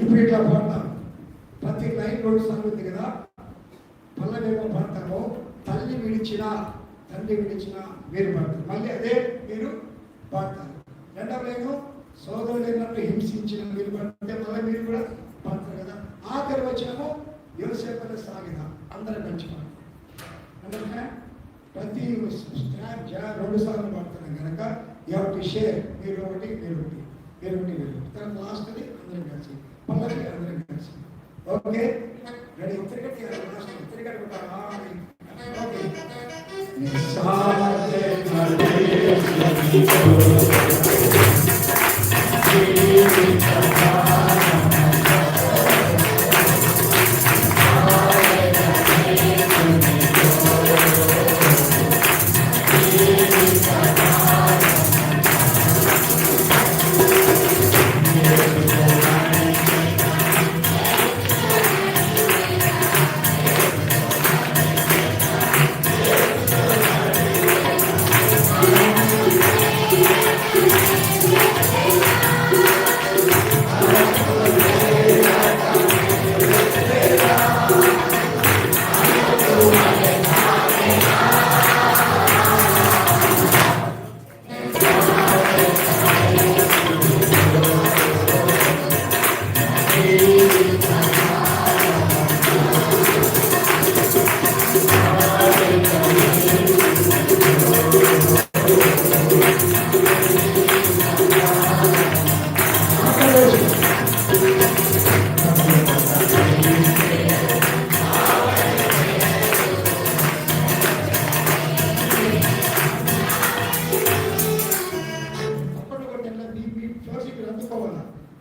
ఇప్పుడు ఇట్లా పాడతారు. ప్రతి లైన్ రెండు సార్లు ఉంది కదా, పల్లవేమో పాడతారు. తల్లి విడిచిన తండ్రి విడిచిన మీరు పాడతారు. మళ్ళీ అదే మీరు పాడతారు. రెండవ లైను సోదరుడైనట్టు హింసించిన మీరు పడితే మళ్ళీ మీరు కూడా పాడతారు కదా. ఆఖరి వచ్చినము యోసేపుల సాగిన అందరూ మంచి పాట. అందుకనే ప్రతి రెండు సార్లు పాడుతున్నాం కనుక యూ హావ్ టు షేర్. మీరు ఒకటి మీరు ఒకటి మీరు ఒకటి మీరు ఒకటి. తర్వాత లాస్ట్ అది అందరం కలిసి పల్లకి అందరం కలిసి. Okay ready? తిరగటి లాస్ట్ తిరగటి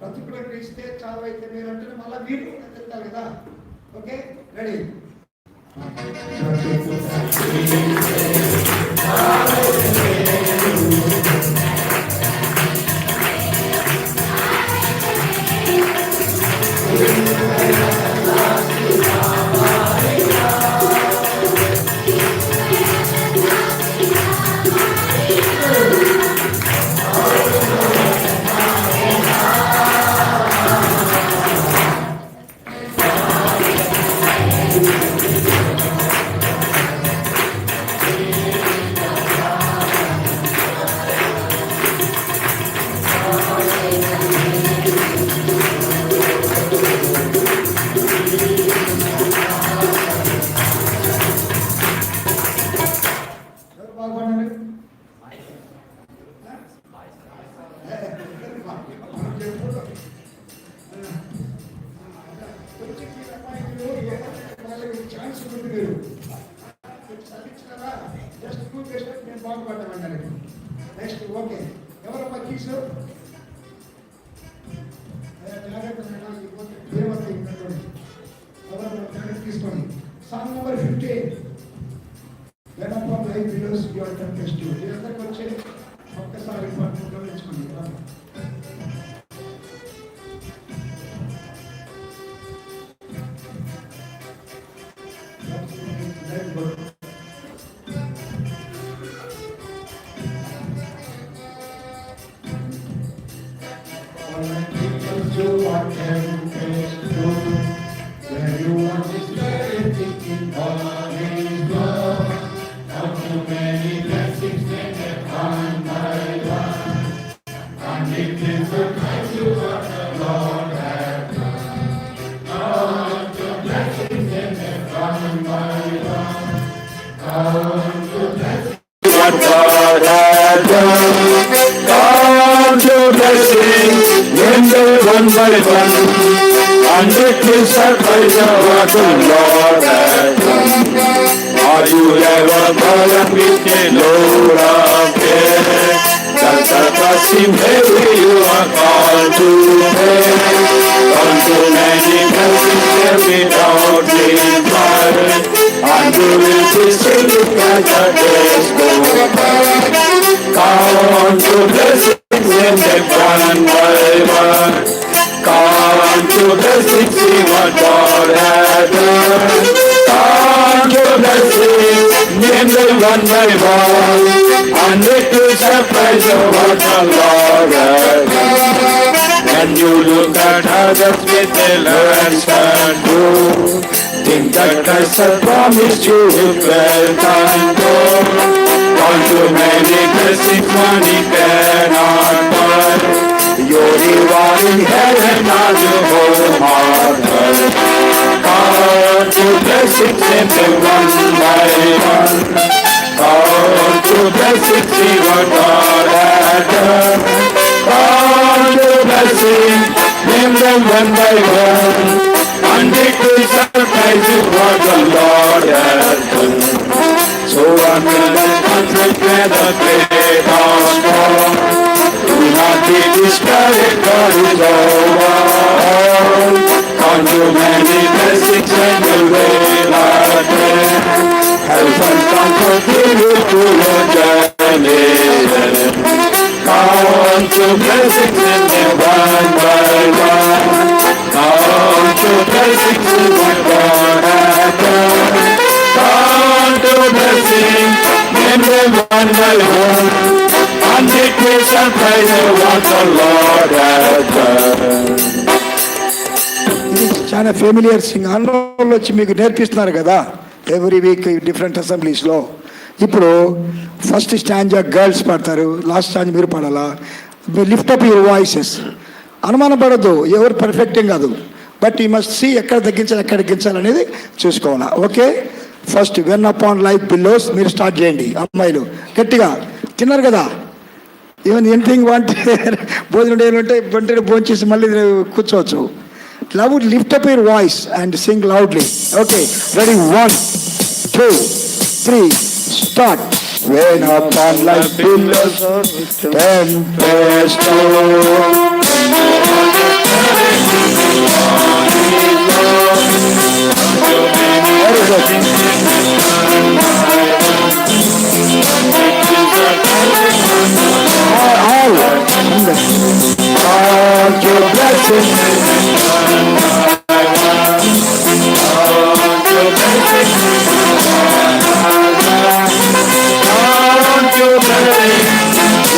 ప్రతికూలంగా ఇస్తే చాలా అయితే మీరు అంటే మళ్ళీ మీరు తింటారు కదా. Okay ready? రాసుకుంటే మీరు చదివించారా జస్ట్ టూ చేస్తే నేను బాగుపడ్డామన్నారు. నెక్స్ట్ ఓకే ఎవరమ్మా కీసు తీసుకోండి. Song number 15 When upon life billows your tempest you. అందరికి వచ్చే ఒక్కసారి గమనించుకోండి. What God had done, count your blessings, name them one by one, and it will surprise you what the Lord has done. Are you ever burdened with a load of care? Does the trusting heavy you are called to bear? Come to many blessings there without being tried, and you will be singing as the days go by. Count to blessings in them one by one. Count to blessings, see what God has done. Count to blessings, name them one by one, and it will surprise you what the Lord has done. When you look at others with their lands and gold, think that Christ has promised you with wealth and gold. All too many blessings money cannot buy. Your reward in heaven are your home on earth. Count to blessings in them one by one. Count to blessings, see what God has done. Count to blessings, name them one by one, and it will surprise you what the Lord has done. So until the conflict where the great are strong, do not be discouraged, God is over all. Count to many blessings and you will attend. Help and comfort you to your journey. Count to blessings in them one by one. Count to blessings in what God has done. Count to blessings in them one by one, and it will surprise you what the Lord has done. చాలా familiar Singh అన్నోళ్ళు వచ్చి మీకు నేర్పిస్తున్నారు కదా every week different అసెంబ్లీస్లో. ఇప్పుడు first stanza girls పాడతారు, last stanza మీరు పాడాలా. Lift up your voices. అనుమానపడద్దు, ఎవరు పర్ఫెక్ట్ కాదు, బట్ ఈ మస్ట్ సీ ఎక్కడ తగ్గించాలి ఎక్కడ తగ్గించాలనేది చూసుకోవాలా. Okay, first when upon life billows మీరు స్టార్ట్ చేయండి. అమ్మాయిలు గట్టిగా తిన్నారు కదా, ఈవెన్ ఎనీథింగ్ వాంట్ భోజనం ఉంటే వెంటనే భోజనం చేసి మళ్ళీ కూర్చోవచ్చు. Love lift up your voice and Singh loudly. Okay, ready, 1 2 3 start. When upon life billows tempest count your blessings, count your blessings, count your blessings,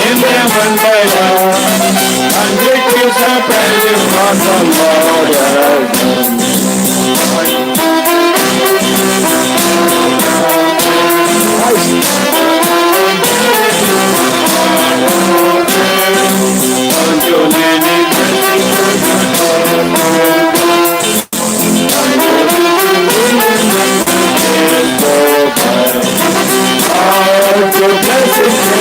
in them one by one, and it will surprise you what the Lord has done. Count your blessings,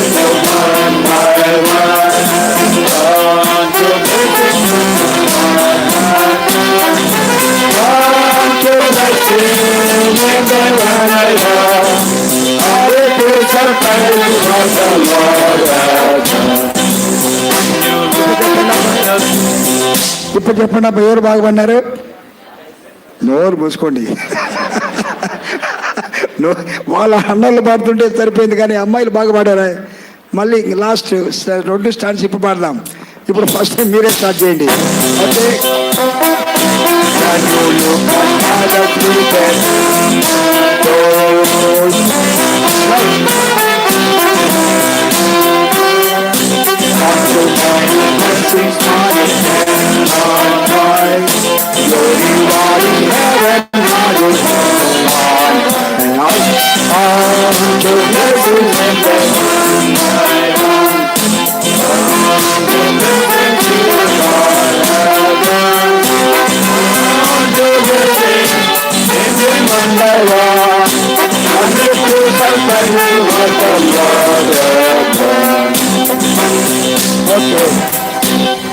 ఇప్పుడు చెప్పండి అబ్బా, ఎవరు బాగుపడినారు? నోరు మూసుకోండి. వాళ్ళ అన్నలు పాడుతుంటే సరిపోయింది, కానీ అమ్మాయిలు బాగా పాడారా? మళ్ళీ లాస్ట్ 2 స్టార్ట్స్ ఇప్పుడు పాడదాం. ఇప్పుడు ఫస్ట్ టైం మీరే స్టార్ట్ చేయండి. Okay,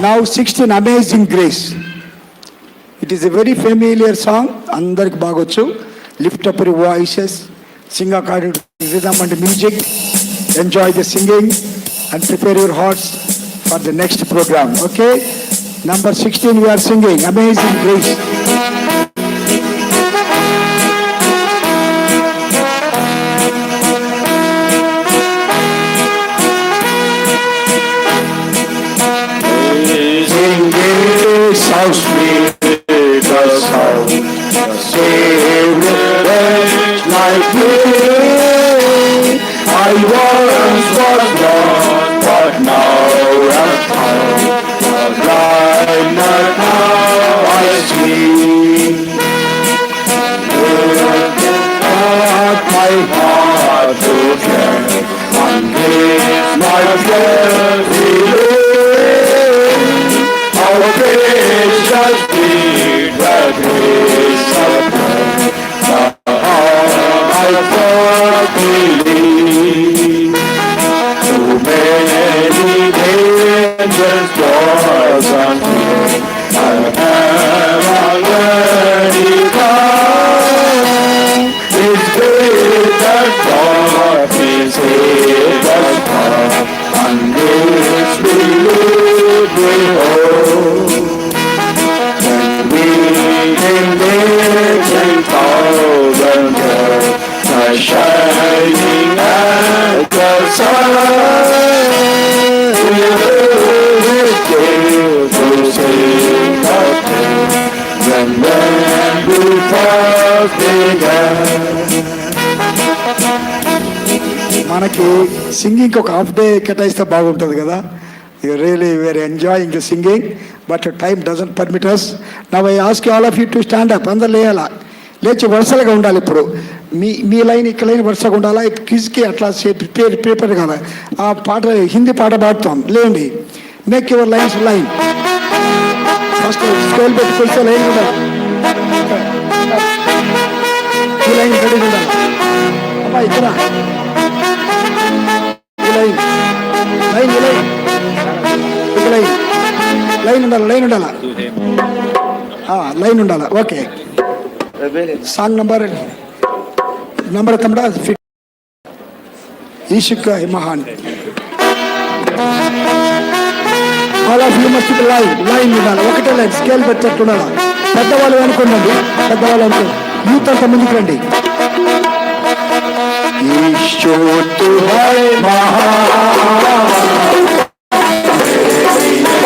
Now 16, Amazing Grace. It is a very familiar song. Andariki bagochu. Lift up your voices, sing according to rhythm and music. Enjoy the singing and prepare your hearts for the next program. Okay? Number 16, we are singing Amazing Grace. How sweet the sound, the Savior went like me. I once was lost, but now am found. Was blind, but now I see. At my heart to care, and give my breath how precious did the grace of God, I thought believe. Too many dangers was unfair, I have already come. It's great that God is saved us from, and this believe we hold. When we in different thousand years, the shining at the sun, we will give to sing of Him. When we first began. మనకి singing ఒక half day కేటాయిస్తే బాగుంటుంది కదా. You really very enjoying the singing, but time doesn't permit us. Now I ask all of you to stand up. అందరు లేయాలా, లేచి వరుసలుగా ఉండాలి. ఇప్పుడు మీ లైన్ ఇక్కడ లైన్ వరుసగా ఉండాలా. క్విజ్కి అట్లా ప్రిపేర్ కదా. ఆ పాట హిందీ పాట పాడుతాం, లేండి. Make your lines line. First scale పెట్టుకొస్తే లైన్ ఉండాలి, ఈ లైన్ రెడీ ఉండాలి. అబ్బా ఇక్కడ line line line line line ఉండాలి, లైన్ ఉండాలా, లైన్ ఉండాలా. ఓకే, సాంగ్ నంబర్ తమ్ముడా ఫిట్ ఈషుక్ మహాన్. All of you must line ఉండాలి, ఒకటే లైన్ స్కేల్ పెట్టేట్టు ఉండాలి. పెద్దవాళ్ళు అనుకోండి, పెద్దవాళ్ళు అనుకోండి. యూత్ అంత ముందుకు రండి. ईशु तू है महान,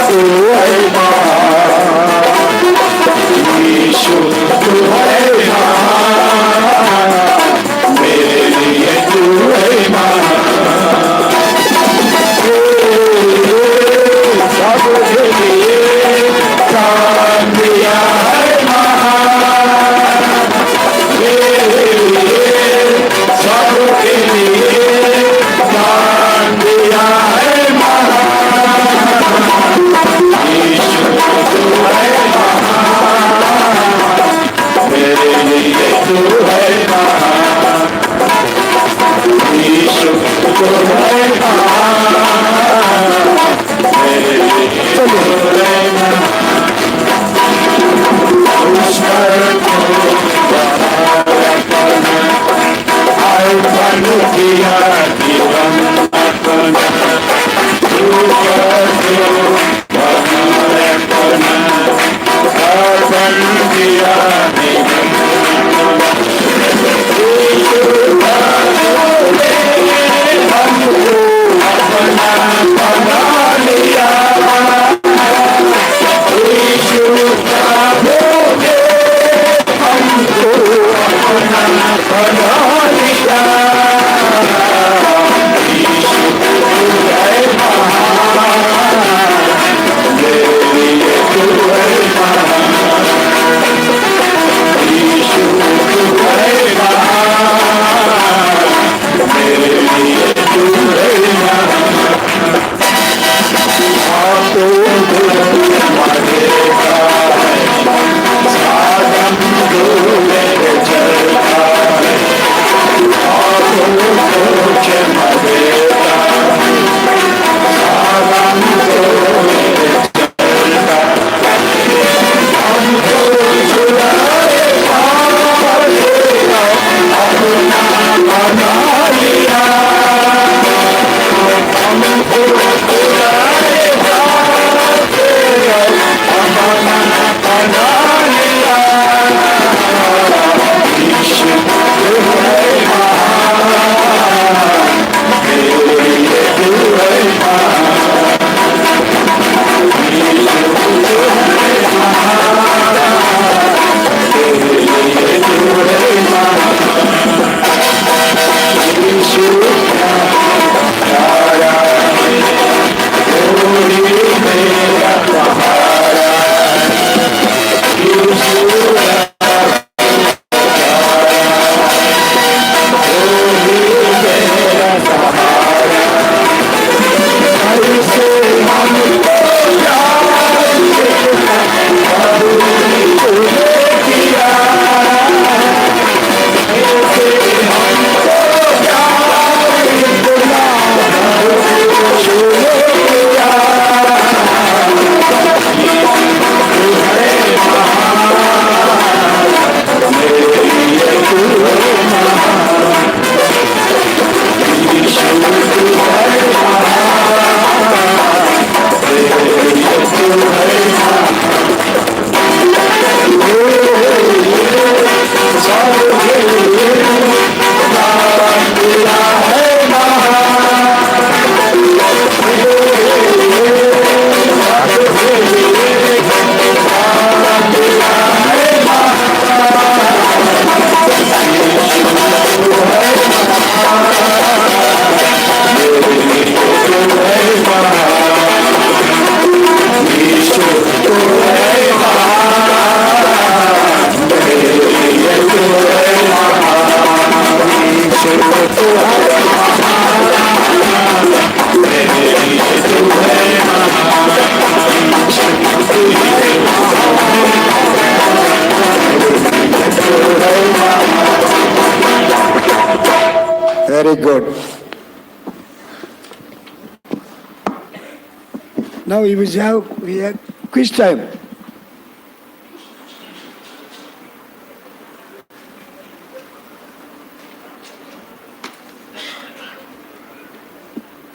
तू है महान, ईशु तू है महान, मेरे लिए तू है महान, सबके लिए प्राण दिया है महान, मेरे लिए सबके लिए प्राण दिया है महान, ईशु तू है महान, मेरे लिए तू है महान, ईशु तू है महान, मेरे लिए तू है महान। उस पर को बनु किया जीवन अपना, तू कर दो बनु अपना, Very good. Now we have quiz time.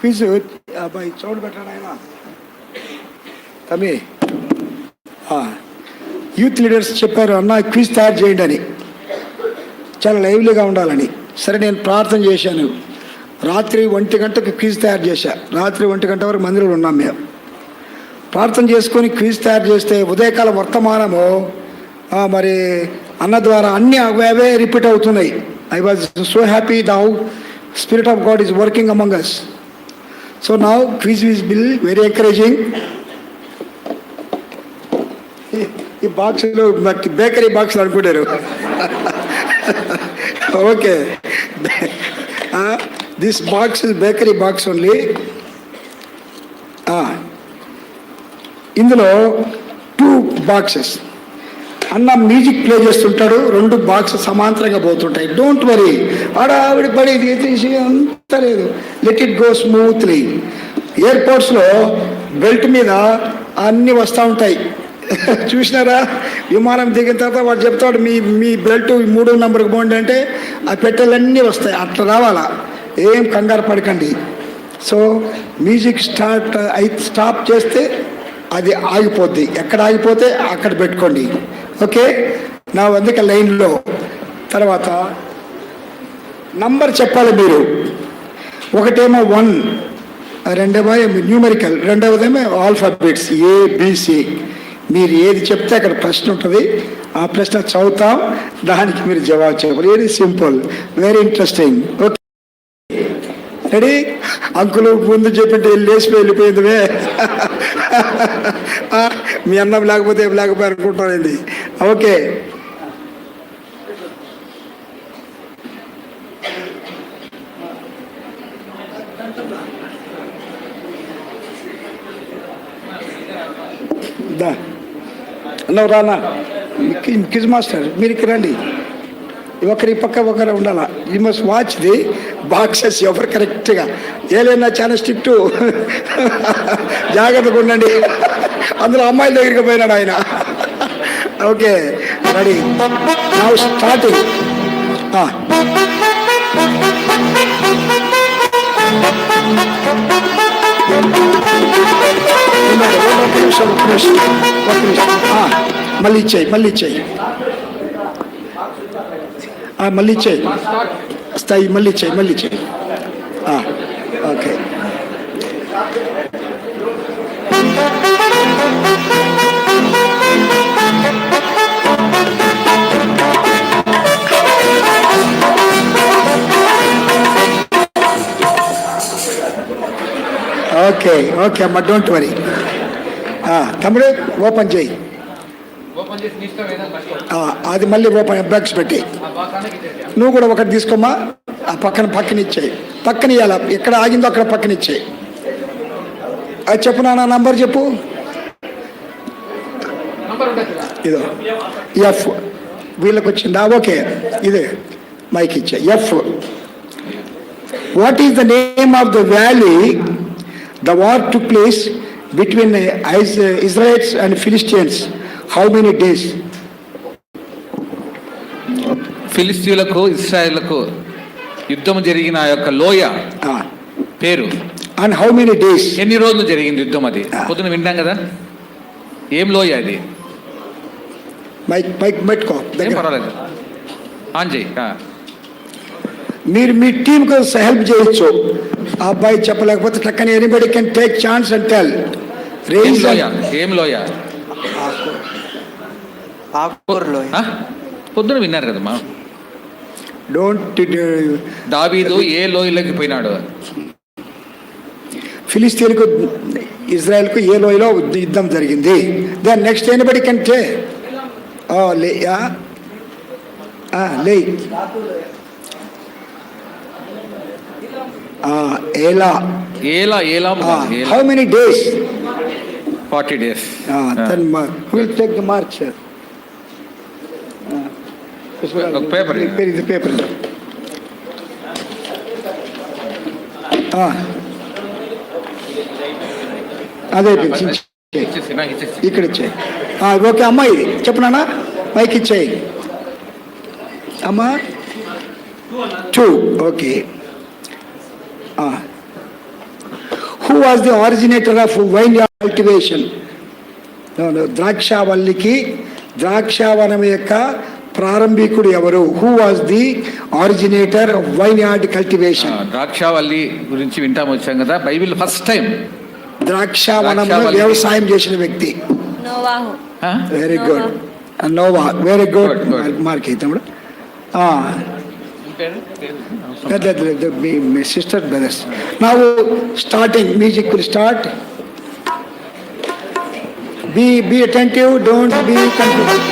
Quiz అబ్బాయి చౌడు పెట్టాడు ఆయన తమ్మి యూత్ లీడర్స్ చెప్పారు అన్న క్విజ్ తయారు చేయండి అని, చాలా లైవ్లీగా ఉండాలని. సరే నేను ప్రార్థన చేశాను. రాత్రి 1 గంటకు క్విజ్ తయారు చేశా. రాత్రి 1 గంట వరకు మందిరంలో ఉన్నాం మేము. ప్రార్థన చేసుకొని క్విజ్ తయారు చేస్తే ఉదయకాల వర్తమానము మరి అన్న ద్వారా అన్నీ అవే రిపీట్ అవుతున్నాయి. I was so happy now spirit of God is working among us. So now quiz is will very encouraging. ఈ బాక్సులు బేకరీ బాక్సులు అనుకుంటారు. Okay, this box is bakery box only. ఇందులో 2 బాక్సెస్. అన్న మ్యూజిక్ ప్లే చేస్తుంటాడు, 2 boxes సమాంతరంగా పోతుంటాయి. Don't worry, ఆవిడ పడి తీసి అంత లేదు. Let it go smoothly. ఎయిర్పోర్ట్స్లో బెల్ట్ మీద అన్నీ వస్తూ ఉంటాయి. చూసినారా? విమానం దిగిన తర్వాత వాడు చెప్తాడు మీ బెల్ట్ 3వ నెంబర్కి పోండి అంటే ఆ పెట్టెలన్నీ వస్తాయి. అట్లా రావాలా, ఏం కంగారు పడకండి. సో మ్యూజిక్ స్టాప్ చేస్తే అది ఆగిపోద్ది. ఎక్కడ ఆగిపోతే అక్కడ పెట్టుకోండి. ఓకే, నా అందుకే లైన్లో. తర్వాత నంబర్ చెప్పాలి మీరు. ఒకటేమో 1, రెండేమో న్యూమెరికల్, రెండవదేమో ఆల్ఫాబెట్స్ ABC. మీరు ఏది చెప్తే అక్కడ ప్రశ్న ఉంటుంది. ఆ ప్రశ్న చదువుతాం, దానికి మీరు జవాబు చెప్పాలి. Very simple, very interesting. Okay, ready? Uncle ముందు చెప్పింటే వెళ్ళిపోయిందివే. మీ అన్నం లేకపోతే ఏం లేకపోయి అనుకుంటానండి. ఓకే, దా నువ్వు రానా క్విజ్ మాస్టర్, మీరు ఇక్కడ రండి. ఒకరి పక్క ఒకరు ఉండాలా. You must watch the boxes, ఎవరు కరెక్ట్గా. ఏదైనా చాలా స్ట్రిక్టు, జాగ్రత్తగా ఉండండి. అందులో అమ్మాయిల దగ్గరికి పోయినాడు ఆయన. Okay, ready now starting. మళ్ళీ ఇచ్చేయి మళ్ళీ ఇచ్చేయి స్థాయి మళ్ళీ ఇచ్చేయి. ఓకే, ఓకే ఓకే అమ్మా, డోంట్ వరీ. తమ్ముడు ఓపెన్ చేయి. అది మళ్ళీ ఓపెన్ బాక్స్ పెట్టి నువ్వు కూడా ఒకటి తీసుకోమ్మా. ఆ పక్కన ఇచ్చేయి. పక్కన ఇవ్వాల, ఎక్కడ ఆగిందో అక్కడ పక్కన ఇచ్చేయి. అది చెప్పు నా నంబర్ చెప్పు. ఇదో F, వీళ్ళకి వచ్చిందా? ఓకే, ఇదే మైక్ ఇచ్చే. F, what is the name of the valley the war took place between Israelites and Philistines? How many days? ఫిలిస్తీయులకు ఇశ్రాయేలుకు యుద్ధం జరిగిన ఆ యొక్క లోయ పేరు. And how many days? ఎన్ని రోజులు జరిగింది యుద్ధం? అది పొద్దున వింటాం కదా. ఏం లోయ అది? మైక్ పెట్టుకో, పర్వాలేదు, ఆన్ చేయి. మీరు మీ టీమ్ కోసం హెల్ప్ చేయొచ్చు. ఆ అబ్బాయి చెప్పలేకపోతే టక్కని anybody can take chance and tell. ఏం లోయ? పొద్దున విన్నారు కదమ్మా. డోంట్. దావీదు ఏ లోయలోకి పోయినాడు? ఫిలిస్తీన్కు ఇజ్రాయెల్కు ఏ లోయలో యుద్ధం జరిగింది. దెన్ నెక్స్ట్ ఎనీబడి కెన్ టే. లే ఏలా. How many days? 40 days. Then we'll take the mark, sir. Paper. The paper. అదే ఇక్కడ ఇచ్చేయి. ఓకే అమ్మా, ఇది చెప్పనా, మైక్ ఇచ్చేయి అమ్మా. 2 okay. Who was the originator of wine cultivation? ద్రాక్షావల్లికి ద్రాక్షావనం యొక్క ప్రారంభికుడు ఎవరు? Who was the originator of vineyard cultivation? ద్రాక్షావల్లి గురించి వింటాము వచ్చాం కదా, బైబిల్ ఫస్ట్ టైం ద్రాక్షావనంలో వ్యవసాయం చేసిన వ్యక్తి. నోవాహు. Very good, Noah. Very good mark తమ్ముడు. మీ sister brothers. Now starting music will start. Be attentive, don't be confused.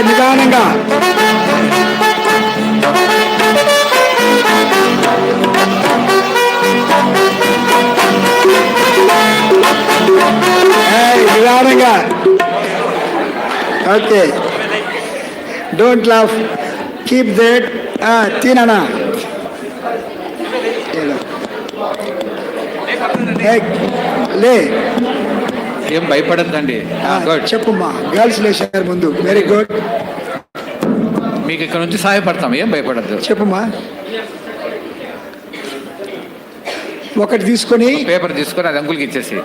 నిదానంగా. నిదానంగా. Okay, don't laugh, keep that. తిననా లే, ఏం భయపడద్దండి. చెప్పుమ్మా. గర్ల్స్ లేచారు ముందు. Very good. మీకు ఇక్కడ నుంచి సహాయపడతాం, ఏం భయపడద్దు. చెప్పుమ్మా. ఒకటి తీసుకొని పేపర్ తీసుకొని అది అంకుల్కి ఇచ్చేసి.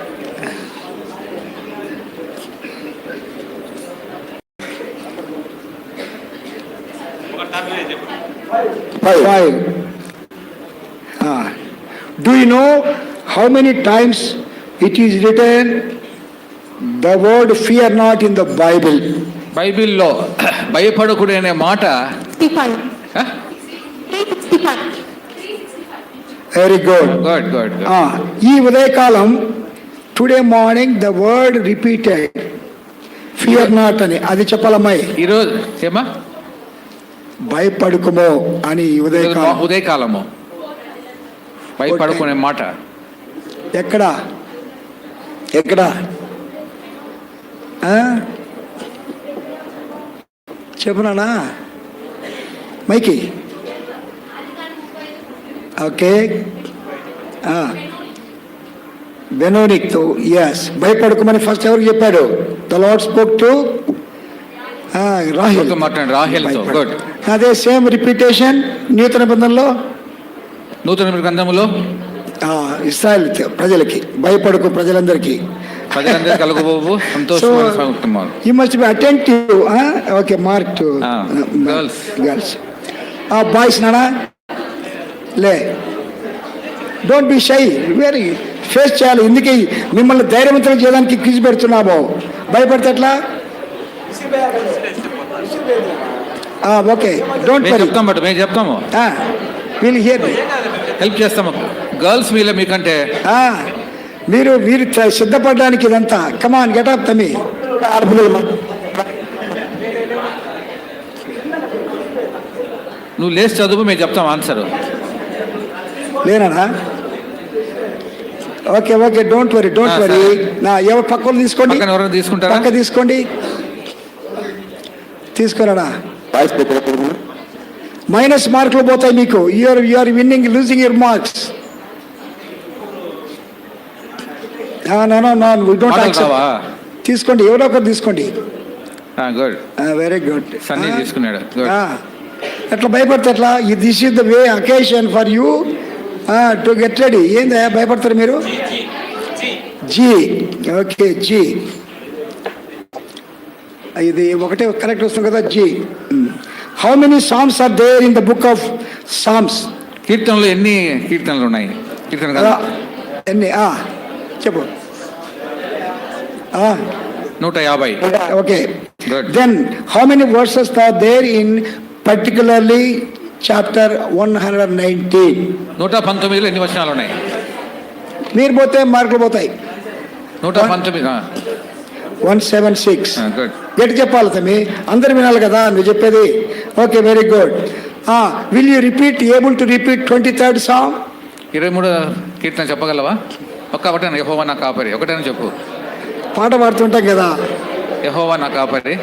Five. Do you know how many times it is written the word fear not in the Bible? బైబిల్లో భయపడకుడు అనే మాట. Very good. Good. ఈ ఉదయకాలం today morning the word repeated fear not అని. అది చెప్పాలమ్మాయి. ఈరోజు ఏమా? భయపడుకుమో అని ఉదయకాలము భయపడుకునే మాట. ఎక్కడ చెప్పునా మైకి? ఓకే, బెనోనిక్ తో. ఎస్, భయపడుకోమని ఫస్ట్ ఎవరికి చెప్పాడు? ద లార్డ్ స్పోక్ టు రాహేల్. గుడ్. అదే సేమ్ రిపీటేషన్ నూతన గ్రంథములో ఇశ్రాయేల్ ప్రజలకి, భయపడుకు ప్రజలందరికీ కలుగుబోవు సంతోషం. You must be attentive. Okay, mark two girls. Boys నానా లే, don't be shy. Very face చేయాలి. ఎందుకే మిమ్మల్ని ధైర్యవంతులు చేయడానికి క్విజ్ పెడుతున్నాము. భయపడితే ఎట్లా? ఓకే, డోంట్ చెప్తాము. We'll hear me. హెల్ప్ చేస్తాము. గర్ల్స్ మీలో మీకంటే మీరు సిద్ధపడడానికి ఇదంతా. కమాన్, గెట్ అప్ తమ్మి. నువ్వు లేచి చదువు, మేము చెప్తాం ఆన్సర్. లేనా? Okay, don't worry. ఎవరు పక్కన తీసుకోండి. తీసుకుంటారా? పక్క తీసుకోండి. తీసుకోరా. మైనస్ మార్కులు పోతాయి మీకు. You're winning, losing your marks. తీసుకోండి, ఎవరో ఒకరు తీసుకోండి. Very good. తీసుకున్నాడు. ఎట్లా భయపడతారు ఎట్లా? This is the way occasion for you to get ready. ఏందా భయపడతారు మీరు? జీ. ఓకే, జీ. ఇది ఒకటే కరెక్ట్ వస్తుంది కదా, జీ. How many psalms are there in the book of psalms? కీర్తనలు ఎన్ని కీర్తనలు ఉన్నాయి? ఎన్ని చెప్పు. 150. Okay, then how many verses are there in particularly chapter 119? 119లో ఎన్ని వచనాలు ఉన్నాయి? మీరు పోతే మార్కులు పోతాయి. 119. 176. గుడ్. ఎటు చెప్పాలి తమ్మి? అందరు వినాలి కదా నువ్వు చెప్పేది. Okay, very good. Will you repeat, able to repeat 23rd song? 23 కీర్తన చెప్పగలవా? ఒకటేనా? యెహోవా నా కాపరి ఒకటేనా చెప్పు. పాట పాడుతుంటాం కదా, యెహోవా నా కాపరి,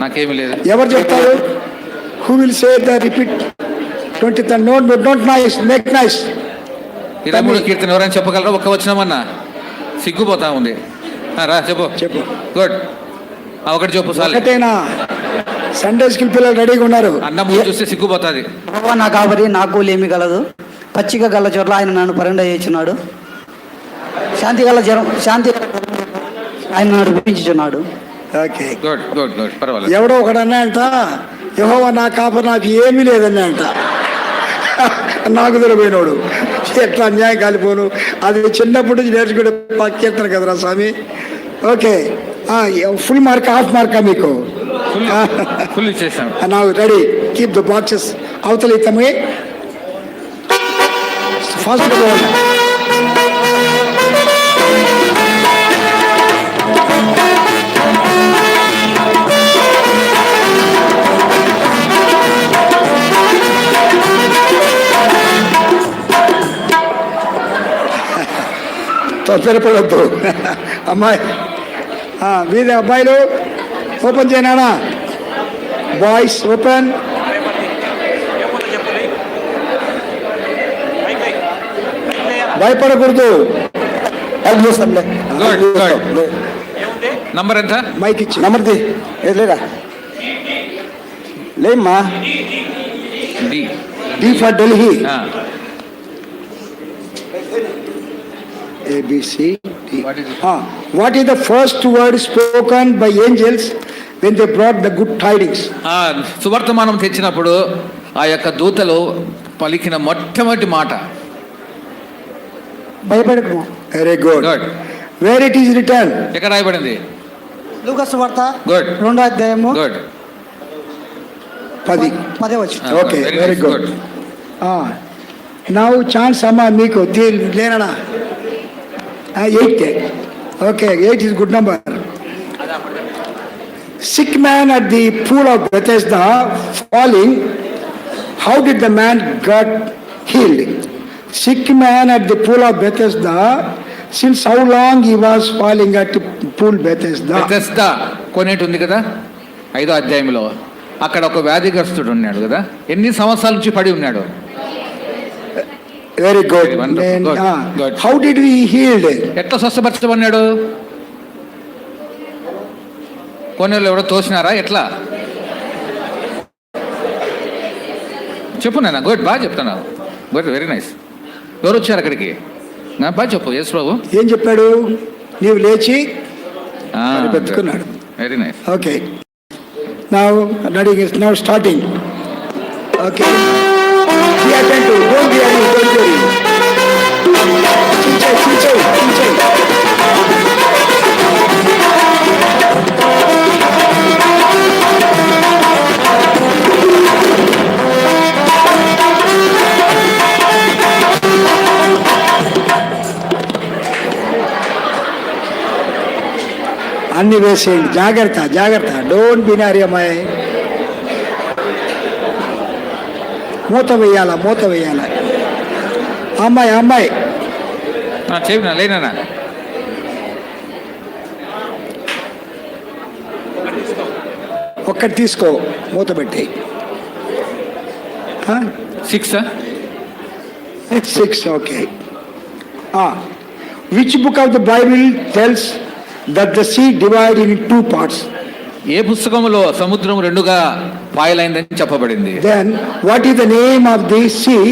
నాకేమీ లేదు. ఎవరు చెప్తారు? Who will say the repeat? 20th not nice, make nice. 23 కీర్తన ఎవరైనా చెప్పగలరా? ఒక్క వచనమన్నా. సిగ్గుపోతా ఉంది. రా చెప్పు. గుడ్. ఒకటి చెప్పు సార్. ఒకటేనా? సండే స్కూల్ పిల్లలు రెడీగా ఉన్నారు. అన్న ముందు చూస్తే సిగ్గుపోతుంది. నా కాబట్టి నాకు ఏమి కలదు. పచ్చిక గల చోట్ల ఆయన నన్ను పరండ చేస్తున్నాడు. శాంతి ఆయన నన్ను వినిపించుచున్నాడు. ఓకే, గుడ్ గుడ్ గుడ్, పర్వాలేదు. ఎవడో ఒకడు అన్నాయంట, యెహోవా నా కాపరి నాకు ఏమీ లేదన్నాయంట. నాకు తెలిపోయినోడు ఎట్లా అన్యాయం కాలిపోను. అది చిన్నప్పటి నుంచి నేర్చుకునే కీర్తన కదరా స్వామి. ఓకే, ఫుల్ మార్క్ హాఫ్ మార్కా మీకు? ఫుల్ ఇచ్చేసాం. నా రెడీ, కీప్ ద బాక్సెస్ అవతల ఇతమే ఫాస్ట్. తొందరపడద్దు అమ్మాయి. వీధి అబ్బాయిలు ఓపెన్ చేయనా? Boys open. భయపడకూడదు. నంబర్ ఎంత? మైక్ ఇచ్చి నంబర్ది లేదా? లేమ్మా. D for Delhi. ABC. What is the first word spoken by angels when they brought the good tidings? సువర్తమానం తెచ్చినప్పుడు ఆ యొక్క దూతలు పలికిన మొట్టమొదటి మాట భయపడకు. Very good. Where it is written? ఎక్కడ రాయబడింది? లూకాసు వార్త గుడ్ 2వ అధ్యాయము గుడ్ 10వ వచనం. Okay, very good. Now chance అమ్మా మీకు లేనా? 8. Okay, 8 is good number. Sick man at the pool of Bethesda falling. How did the man got healed? Sick man at the pool of Bethesda. Since how long he was falling at the pool Bethesda? Bethesda కొనేటి ఉంది కదా 5వ అధ్యాయంలో. అక్కడ ఒక వ్యాధిగ్రస్తుడు ఉన్నాడు కదా. ఎన్ని సంవత్సరాల నుంచి పడి ఉన్నాడు? Very good. Good. How did he healed? ఎట్లా స్వస్థపరచబడినాడు? కొనేళ్ళు ఎవరో తోసినారా? ఎట్లా చెప్పు నాన్న. గుడ్, బాగా చెప్తాను. Good, very nice. ఎవరు వచ్చారు అక్కడికి? బాగా చెప్పు. ఎస్ బాబు. ఏం చెప్పాడు? నీవు లేచి పెట్టుకున్నాడు. Very nice. Okay, now nothing is now starting. Okay, be attentive, don't be worried, don't worry. Chinchay. అన్ని వేసేయండి. జాగ్రత్త. డోంట్ బి నారీ అమ్మాయి. మూత వేయాల. అమ్మాయి చెప్పినా లేనా? ఒక్కటి తీసుకో, మూత పెట్టి. 6. Okay. Which book of the Bible tells that the sea divide in 2 parts? ఏ పుస్తకంలో సముద్రం 2గా పాయలైందని చెప్పబడింది? Then what is the name of the sea?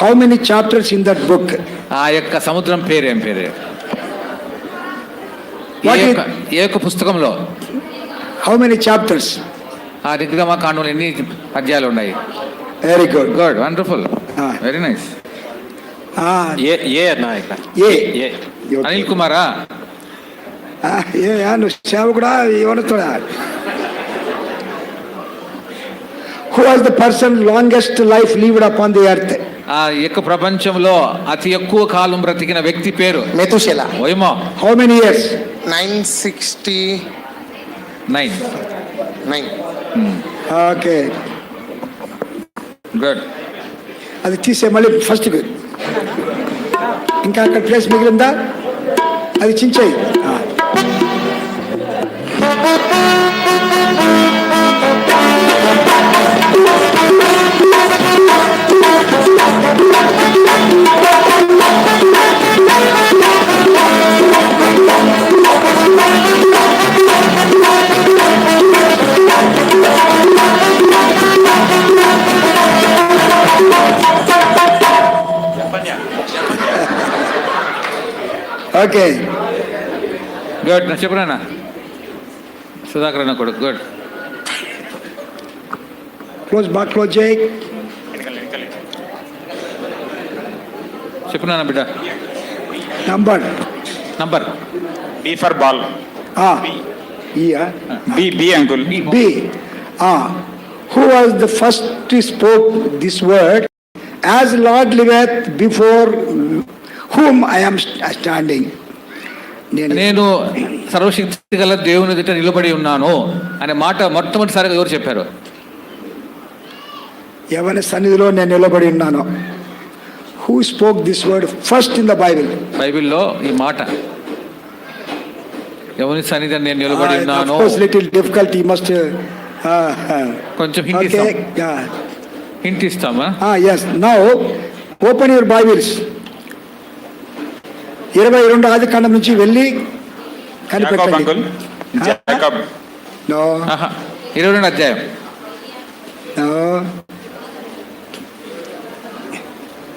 How many chapters in that book? ఆ యొక్క సముద్రం పేరు ఏం పేరు? ఏ యొక్క పుస్తకంలో? How many chapters? ఆ నిర్గమకాండంలో ఎన్ని అధ్యాయాలు ఉన్నాయి? Very good. Good, wonderful, very nice. Anil కుమారా? నువ్వు సేవకుడా? ఎవరితోడా? Who was the person longest life lived upon the earth? ఆ యొక్క ప్రపంచంలో అతి ఎక్కువ కాలం బ్రతికిన వ్యక్తి పేరు? మెతుషెల. ఓయమో. How many years? 969. Okay, good. అది తీసే మళ్ళీ ఫస్ట్. ఇంకా అక్కడ ప్లేస్ మిగిలిందా? అది చించేయి. ఓకే గుడ్ చెప్పు నాన్న. సుధాకర్ అన్న కొడుకు. గుడ్. క్లోజ్ చేయి. చెప్పు నాన్న బిడ్డ. Number B for ball. B uncle. B. Who was the first to spoke this word? As Lord liveth, before whom I am standing. నేను సర్వశక్తి గల దేవుని ఎదుట నిలబడి ఉన్నాను అనే మాట మొట్టమొదటిసారిగా ఎవరు చెప్పారు? ఎవరి సన్నిధిలో నేను నిలబడి ఉన్నాను. Who spoke this word first in the Bible? బైబిల్లో ఈ మాట ఎవరి సన్నిధి నేను నిలబడి ఉన్నాను. Of course, little difficult. You must. కొంచెం హింట్ Okay. ఇస్తాం. హింట్ ఇస్తామా? Yes. Now, open your Bibles. 22 ఆది కాండం నుంచి వెళ్ళి Jacob కనిపెట్టండి. uncle. Jacob. No. 22 అధ్యాయం. No.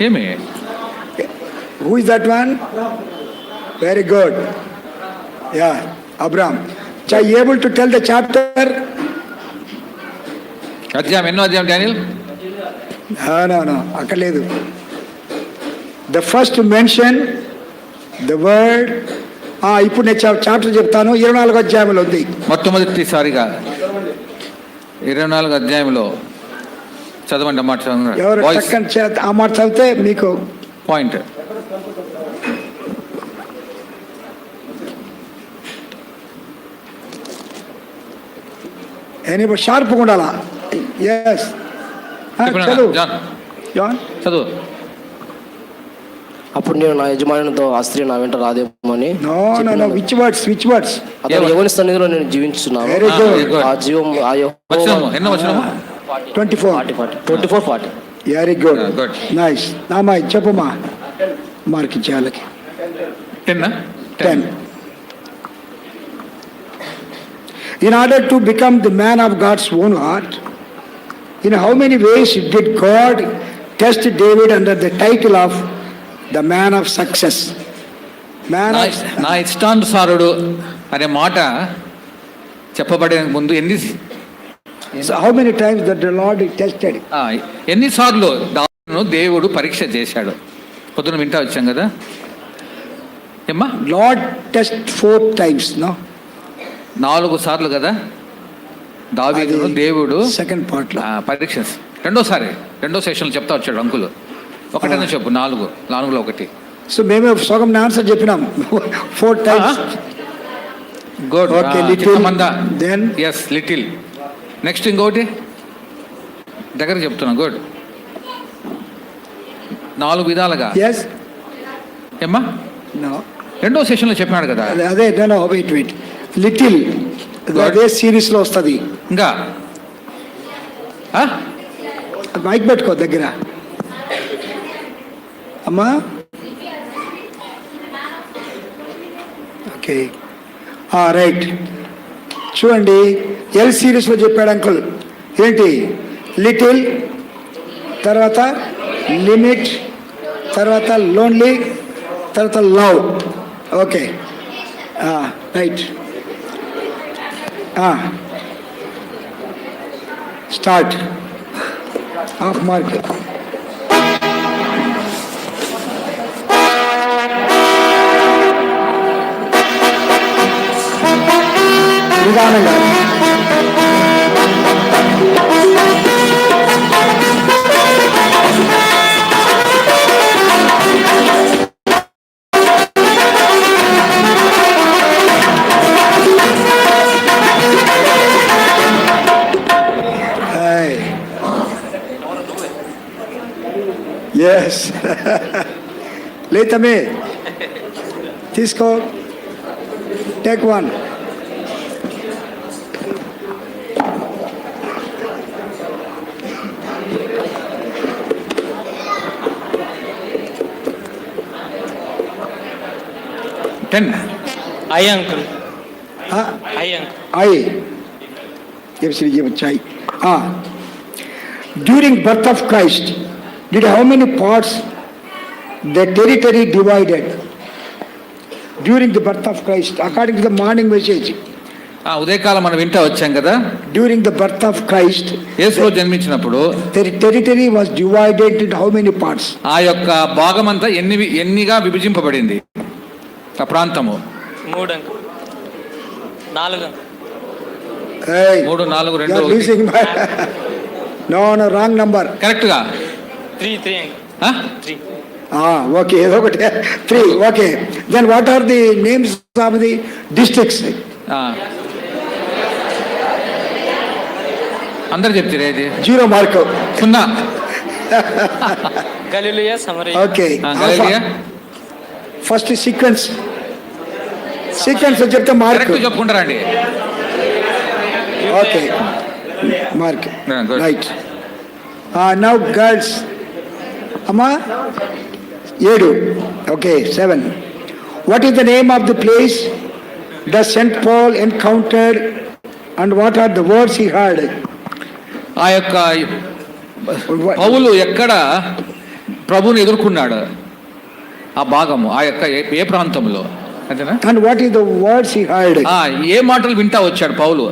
ఏమి? Who is that one? Very good. Yeah, Abraham. Are you able to tell the chapter? అధ్యాయం ఎన్నో అధ్యాయం డానియల్? No. అక్కడ లేదు. The first mention, the word. ఇప్పుడు నేను చాప్టర్ చెప్తాను. 24 అధ్యాయంలో ఉంది. మొట్టమొదటిసారిగా 24 అధ్యాయంలో చదవండి ఆ మాట. ఎవరు వాయిస్ చక్కని ఆ మాట చదివితే మీకు పాయింట్. ఎనీ షార్ప్గా ఉండాలా? ఎస్. చదువు జాన్ జాన్. చదువు. అప్పుడు నేను నా యజమానునితో ఆ స్త్రీ నా వెంట రాదేమని No. Which words? అతను ఎవరి సన్నిధిలో నేను జీవించున్నాను. Very good. ఆ జీవం ఆ వచనము ఎన్నో వచనము? 24. 40. Very good. Good. Nice. Nama చెప్పమ్మా. Mark ఇచ్చేయాలకి 10. In order to become the man of God's own heart, in how many ways did God test David under the title of the man of success? నా ఇష్టానుసారుడు అనే మాట చెప్పబడే ముందు So how many times that the Lord tested? ఎన్నిసార్లు దావీదును దేవుడు పరీక్ష చేశాడు? పొద్దున వింటా వచ్చాం కదా ఏమ్మా? Lord test 4 times, no? 4 సార్లు కదా దావీదును దేవుడు సెకండ్ పార్ట్ లో పరీక్ష. రెండో సెషన్లో చెప్తా వచ్చాడు అంకులు. ఒకటనే చెప్పు. 4లో ఒకటి. సో మేమే సగం ఆన్సర్ చెప్పినాం. 4 times. Good. Okay, little. Then yes little. Next ఇంకోటి దగ్గర చెప్తున్నా. గుడ్. 4 విధాలుగా. yes. ఏమ్మా? No. రెండో సెషన్లో చెప్పినాడు కదా. అదే no. Wait. లిటిల్ అదే సిరీస్ లో వస్తుంది. ఇంకా మైక్ పెట్టుకో దగ్గర అమ్మా. Okay right. చూడండి ఎల్ సిరీస్ లో చెప్పాడు అంకుల్. ఏంటి? లిటిల్, తర్వాత లిమిట్, తర్వాత లోన్లీ, తర్వాత love. Okay right. Start. Half mark. నిదానంగా. ఎస్. లేతమే తీసుకో. Take 1. I uncle. Chai. During birth of Christ, did how many parts the territory divided? during the birth of Christ, according to the morning message. ఉదయకాలం మనం వింటా వచ్చాం కదా, During the birth of Christ, యేసు జన్మించినప్పుడు the territory was divided into how many parts? ఆ యొక్క భాగమంతా ఎన్నిగా విభజింపబడింది ఆ ప్రాంతము? 3 అంక 4 అంక Hey, 3, 4, you are 2, losing my... No, wrong number. Correct గా 3 అంక 3. Okay, okay. 3, okay. Then what are the names of the districts? అందరు చెప్తారు ఏది? 0 mark. 0. గలిలియా సమరయ. Okay. గలిలియా First sequence చెప్తే మార్క్. కరెక్ట్ చెప్పుకుంటారండి. Okay. Mark. Yeah, good. Right. Now girls. Amma? 7. Okay, 7. What is the name of the place that St. Paul encountered and what are the words he heard? ఆ యొక్క పౌలు ఎక్కడ ప్రభుని ఎదుర్కొన్నాడు ఆ భాగము, ఆ యొక్క ఏ ప్రాంతంలో అంతేనా? And what is the words he heard? ఏ మాటలు వింటా వచ్చాడు పౌలు?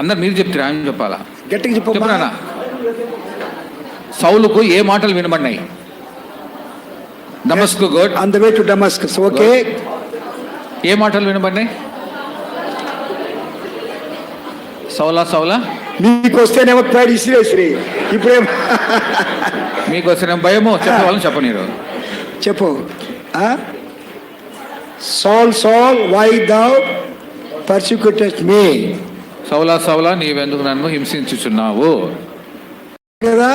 అందరు మీరు చెప్తారు, ఆయన చెప్పాలా? గట్టిగా చెప్పరా? చెప్పమ్మా. సౌలుకు ఏ మాటలు వినబడినాయి? దమస్కు good. On the way to Damascus. Okay. ఏ మాటలు వినబడినాయి? సౌలా మీకు వస్తేనేమో ప్రైడ్ ఇసిరేసిరి. ఇప్పుడేమో మీకు వచ్చిన భయము చెప్పవాలని చెప్పనీరు. చెప్పు. Saul, why thou persecutest me? సౌలా నీవెందుకు నన్ను హింసించుచున్నావు కదా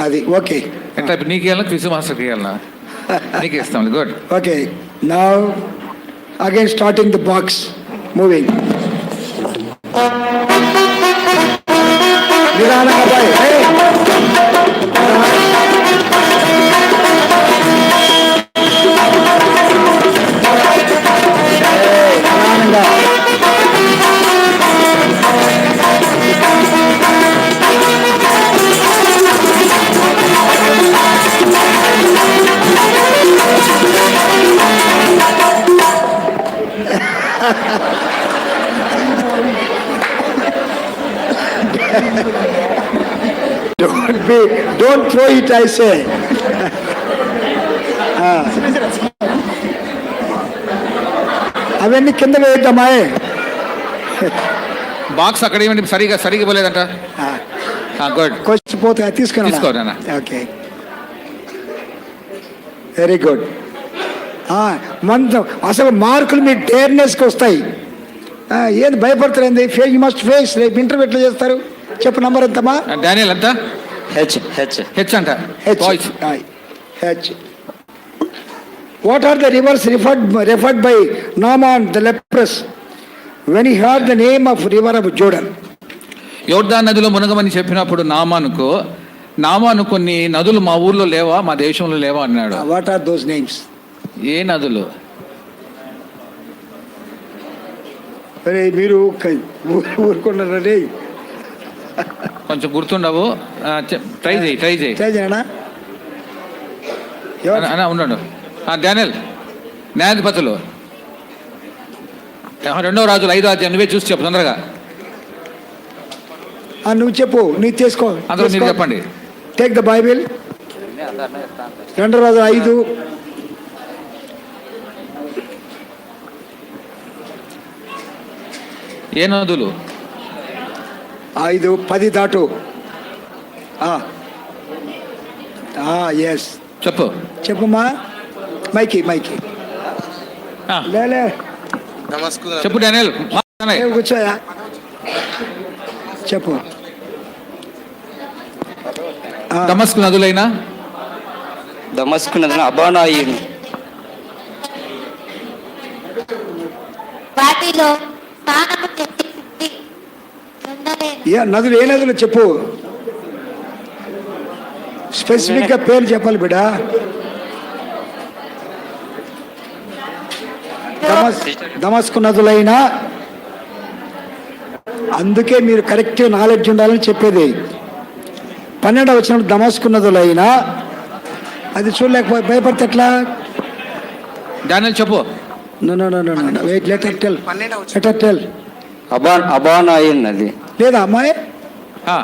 అది. ఓకే. ఎట్లా నీకేయాలా? క్విజ్ మాస్టర్కి ఇవ్వాలా? నీకు ఇస్తాం. Good. Okay. Now again starting the box moving. నిదానంగా బాయ్. నిదానంగా. Don't throw it, I say. అవన్నీ కింద వేద్దామా? బాక్స్ అక్కడ ఏమంటే సరిగా పోలేదంట. గుడ్. కొంచెం పోతే తీసుకున్నా. Okay, very good. అసలు మార్కులు మీ డేర్నెస్కి వస్తాయి. ఏది భయపడతారండి? You must face. రేపు ఇంటర్వ్యూ ఎట్లా చేస్తారు చెప్పు. నంబర్ ఎంతమ్మా? డానియల్ ఎంత? హెచ్ అంట. H. What are the rivers referred by Naaman the leprous when he heard the name of river of Jordan? యోర్దాను నదిలో మునగమని చెప్పినప్పుడు నామాను కొన్ని నదులు మా ఊర్లో లేవా, మా దేశంలో లేవా అన్నాడు. What are those names? ఏ నదులు? మీరు ఊరుకున్నారండి. కొంచెం గుర్తుండవు. ట్రై చేయి. ఉన్నాడు. డానియల్, న్యాయాధిపతులు 2వ రాజులు 5వ అధ్యాయం నువ్వే చూసి చెప్పు తొందరగా. నువ్వు చెప్పు, నీకు తీసుకో. అందరూ మీరు చెప్పండి. Take the Bible. 2వ రాజులు 5. ఏ నదులు? 5, 10 దాటు. ఎస్ చెప్పు. చెప్పమ్మా. మైకి లే చెప్పు డానియల్. కూర్చోయా. చెప్పు. దమస్కు నదులైనా అబానాయిను వాటిలో స్నానము చేసి నదులు ఏ నదులు చెప్పు. స్పెసిఫిక్ గా పేరు చెప్పాలి బిడ్డ. దమస్కు నదులైనా, అందుకే మీరు కరెక్ట్ నాలెడ్జ్ ఉండాలని చెప్పేది. 12వ వచనం దమస్కు నదులైనా, అది చూడలేకపోయి భయపడితే ఎట్లా? డానియల్ చెప్పు. No no no no no wait later tell అబానాయిన్ అది లేదా అమ్మాయి ఆ,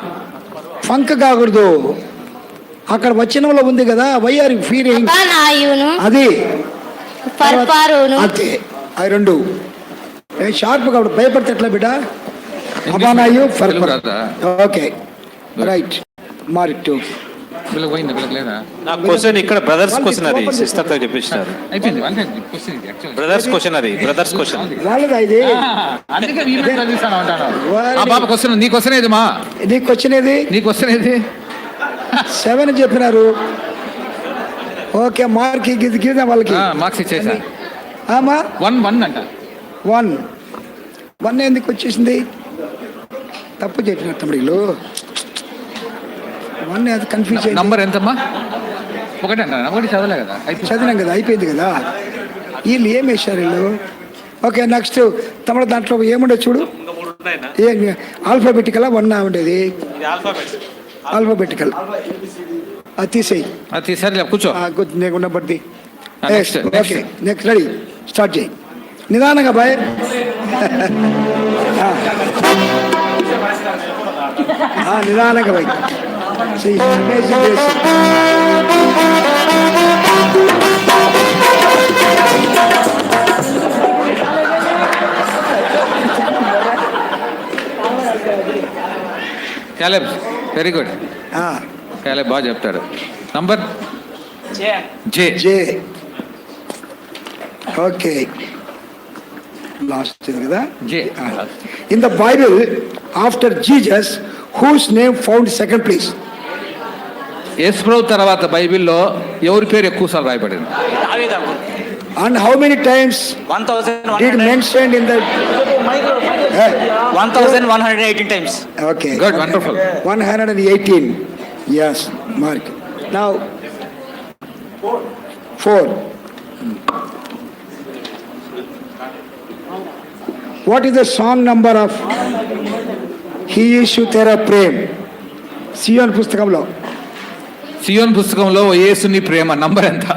ఫంక్ కాకూడదు. అక్కడ వచనంలో ఉంది కదా వై ఆర్ ఫీలింగ్ నాయును అది పర్పారును అంతే. అవి రెండు షార్ప్ కాబట్టి భయపడితే ఎట్లా బిడ్డ? అబానాయు తెలుగు రాదా? Okay right mark two. వీళ్ళకి పోయింది, వీళ్ళకి లేదా? నా క్వశ్చన్ ఇక్కడ బ్రదర్స్ క్వశ్చన్ అది సిస్టర్ తో చెప్పించినారు. అయిపోయింది అంటే క్వశ్చన్ ఇది actually. బ్రదర్స్ క్వశ్చన్ అది బ్రదర్స్ క్వశ్చన్. వాళ్ళదా ఇది? అందుకే వీళ్ళని చదివిస్తాను అంటాను. ఆ బాబా క్వశ్చన్ నీ క్వశ్చన్ ఏది మా? నీకు వచ్చినది నీ క్వశ్చన్ ఏది? 7 చెప్పినారు. ఓకే మార్క్ గీదా వాళ్ళకి మార్క్స్ ఇచ్చేసా. ఆమా 1 అంట. 1 ఎందుకు వచ్చేసింది? తప్పు చెప్పిన తమ్ముడు వీళ్ళు. 1 అది కన్ఫ్యూజ్ అయింది. నంబర్ ఎంతమ్మా? 1 అంట. 1 చదవలే కదా. చదివినాం కదా, అయిపోయింది కదా. వీళ్ళు ఏం వేశారు వీళ్ళు? ఓకే నెక్స్ట్ తమ్ముడు దాంట్లో ఏముండే చూడు. ఏ ఆల్ఫాబెటికల్ 1 ఉండేది? ఆల్ఫాబెటికల్. అది తీసేయి. అది సరే కూర్చో. నీకున్న బట్టి next. Okay next ready start చేయి నిదానంగా బాయ్. నిదానంగా boy. Caleb very good. Caleb బాగా చెప్తాడు. Number J. J okay last కదా. J. In the Bible after Jesus whose name found second place? యేసుప్రభు తర్వాత బైబిల్లో ఎవరి పేరు ఎక్కువ సార్లు రాయబడింది? And how many times did mention in the 1118 times. Okay good, wonderful. 118. yes mark now 4. what is the song number of he issue tera prem? సియోన్ పుస్తకంలో సియోన్ పుస్తకంలో యేసుని ప్రేమ నంబర్ ఎంత?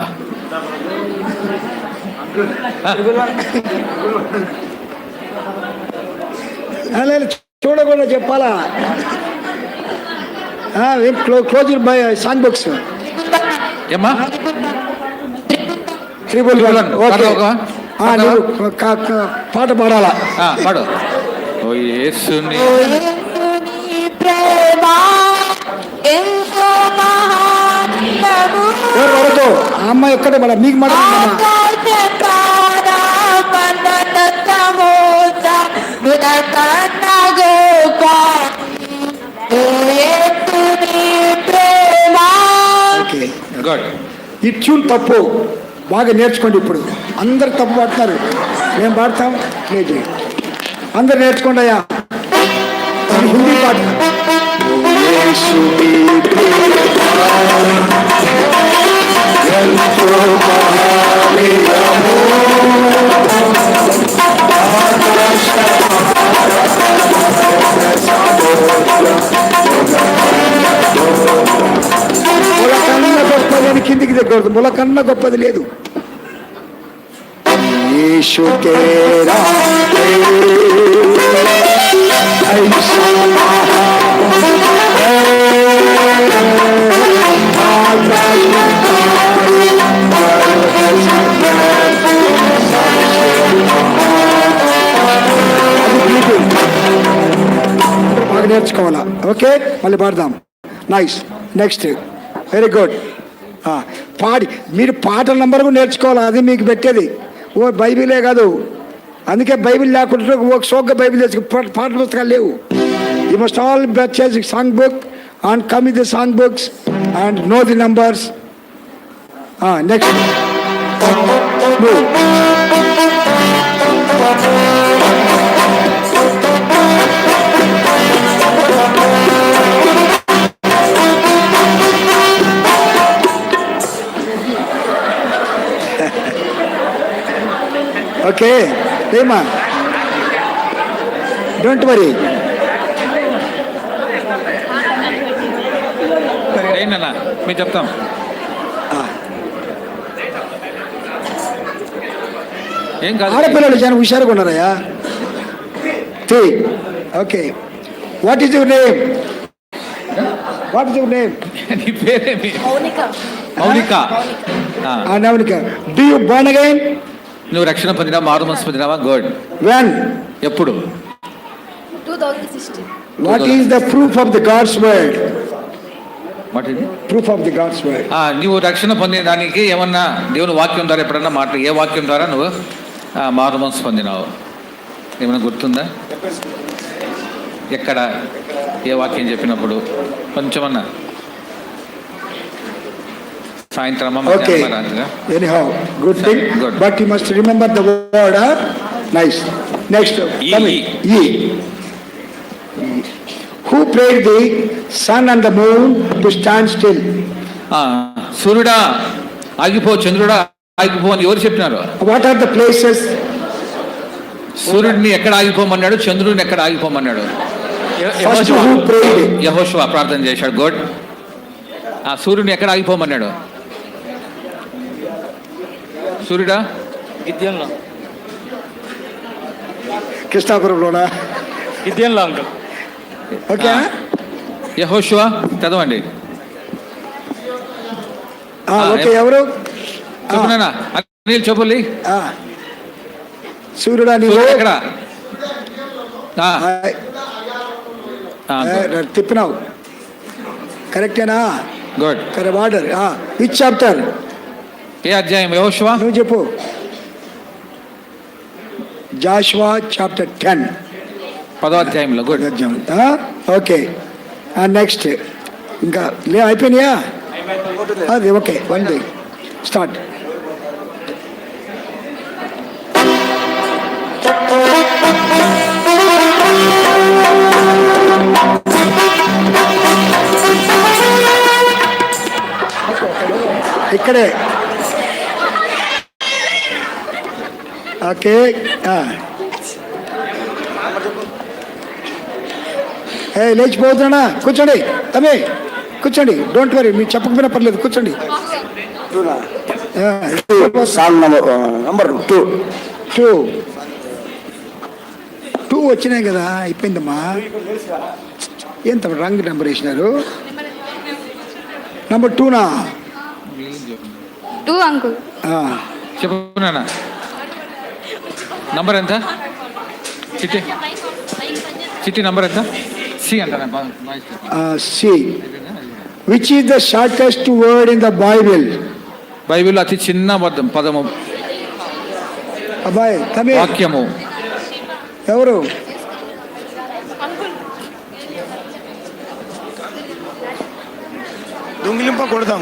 చూడకుండా చెప్పాలా? Close by song books. ఏమ్మా? పాట పాడాలా? పాడు. ఓ యేసుని ప్రేమ ఎంతో మహాత్మ్యము ఎవరు పడతో? ఆ అమ్మాయి ఒక్కటే పడ మీకు మాట. గుడ్. ఈ ట్యూన్ తప్పు బాగా నేర్చుకోండి. ఇప్పుడు అందరు తప్పు పాడుతున్నారు. మేము పాడతాం ప్లే చేయండి. అందరు నేర్చుకోండి అయ్యా. ఇది హిందీ పాట. ములకన్నా గొప్పది అని కిందికి దిగకూడదు. ములకన్నా గొప్పది లేదు. యేసు తేరా బాగా నేర్చుకోవాలా. ఓకే మళ్ళీ పాడదాం. నైస్. Next very good. పాడి మీరు పాటల నంబర్ కూడా నేర్చుకోవాలి. అది మీకు పెట్టేది. ఓ బైబిలే కాదు. అందుకే బైబిల్ లేకుండా ఒక సోగ్గా బైబిల్ తెచ్చుకో. పాటల పుస్తకాలు లేవు. You must all purchase song book and come with the song books and know the numbers. Next okay ఏమా డోంట్ వరీ. ఏంటన్నా మేము చెప్తాం. ఏం కాదు. ఆడపిల్లలు చాలా హుషారుగా ఉన్నారయ్యా. 3. Okay. What is your name? What is your name? నీ పేరేమి? Mounika. Navanika. Do you born again? నువ్వు రక్షణ పొందినావా, మారు మనసు పొందినావా? గుడ్. వెన్? ఎప్పుడు? 2016. What is the proof of the God's word? What ఇది? Proof of the God's word. నువ్వు రక్షణ పొందిన దానికి ఏమన్నా దేవుని వాక్యం ద్వారా ఎప్పుడన్నా ఏ వాక్యం ద్వారా నువ్వు మారు మనసు పొందినావు? ఏమైనా గుర్తుందా? ఎక్కడ, ఏ వాక్యం చెప్పినప్పుడు? కొంచెమన్నా సాయంత్రం. Okay. Anyhow, good thing. Good. But you must remember the word. Nice. Next. Ye. Who prayed the sun and the moon to stand still? సూర్యుడా ఆగిపో, చంద్రుడా ఆగిపో అని ఎవరు చెప్పినారు? What are the places? సూర్యుడిని ఎక్కడ ఆగిపోమన్నాడు, చంద్రుడిని ఎక్కడ ఆగిపోమన్నాడు? First who prayed? యెహోషువ ప్రార్థన చేశాడు. గుడ్. సూర్యుడిని ఎక్కడ ఆగిపోమన్నాడు? సూర్యుడా? గిద్యోన్లో. కృష్ణాపురంలోనా? గిద్యోన్లో అంకుల్. ఓకే. యెహోషువ చదవండి. ఓకే. ఎవరు చెప్పునా? అనిల్ చెప్పులి. సూర్యుడా నీవు ఎక్కడ? తిప్పినావు. కరెక్టేనా? Good. Correct order. Which chapter? ఏ అధ్యాయం? యెహోషువ. నువ్వు చెప్పు. Joshua chapter 10. 10వ అధ్యాయంలో. గుడ్. ఓకే. నెక్స్ట్ ఇంకా అయిపోయినాయా? అది ఓకే. 1 day start. ఇక్కడే. ఓకే. లేచిపోతున్నా. కూర్చోండి తమ్మి, కూర్చోండి. డోంట్ వరీ, మీరు చెప్పకపోయినా పర్లేదు, కూర్చోండి. నంబర్ 2 వచ్చినాయి కదా, అయిపోయిందమ్మా. ఎంత రంగ్ నెంబర్ వేసినారు? నంబర్ 2నా? 2 అంకుల్. చెప్పునా? నంబర్ ఎంత? చిట్టి నంబర్ ఎంత? సి అంటారా? C. Which is the shortest word in the Bible? Bible అతి చిన్న పదము, అబ్బాయి తమ్మి, వాక్యము. ఎవరు? దొంగిలింపకూడదు.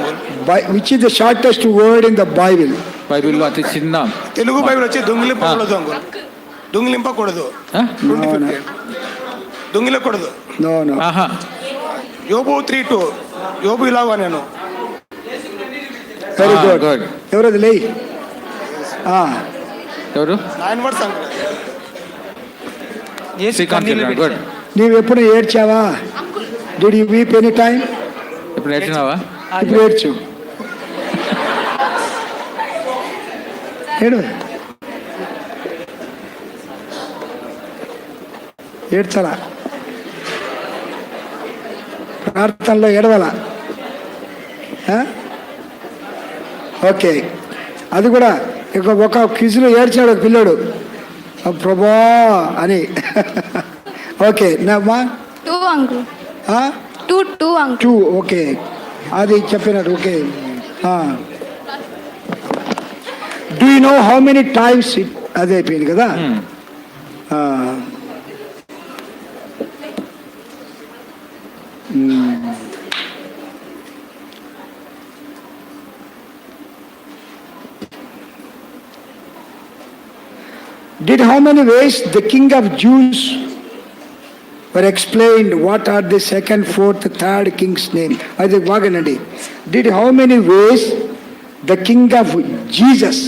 Which is the shortest word in the Bible? బైబిల్లో అతి చిన్న తెలుగు బైబిల్ వచ్చి దొంగిలింపకూడదు అంకుల్. దొంగిలింపకూడదు. దొంగిలకూడదు. యోబు 3:2. యోబు ఇలాగా నేను. Very good. ఎవరది? లే. ఎవరు? 9 words అంకుల్. గుడ్. నీవు ఎప్పుడు ఏడ్చావా? Did you weep any time? ఇప్పుడు ఏడ్చినావా? ఇప్పుడు ఏడ్చు. ఏడు. ఏడ్చాలా? ప్రార్థనలో ఏడవాలా? ఓకే. అది కూడా ఒక క్విజ్లో ఏడ్చాడు ఒక పిల్లడు, ప్రభా అని. ఓకే. నామ్మా 2 అంకుల్. 2 అంకుల్. 2. ఓకే. అది చెప్పినాడు. Okay. Do you know how many times? అదే అయిపోయింది కదా. Did how many ways the king of Jews were explained? What are the second, fourth, third king's name? Adi vaganandi. Did how many ways the king of Jesus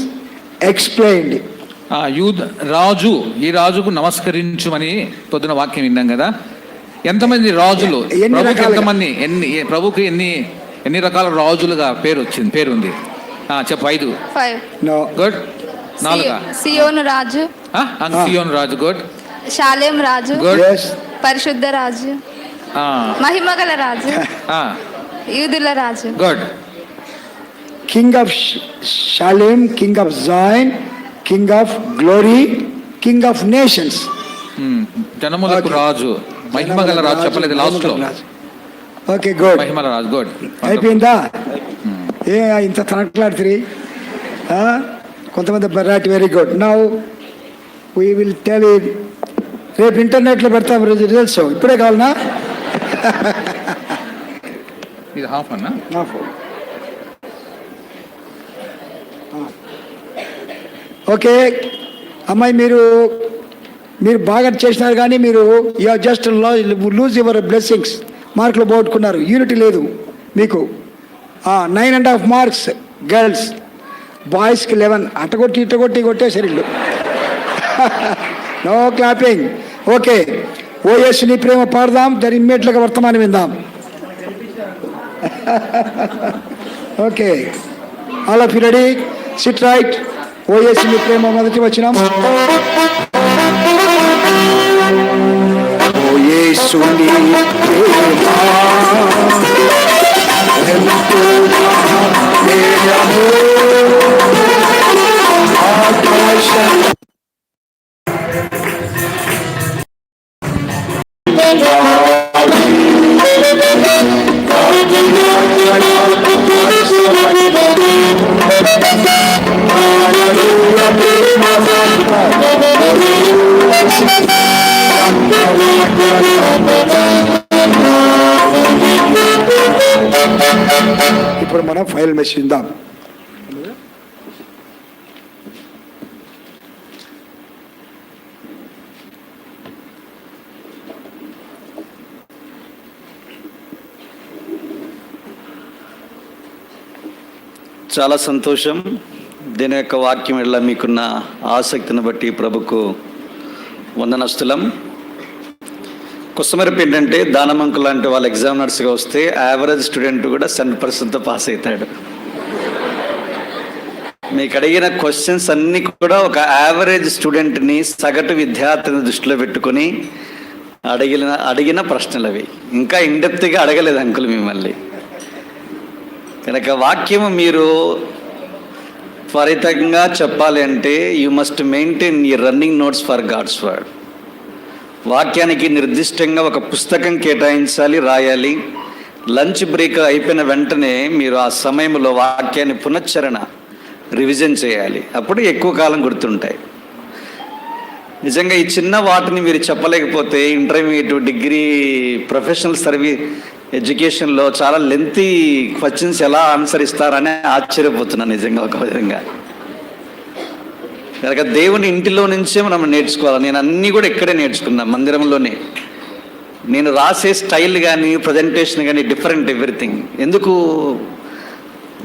explained? రాజు, ఈ రాజుకు నమస్కరించుమని పొద్దున వాక్యం విన్నాం కదా. ఎంతమంది రాజులు? ప్రభుకి ఎన్ని రకాల రాజులుగా పేరు ఉంది? చెప్పు. 5. No. గుడ్. నాలుగా సియోను రాజు, సియోన్ రాజు. గుడ్ షాలేం రాజు, గుడ్. ఎస్ పరిశుద్ధ రాజు, మహిమగల రాజు, యూదుల రాజు. Good. King of Shalem, king of Zion, king of glory, king of nations. జనములకు Okay. రాజు, మహిమగల రాజు చెప్పలేదు లాస్ట్ లో. Okay good. మహిమల రాజు. గుడ్. అయిపోయిందా? ఏ ఇంత తనట్లాడుతుంది కొంతమంది బరాట్. Very good. Now we will tell it. రేపు ఇంటర్నెట్లో పెడతాం రిజల్ట్స్. ఇప్పుడే కావాలనా? ఇది హాఫ్ అన్నా. ఓకే అమ్మాయి, మీరు బాగా చేసినారు కానీ మీరు జస్ట్ లూజ్ యువర్ బ్లెస్సింగ్స్. మార్కులు పోగొట్టుకున్నారు. యూనిటీ లేదు మీకు. 9.5 మార్క్స్ గర్ల్స్, బాయ్స్కి 11. అట్టగొట్టి కొట్టేసారు ఇల్లు. No clapping. ఓకే, ఓఎస్ నీ ప్రేమ పాడదాం, దాని ఇమ్మీడియట్గా వర్తమానం విందాం. Okay, all of you ready? SIT right. OS నీ ప్రేమ మొదటి వచనం. ఓయేసుని ప్రేమ ఎంతో మహనీయము, ఆకాశం ఇప్పుడు మనం ఫైల్ మెసేజ్ ఇద్దాం. చాలా సంతోషం. దీని యొక్క వాక్యం వల్ల మీకున్న ఆసక్తిని బట్టి ప్రభుకు వందనస్తులం. కుస్తమరపు ఏంటంటే దానమంకు లాంటి వాళ్ళు ఎగ్జామినర్స్గా వస్తే యావరేజ్ స్టూడెంట్ కూడా 100% పాస్ అవుతాడు. మీకు అడిగిన క్వశ్చన్స్ అన్నీ కూడా ఒక యావరేజ్ స్టూడెంట్ని, సగటు విద్యార్థిని దృష్టిలో పెట్టుకొని అడిగిన ప్రశ్నలు అవి. ఇంకా ఇండెప్త్గా అడగలేదు అంకుల్ మిమ్మల్ని. కనుక వాక్యము మీరు త్వరితంగా చెప్పాలి అంటే యూ మస్ట్ మెయింటైన్ ఈ running notes for God's word. వాక్యానికి నిర్దిష్టంగా ఒక పుస్తకం కేటాయించాలి, రాయాలి. లంచ్ బ్రేక్ అయిపోయిన వెంటనే మీరు ఆ సమయంలో వాక్యాన్ని పునశ్చరణ రివిజన్ చేయాలి. అప్పుడు ఎక్కువ కాలం గుర్తుంటాయి. నిజంగా ఈ చిన్న వాటిని మీరు చెప్పలేకపోతే ఇంటర్మీడియట్, డిగ్రీ, ప్రొఫెషనల్ సర్వీస్ ఎడ్యుకేషన్లో చాలా లెంతీ క్వశ్చన్స్ ఎలా ఆన్సర్ ఇస్తారని ఆశ్చర్యపోతున్నాను నిజంగా ఒక విధంగా. కనుక దేవుని ఇంటిలో నుంచే మనం నేర్చుకోవాలి. నేను అన్నీ కూడా ఇక్కడే నేర్చుకున్నా, మందిరంలోనే. నేను రాసే స్టైల్ కానీ ప్రజెంటేషన్ కానీ డిఫరెంట్ ఎవ్రీథింగ్. ఎందుకు?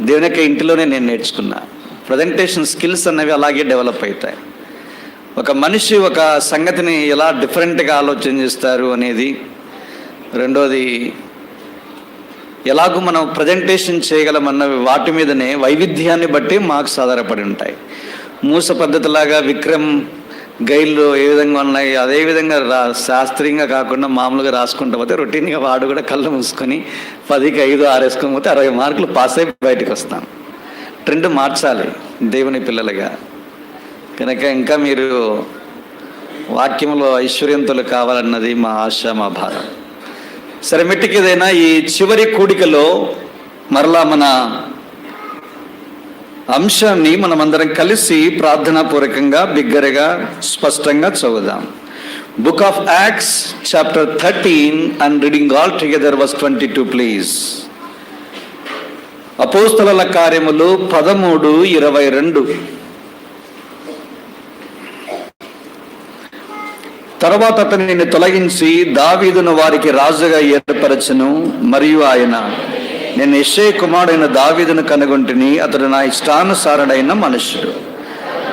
దేవుని యొక్క ఇంటిలోనే నేను నేర్చుకున్నా. ప్రజెంటేషన్ స్కిల్స్ అనేవి అలాగే డెవలప్ అవుతాయి. ఒక మనిషి ఒక సంగతిని ఎలా డిఫరెంట్గా ఆలోచన చేస్తారు అనేది. రెండోది, ఎలాగూ మనం ప్రజెంటేషన్ చేయగలమన్న వాటి మీదనే వైవిధ్యాన్ని బట్టి మార్క్స్ ఆధారపడి ఉంటాయి. మూస పద్ధతిలాగా విక్రమ్ గైళ్ళు ఏ విధంగా ఉన్నాయి అదేవిధంగా శాస్త్రీయంగా కాకుండా మామూలుగా రాసుకుంటూ పోతే రొటీన్గా వాడు కూడా కళ్ళు మూసుకొని 10కి 5, 6 వేసుకొని పోతే 60 మార్కులు పాస్ అయి బయటకు వస్తాం. ట్రెండ్ మార్చాలి దేవుని పిల్లలుగా. కనుక ఇంకా మీరు వాక్యంలో ఐశ్వర్యంతులు కావాలన్నది మా ఆశ, మా భారం. సరే, మెట్టికేదైనా ఈ చివరి కూడికలో మరలా మన అంశాన్ని మనమందరం కలిసి ప్రార్థనాపూర్వకంగా బిగ్గరగా స్పష్టంగా చదువుదాం. Book of Acts chapter 13 and reading all together verse 22 please. అపోస్తలుల కార్యములు 13:22. తర్వాత అతనిని తొలగించి దావీదును వారికి రాజుగా ఏర్పరచును. మరియు ఆయన, నేను యెషై కుమారుడైన దావీదును కనుగొంటిని, అతడు నా ఇష్టానుసారుడైన మనుష్యుడు,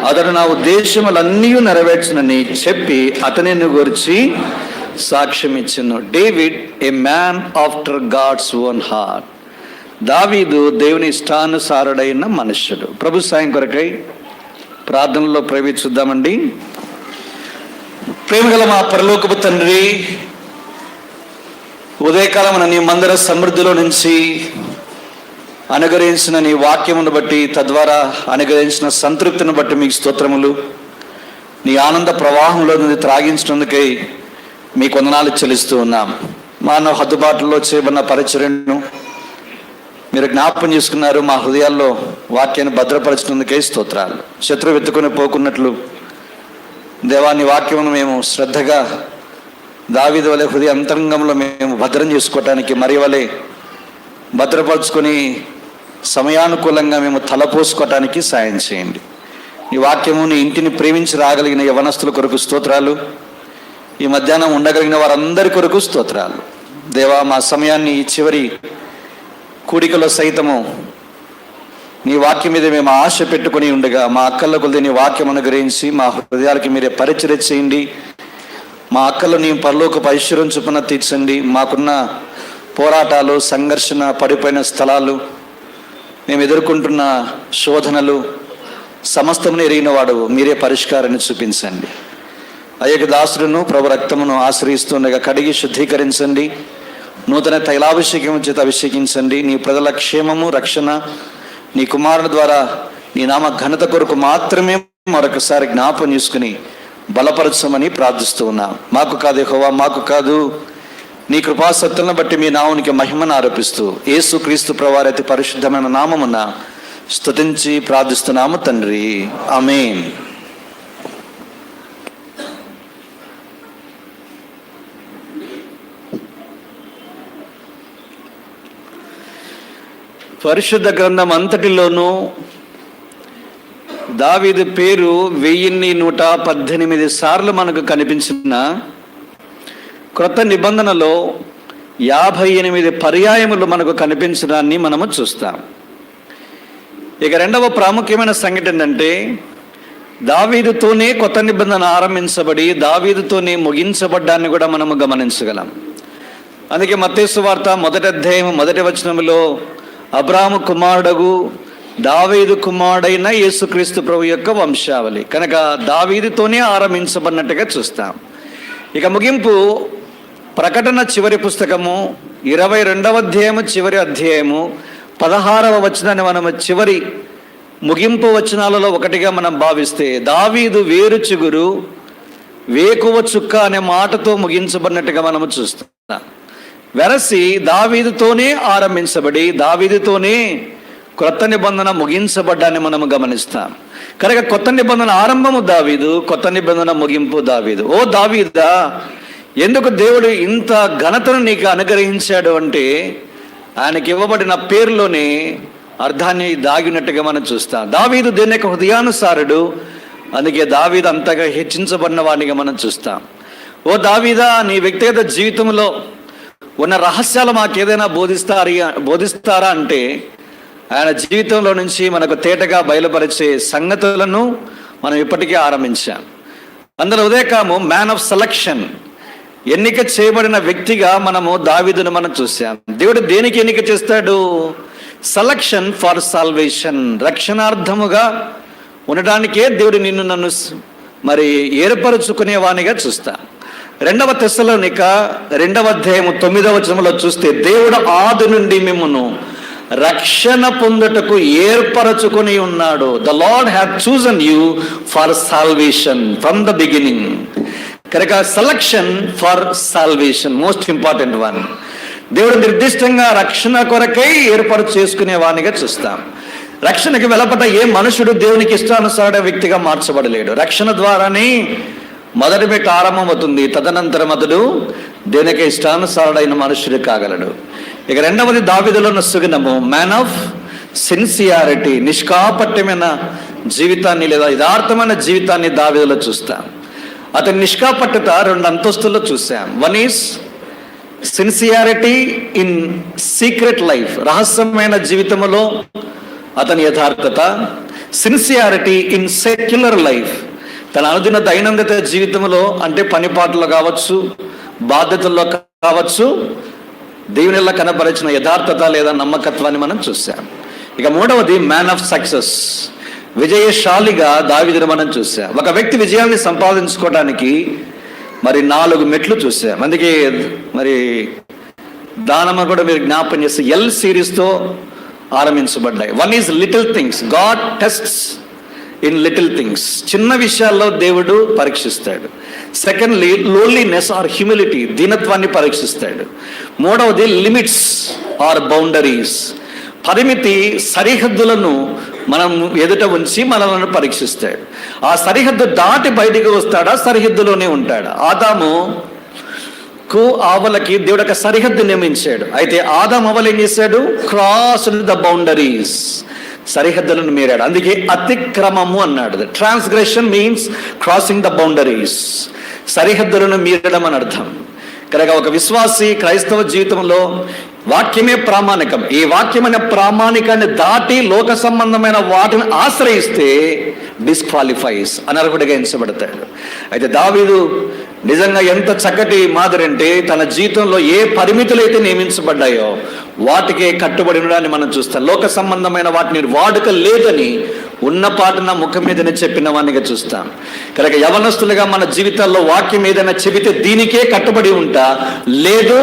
అతడు నా ఉద్దేశములన్నీ నెరవేర్చునని చెప్పి అతనిని గురించి సాక్ష్యం ఇచ్చును. David, a man after God's own heart. దావీదు దేవుని ఇష్టానుసారుడైన మనుష్యుడు. ప్రభు సాయం కొరకై ప్రార్థనలో ప్రవేశిద్దామండి. ప్రేమగల మా పరలోకపు తండ్రి, ఉదయకాలం నీ మందిర సమృద్ధిలో నుంచి అనుగ్రహించిన నీ వాక్యమును బట్టి, తద్వారా అనుగ్రహించిన సంతృప్తిని బట్టి మీకు స్తోత్రములు. నీ ఆనంద ప్రవాహంలో నుండి త్రాగించినందుకై మీకు వందనాలు చెల్లిస్తూ ఉన్నాం. మానవ హద్దుబాటులో చేయబడిన పరిచర్యను మీరు జ్ఞాపకం చేసుకున్నారు. మా హృదయాల్లో వాక్యాన్ని భద్రపరచినందుకై స్తోత్రాలు. శత్రువు ఎత్తుకొని పోకున్నట్లు దేవాన్ని వాక్యమును మేము శ్రద్ధగా దావీదు వలె హృదయ అంతరంగంలో మేము భద్రం చేసుకోవటానికి, మరి వలె భద్రపరుచుకొని సమయానుకూలంగా మేము తలపోసుకోవటానికి సాయం చేయండి. ఈ వాక్యము నీ ఇంటిని ప్రేమించి రాగలిగిన యవనస్తుల కొరకు స్తోత్రాలు. ఈ మధ్యాహ్నం ఉండగలిగిన వారందరి కొరకు స్తోత్రాలు. దేవా, మా సమయాన్ని ఈ చివరి కూడికలో సైతము నీ వాక్యం మీద మేము ఆశ పెట్టుకుని ఉండగా, మా అక్కల కొద్ది నీ వాక్యం అనుగ్రహించి మా హృదయాలకి మీరే పరిచర్య చేయండి. మా అక్కలు నీ పరలోకపు ఐశ్వర్యం చొప్పున తీర్చండి. మాకున్న పోరాటాలు, సంఘర్షణ, పడిపోయిన స్థలాలు, మేము ఎదుర్కొంటున్న శోధనలు సమస్తమును ఎరిగిన వాడు మీరే పరిష్కారాన్ని చూపించండి. అయ్యక దాసులను ప్రభు రక్తమును ఆశ్రయిస్తుండగా కడిగి శుద్ధీకరించండి. నూతన తైలాభిషేకం చేత అభిషేకించండి. నీ ప్రజల క్షేమము, రక్షణ నీ కుమారుని ద్వారా నీ నామ ఘనత కొరకు మాత్రమే మరొకసారి జ్ఞాపం చేసుకుని బలపరచమని ప్రార్థిస్తూ ఉన్నాం. మాకు కాదు యెహోవా, మాకు కాదు, నీ కృపాసత్తులను బట్టి మీ నామునికి మహిమను ఆరోపిస్తూ యేసు క్రీస్తు ప్రభువారి అతి పరిశుద్ధమైన నామమున స్తుతించి ప్రార్థిస్తున్నాము తండ్రి, ఆమేన్. పరిశుద్ధ గ్రంథం అంతటిలోనూ దావీదు పేరు 1118 సార్లు మనకు కనిపించిన క్రొత్త నిబంధనలో 58 పర్యాయములు మనకు కనిపించడాన్ని మనము చూస్తాం. ఇక రెండవ ప్రాముఖ్యమైన సంఘటన ఏంటంటే, దావీదుతోనే కొత్త నిబంధన ఆరంభించబడి దావీదుతోనే ముగించబడ్డాన్ని కూడా మనము గమనించగలం. అందుకే మత్తయి సువార్త 1వ అధ్యాయం 1వ వచనములో అబ్రాహాము కుమారుడగు దావీదు కుమారుడైన యేసుక్రీస్తు ప్రభు యొక్క వంశావళి కనుక దావీదుతోనే ఆరంభించబడినట్టుగా చూస్తాం. ఇక ముగింపు ప్రకటన చివరి పుస్తకము 22వ అధ్యాయము చివరి అధ్యాయము 16వ వచనాన్ని మనము చివరి ముగింపు వచనాలలో ఒకటిగా మనం భావిస్తే, దావీదు వేరు చిగురు వేకువ చుక్క అనే మాటతో ముగించబడినట్టుగా మనము చూస్తున్నాం. వెరసి దావీదుతోనే ఆరంభించబడి దావీదుతోనే క్రొత్త నిబంధన ముగించబడ్డాన్ని మనము గమనిస్తాం. కనుక కొత్త నిబంధన ఆరంభము దావీదు, కొత్త నిబంధన ముగింపు దావీదు. ఓ దావీదా, ఎందుకు దేవుడు ఇంత ఘనతను నీకు అనుగ్రహించాడు అంటే, ఆయనకి ఇవ్వబడిన పేరులోనే అర్థాన్ని దాగినట్టుగా మనం చూస్తాం. దావీదు దేని యొక్క హృదయానుసారుడు, అందుకే దావీదు అంతగా హెచ్చించబడిన వాడిగా మనం చూస్తాం. ఓ దావీదా, నీ వ్యక్తిగత జీవితంలో ఉన్న రహస్యాలు మాకేదైనా బోధిస్తారా అంటే, ఆయన జీవితంలో నుంచి మనకు తేటగా బయలుపరిచే సంగతులను మనం ఇప్పటికే ఆరంభించాం. అందులో ఉదయకాము మ్యాన్ ఆఫ్ సెలక్షన్, ఎన్నిక చేయబడిన వ్యక్తిగా మనము దావీదును మనం చూసాం. దేవుడు దేనికి ఎన్నిక చేస్తాడు? సెలక్షన్ ఫర్ సాల్వేషన్, రక్షణార్థముగా ఉండడానికే దేవుడు నిన్ను నన్ను మరి ఏర్పరచుకునే వానిగా చూస్తా. 2వ తెస్సలోనిక 2వ అధ్యాయము 9వ వచనంలో చూస్తే, దేవుడు ఆది నుండి మిమ్మును రక్షణ పొందుటకు ఏర్పరచుకొని ఉన్నాడు. The Lord have chosen you for salvation from the beginning. కనుక selection for salvation most important one. దేవుడు నిర్దిష్టంగా రక్షణ కొరకై ఏర్పాటు చేసుకునే వానిగా చూస్తాం. రక్షణకి వెలపట ఏ మనుషుడు దేవునికి ఇష్టానుసార వ్యక్తిగా మార్చబడలేడు. రక్షణ ద్వారానే మొదటి మెట్టు ఆరంభమవుతుంది. తదనంతరం అతడు దేనికి ఇష్టానుసారుడైన మనుషుడు కాగలడు. ఇక రెండవది దావీదులో ఉన్న సుగుణము మ్యాన్ ఆఫ్ సిన్సియారిటీ, నిష్కాపట్యమైన జీవితాన్ని లేదా యథార్థమైన జీవితాన్ని దావీదులో చూస్తాం. అతని నిష్కాపట్యత 2 అంతస్తుల్లో చూసాం. One is sincerity in secret life, రహస్యమైన జీవితంలో అతని యథార్థత. సిన్సియారిటీ ఇన్ సెక్యులర్ లైఫ్, తన అనుదిన దైనందిన జీవితంలో అంటే పనిపాట్లో కావచ్చు, బాధ్యతల్లో కావచ్చు, దేవునిలా కనపరిచిన యథార్థత లేదా నమ్మకత్వాన్ని మనం చూసాం. ఇక 3వది మ్యాన్ ఆఫ్ సక్సెస్, విజయశాలిగా దావీదును మనం చూసాం. ఒక వ్యక్తి విజయాన్ని సంపాదించుకోవడానికి మరి 4 మెట్లు చూసాం. అందుకే మరి దానమ్మ కూడా మీరు జ్ఞాపకం చేస్తే ఎల్ సిరీస్తో ఆరంభించబడ్డాయి. 1 is little things, God tests in little things. చిన్న విషయాల్లో దేవుడు పరీక్షిస్తాడు. సెకండ్లీ లోన్లీనెస్ ఆర్ హ్యూమిలిటీ, దీనత్వాన్ని పరీక్షిస్తాడు. మూడవది లిమిట్స్ ఆర్ బౌండరీస్, పరిమితి సరిహద్దులను మనం ఎదుట ఉంచి మనల్ని పరీక్షిస్తాడు. ఆ సరిహద్దు దాటి బయటికి వస్తాడా, సరిహద్దులోనే ఉంటాడా? ఆదాముకు ఆవలకి దేవుడు ఒక సరిహద్దు నియమించాడు. అయితే ఆదాము అవ్వలు ఏం చేశాడు? క్రాస్ ద బౌండరీస్, సరిహద్దులను మీరాడు. అందుకే అతిక్రమము అన్నాడు. Transgression means crossing the boundaries, సరిహద్దులను మీరడం అని అర్థం. కనుక ఒక విశ్వాసి క్రైస్తవ జీవితంలో వాక్యమే ప్రామాణికం. ఈ వాక్యమైన ప్రామాణికాన్ని దాటి లోక సంబంధమైన వాటిని ఆశ్రయిస్తే డిస్క్వాలిఫైస్, అనర్హుడిగా ఎంచబడతాడు. అయితే దావీదు నిజంగా ఎంత చక్కటి మాదిరి అంటే తన జీవితంలో ఏ పరిమితులు అయితే నియమించబడ్డాయో వాటికే కట్టుబడి ఉండడాన్ని మనం చూస్తాం. లోక సంబంధమైన వాటిని వాడుక లేదని ఉన్నపాటున ముఖం మీదనే చెప్పిన వాడినిగా చూస్తాం. కనుక యవనస్తులుగా మన జీవితాల్లో వాక్యం ఏదైనా చెబితే దీనికే కట్టుబడి ఉంటా, లేదు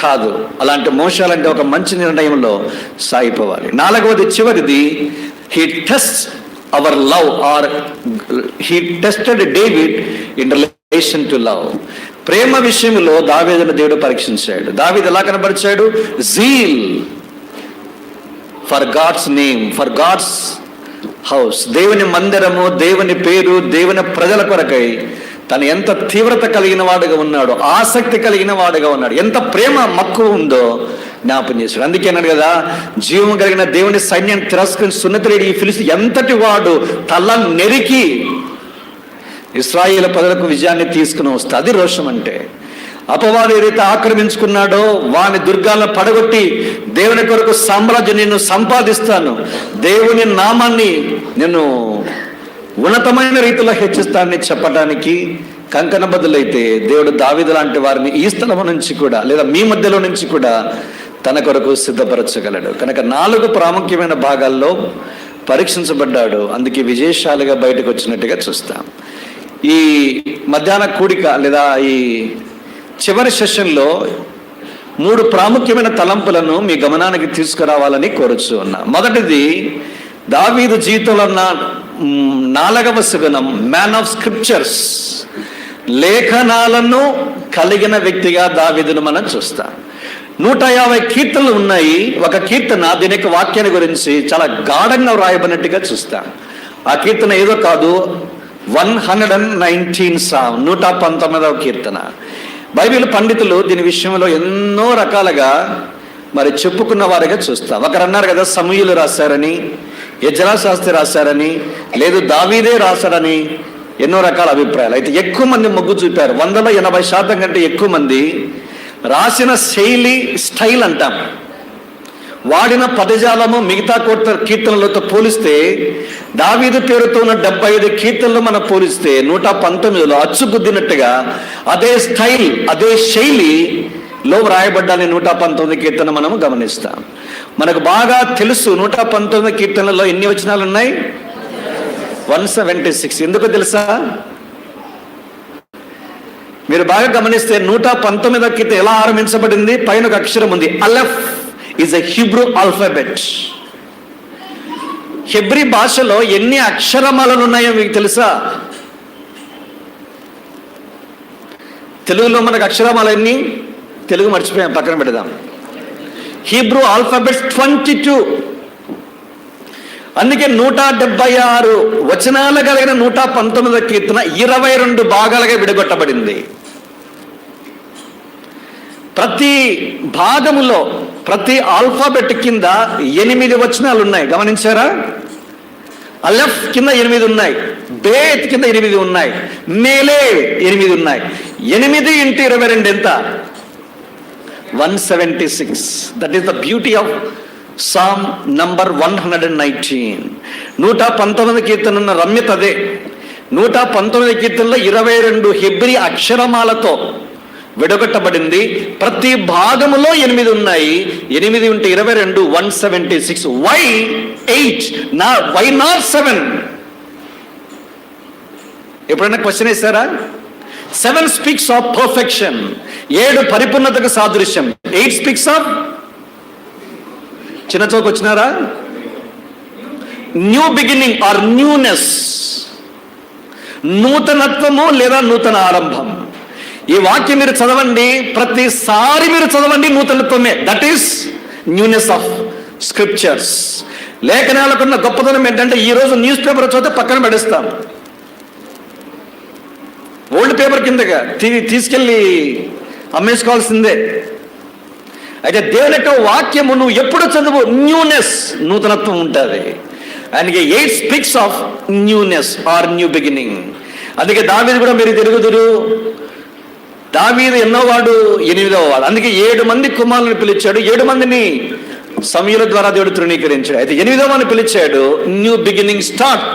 కాదు. అలాంటి మోసాలంటే ఒక మంచి నిర్ణయంలో సాగిపోవాలి. 4వది చివరిది, he test our love or he tested David in relation to love. ప్రేమ విషయంలో దావీదును దేవుడు పరీక్షించాడు. దావీదు ఎలా కనబరిచాడు? Zeal for God's name, for God's house, దేవుని మందిరము, దేవుని పేరు, దేవుని ప్రజల కొరకై తను ఎంత తీవ్రత కలిగిన వాడుగా ఉన్నాడో, ఆసక్తి కలిగిన వాడుగా ఉన్నాడు, ఎంత ప్రేమ మక్కువ ఉందో జ్ఞాపం చేశాడు. అందుకే అన్నాడు కదా, జీవం కలిగిన దేవుని సైన్యాన్ని తిరస్కరించి సున్నతిలేని ఈ ఫిలిస్తీ ఎంతటి వాడు తల నెరికి ఇశ్రాయేలు ప్రజలకు విజయాన్ని తీసుకుని వస్తా. అది రోషం అంటే. అపవాది ఏదైతే ఆక్రమించుకున్నాడో వాని దుర్గాలను పడగొట్టి దేవుని కొరకు సామ్రాజ్యం నిన్ను సంపాదిస్తాను, దేవుని నామాన్ని నేను ఉన్నతమైన రీతిలో హెచ్చిస్తానని చెప్పడానికి కంకణబద్ధులైతే దేవుడు దావీదు లాంటి వారిని ఈ స్థలం నుంచి కూడా లేదా మీ మధ్యలో నుంచి కూడా తన కొరకు సిద్ధపరచగలడు. కనుక 4 ప్రాముఖ్యమైన భాగాల్లో పరీక్షించబడ్డాడు. అందుకే విజయశాలిగా బయటకు వచ్చినట్టుగా చూస్తాం. ఈ మధ్యాహ్న కూడిక లేదా ఈ చివరి సెషన్లో 3 ప్రాముఖ్యమైన తలంపులను మీ గమనానికి తీసుకురావాలని కోరుచు ఉన్నా. మొదటిది, దావీదు జీవితంలో ఉన్న 4వ సుగుణం, మ్యాన్ ఆఫ్ స్క్రిప్చర్స్, లేఖనాలను కలిగిన వ్యక్తిగా దావీదును మనం చూస్తాం. 150 కీర్తనలు ఉన్నాయి. ఒక కీర్తన దీని యొక్క వాక్యాన్ని గురించి చాలా గాఢంగా వ్రాయబడినట్టుగా చూస్తాం. ఆ కీర్తన ఏదో కాదు, 119 సామ్, 119వ కీర్తన. బైబిల్ పండితులు దీని విషయంలో ఎన్నో రకాలుగా మరి చెప్పుకున్న వారిగా చూస్తాం. ఒకరు అన్నారు కదా, సమూయేలు రాశారని, ఎజ్రా శాస్త్రి రాశారని, లేదు దావీదే రాశారని, ఎన్నో రకాల అభిప్రాయాలు. అయితే ఎక్కువ మంది మొగ్గు చూపారు. 180% కంటే ఎక్కువ మంది రాసిన శైలి, స్టైల్ అంటాం, వాడిన పదజాలము మిగతా కీర్తనలతో పోలిస్తే దావీదు పేరుతో ఉన్న 75 కీర్తనలు మనం పోలిస్తే 119లో అచ్చుగుద్దినట్టుగా అదే స్టైల్, అదే శైలిలో వ్రాయబడ్డాన్ని 119 కీర్తన మనము గమనిస్తాం. మనకు బాగా తెలుసు 119 కీర్తనలో ఎన్ని వచనాలు ఉన్నాయి? 176. ఎందుకో తెలుసా? మీరు బాగా గమనిస్తే 119వ కీర్తన ఎలా ఆరంభించబడింది? పైన ఒక అక్షరం ఉంది, aleph is a Hebrew alphabet. Hebrew భాషలో ఎన్ని అక్షరమాలలు ఉన్నాయో మీకు తెలుసా? తెలుగులో మనకు అక్షరమాల ఎన్ని? తెలుగు మర్చిపోయాం, పక్కన పెడదాం. Hebrew alphabets 22. అందుకే 176 వచనాలు కలిగిన 119వ కీర్తన 22 భాగాలుగా విడగొట్టబడింది. ప్రతి భాగములో, ప్రతి ఆల్ఫాబెట్ కింద 8 వచనాలు ఉన్నాయి. గమనించారా? అలెఫ్ కింద 8 ఉన్నాయి, బేత్ కింద 8 ఉన్నాయి, మేలే 8 ఉన్నాయి. 8 × 22 ఎంత? 176. That is the beauty of Sam number 119. 119 కీర్తన ఉన్న రమ్యత అదే. 119 కీర్తనలో 22 హెబ్రీ అక్షరమాలతో విడగొట్టబడింది. ప్రతి భాగములో 8 ఉన్నాయి. 8 × 22 176. వై 8? Why not 7? ఎప్పుడైనా క్వశ్చన్ వేస్తారా? 7 స్పీక్స్ ఆఫ్ పర్ఫెక్షన్, 7 పరిపూర్ణతకు సాదృశ్యం. 8 స్పీక్స్ ఆఫ్, చిన్న చౌక్ వచ్చినారా? న్యూ బిగినింగ్ ఆర్ న్యూనెస్, నూతనత్వము లేదా నూతన ఆరంభం. ఈ వాక్యం మీరు చదవండి, ప్రతిసారి మీరు చదవండి నూతనత్వమే. That is newness of scriptures. లేఖనాలకున్న గొప్పతనం ఏంటంటే ఈ రోజు న్యూస్ పేపర్ చదివితే పక్కన పడేస్తాం, ఓల్డ్ పేపర్ కిందగా తీసుకెళ్ళి అమ్మేసుకోవాల్సిందే. అయితే దేవుని యొక్క వాక్యము నువ్వు ఎప్పుడు చదువు, న్యూనెస్, నూతనత్వం ఉంటుంది. ఆయనకి 8 speaks of newness or new beginning. అందుకే దావీదు కూడా మీరు తిరుగుదురు. దావీదు ఎన్నోవాడు? 8వ వాడు. అందుకే 7 మంది కుమారులను పిలిచాడు, 7 మందిని సమూయేలు ద్వారా దేవుడు తృణీకరించాడు. అయితే 8వ వాడిని పిలిచాడు. న్యూ బిగినింగ్ స్టార్ట్,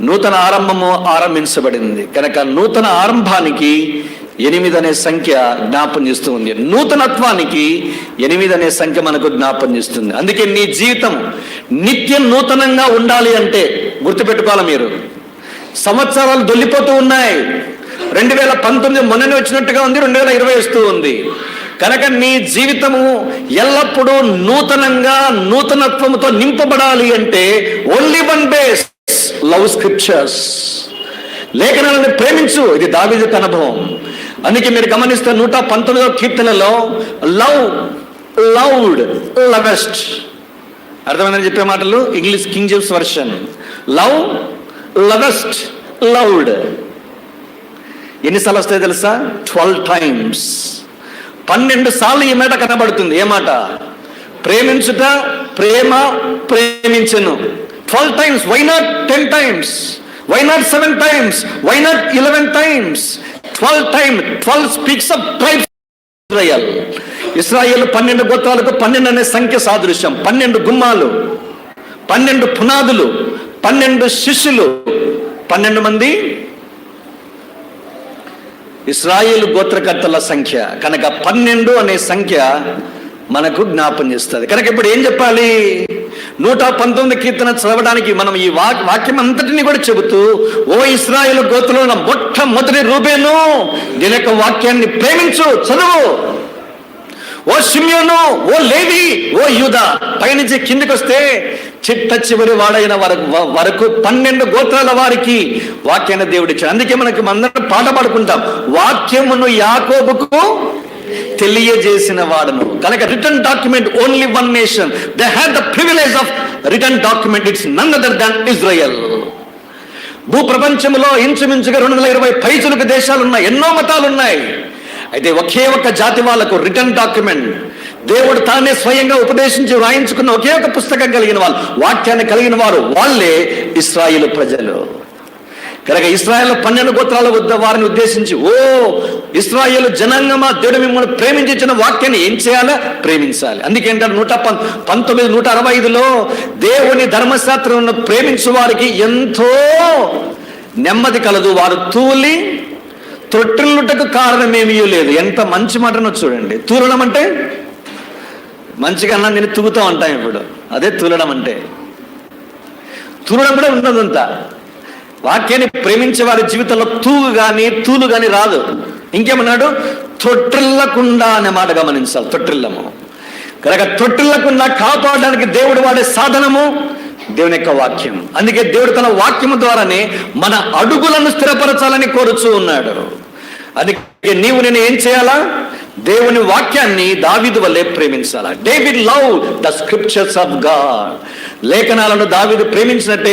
నూతన ఆరంభము ఆరంభించబడింది. కనుక నూతన ఆరంభానికి 8 అనే సంఖ్య జ్ఞాపం చేస్తూ ఉంది. నూతనత్వానికి 8 అనే సంఖ్య మనకు జ్ఞాపం చేస్తుంది. అందుకే నీ జీవితం నిత్యం నూతనంగా ఉండాలి అంటే గుర్తుపెట్టుకోవాలి. మీరు సంవత్సరాలు దొల్లిపోతూ ఉన్నాయి. 2019 మొన్ననే వచ్చినట్టుగా ఉంది, 2020 వస్తూ ఉంది. కనుక నీ జీవితము ఎల్లప్పుడూ నూతనంగా నూతనత్వముతో నింపబడాలి అంటే only one base, love scriptures. లేఖనాలను ప్రేమించు, ఇది దావీదు అనుభవం. అందుకే మీరు గమనిస్తే 119వ కీర్తనలో లవ్, లౌడ్, లవెస్ట్, అర్థమైందని చెప్పే మాటలు English King James version. Love, lovest, loud ఎన్నిసార్లు వస్తాయి తెలుసా? 12 times. 12 సార్లు ఈ మాట కనబడుతుంది. ఏ మాట? ప్రేమించుట, ప్రేమ, ప్రేమించను. 12 times. Why not 10 times? Why not 7 times? Why not 11 times? 12 times. 12 speaks of tribes of Israel. ఇశ్రాయేలు 12 గోత్రాలకు 12 అనే సంఖ్య సాదృశ్యం. 12 గుమ్మాలు, 12 పునాదులు, 12 శిష్యులు, 12 మంది ఇశ్రాయేలు గోత్రకర్తల సంఖ్య. కనుక 12 అనే సంఖ్య మనకు జ్ఞాపం చేస్తుంది. కనుక ఇప్పుడు ఏం చెప్పాలి? 119 కీర్తన చదవడానికి మనం ఈ వాక్యం అంతటిని కూడా చెబుతూ, ఓ ఇశ్రాయేలు గోత్రంలో మొట్టమొదటి రూబేను, దీని యొక్క వాక్యాన్ని ప్రేమించు, చదువు. ఓ షిమ్యోను, ఓ లేవి, ఓ యూదా. పైనుంచి కిందికి వస్తే చిట్ట చివరి వాడైన వరకు 12 గోత్రాల వారికి వాక్యాన్ని దేవుడిచ్చాడు. అందుకే మనకి అందరం పాట పాడుకుంటాం, వాక్యమును యాకోబుకు తెలియజేసిన వాడను. కనుక written document only one nation, they had the privilege of written document. It's none other than Israel. భూప్రపంచంలో ఇంచుమించుగా 220 పైచులకు దేశాలు ఉన్నాయి, ఎన్నో మతాలు ఉన్నాయి. అయితే ఒకే ఒక్క జాతి వాళ్ళకు రిటర్న్ డాక్యుమెంట్, దేవుడు తానే స్వయంగా ఉపదేశించి వ్రాయించుకున్న ఒకే ఒక పుస్తకం కలిగిన వాళ్ళు, వాక్యాన్ని కలిగిన వారు, వాళ్ళే ఇశ్రాయేలు ప్రజలు. కనుక ఇశ్రాయేలు 12 గోత్రాల వద్ద వారిని ఉద్దేశించి, ఓ ఇశ్రాయేలు జనాంగమా, దేవుడు మిమ్మల్ని ప్రేమించిన వాక్యాన్ని ఏం చేయాలా? ప్రేమించాలి. అందుకేంటారు 119, 165లో దేవుని ధర్మశాస్త్రంలో ప్రేమించు వారికి ఎంతో నెమ్మది కలదు, వారు తూలి తొట్టిల్లుటకు కారణమేమీ లేదు. ఎంత మంచి మాటనో చూడండి. తూలడం అంటే మంచిగా అన్నా నేను తూగుతూ ఉంటాం. ఇప్పుడు అదే తూలడం అంటే. తూలడం కూడా ఉన్నదంతా. వాక్యాన్ని ప్రేమించే వారి జీవితంలో తూలు కానీ రాదు. ఇంకేమన్నాడు? తొట్టిల్లకుండా అనే మాట గమనించాలి. తొట్టిల్లము. కనుక తొట్టిల్లకుండా కాపాడడానికి దేవుడు వాడే సాధనము దేవుని యొక్క వాక్యం. అందుకే దేవుడు తన వాక్యము ద్వారానే మన అడుగులను స్థిరపరచాలని కోరుచూ ఉన్నాడు. అందుకే నీవు నేను ఏం చేయాలా? దేవుని వాక్యాన్ని దావీదు వల్లే ప్రేమించాలా. David love the scriptures of God. లేఖనాలను దావీదు ప్రేమించినట్టే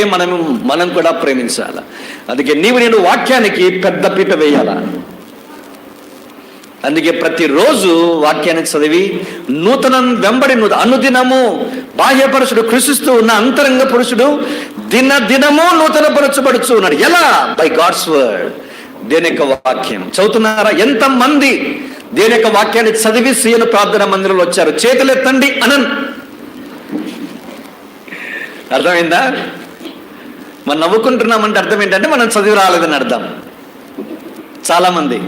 మనం కూడా ప్రేమించాలా. అందుకే నీవు నేను వాక్యానికి పెద్ద పీట వేయాలా. అందుకే ప్రతిరోజు వాక్యాన్ని చదివి నూతనం వెంబడి అనుదినము బాహ్య పురుషుడు కృషిస్తూ ఉన్న అంతరంగ పురుషుడు దినదినము నూతన పరచబడుచు ఉన్నాడు. ఎలా? బై గాడ్స్ వర్డ్, దేని యొక్క వాక్యం. చదువుతున్నారా? ఎంతమంది దేని యొక్క వాక్యాన్ని చదివి సీఎను ప్రార్థన మందిరంలో వచ్చారు? చేతులు ఎత్తండి అనన్. అర్థమైందా? మనం నవ్వుకుంటున్నామంటే అర్థం ఏంటంటే మనం చదివి రాలేదని అర్థం. చాలా మంది.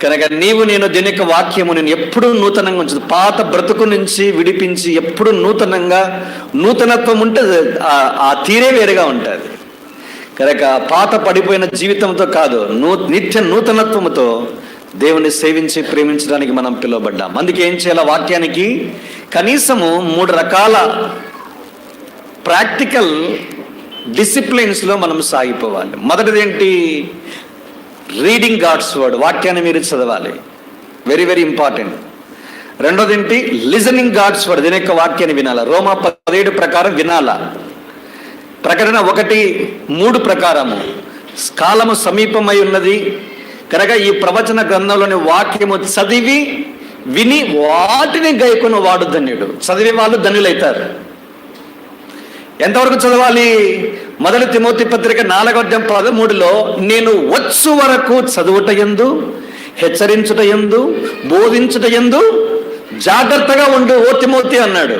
కనుక నీవు నేను దీని యొక్క వాక్యము నేను ఎప్పుడూ నూతనంగా ఉంచదు. పాత బ్రతుకు నుంచి విడిపించి ఎప్పుడు నూతనంగా, నూతనత్వం ఉంటే ఆ తీరే వేరుగా ఉంటుంది. కనుక పాత పడిపోయిన జీవితంతో కాదు, నిత్య నూతనత్వంతో దేవుని సేవించి ప్రేమించడానికి మనం పిలువబడ్డాం. అందుకే ఏం చేయాలి? వాక్యానికి కనీసము 3 రకాల ప్రాక్టికల్ డిసిప్లిన్స్లో మనం సాగిపోవాలి. మొదటిది ఏంటి? రీడింగ్ గాడ్స్ వర్డ్, వాక్యాన్ని మీరు చదవాలి, వెరీ వెరీ ఇంపార్టెంట్. రెండోది ఏంటి? లిజనింగ్ గాడ్స్ వర్డ్, దీని యొక్క వాక్యాన్ని వినాలా. రోమా 17 ప్రకారం వినాలా. ప్రకటన 1:3 ప్రకారము కాలము సమీపమై ఉన్నది కనుక ఈ ప్రవచన గ్రంథంలోని వాక్యము చదివి విని వాటిని గైకొన్న వాడు ధన్యుడు. చదివే వాళ్ళు ధన్యులైతారు. ఎంతవరకు చదవాలి? 1 తిమోతి పత్రిక 4:13 నేను వచ్చు వరకు చదువుటయందు, హెచ్చరించుటయందు, బోధించుటయందు జాగ్రత్తగా ఉండు ఓ తిమోతి అన్నాడు.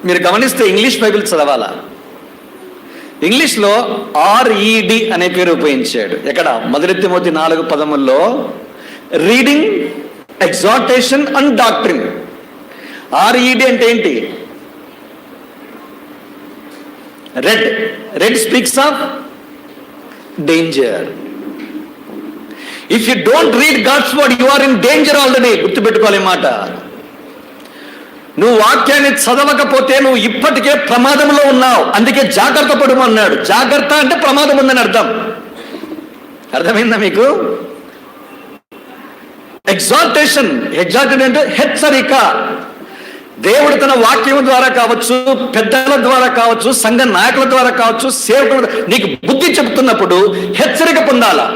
మీరు గమనిస్తే ఇంగ్లీష్ బైబిల్ చదవాలా. ఇంగ్లీష్లో RED అనే పేరు ఉపయోగించాడు. ఎక్కడ? 1 తిమోతి 4:13 reading, exhortation and doctrine. RED అంటే ఏంటి? Red speaks of danger. If you don't read God's word you are in danger already. గుర్తుపెట్టుకోవాలి మాట. నువ్వు వాక్యాన్ని చదవకపోతే నువ్వు ఇప్పటికే ప్రమాదంలో ఉన్నావు. అందుకే జాగ్రత్త పడము అన్నాడు. జాగ్రత్త అంటే ప్రమాదం ఉందని అర్థం. అర్థమైందా మీకు? ఎగ్జార్టేషన్ అంటే హెచ్చరిక. దేవుడు తన వాక్యం ద్వారా కావచ్చు, పెద్దల ద్వారా కావచ్చు, సంఘ నాయకుల ద్వారా కావచ్చు, సేవకుల నీకు బుద్ధి చెబుతున్నప్పుడు హెచ్చరిక పొందాలా.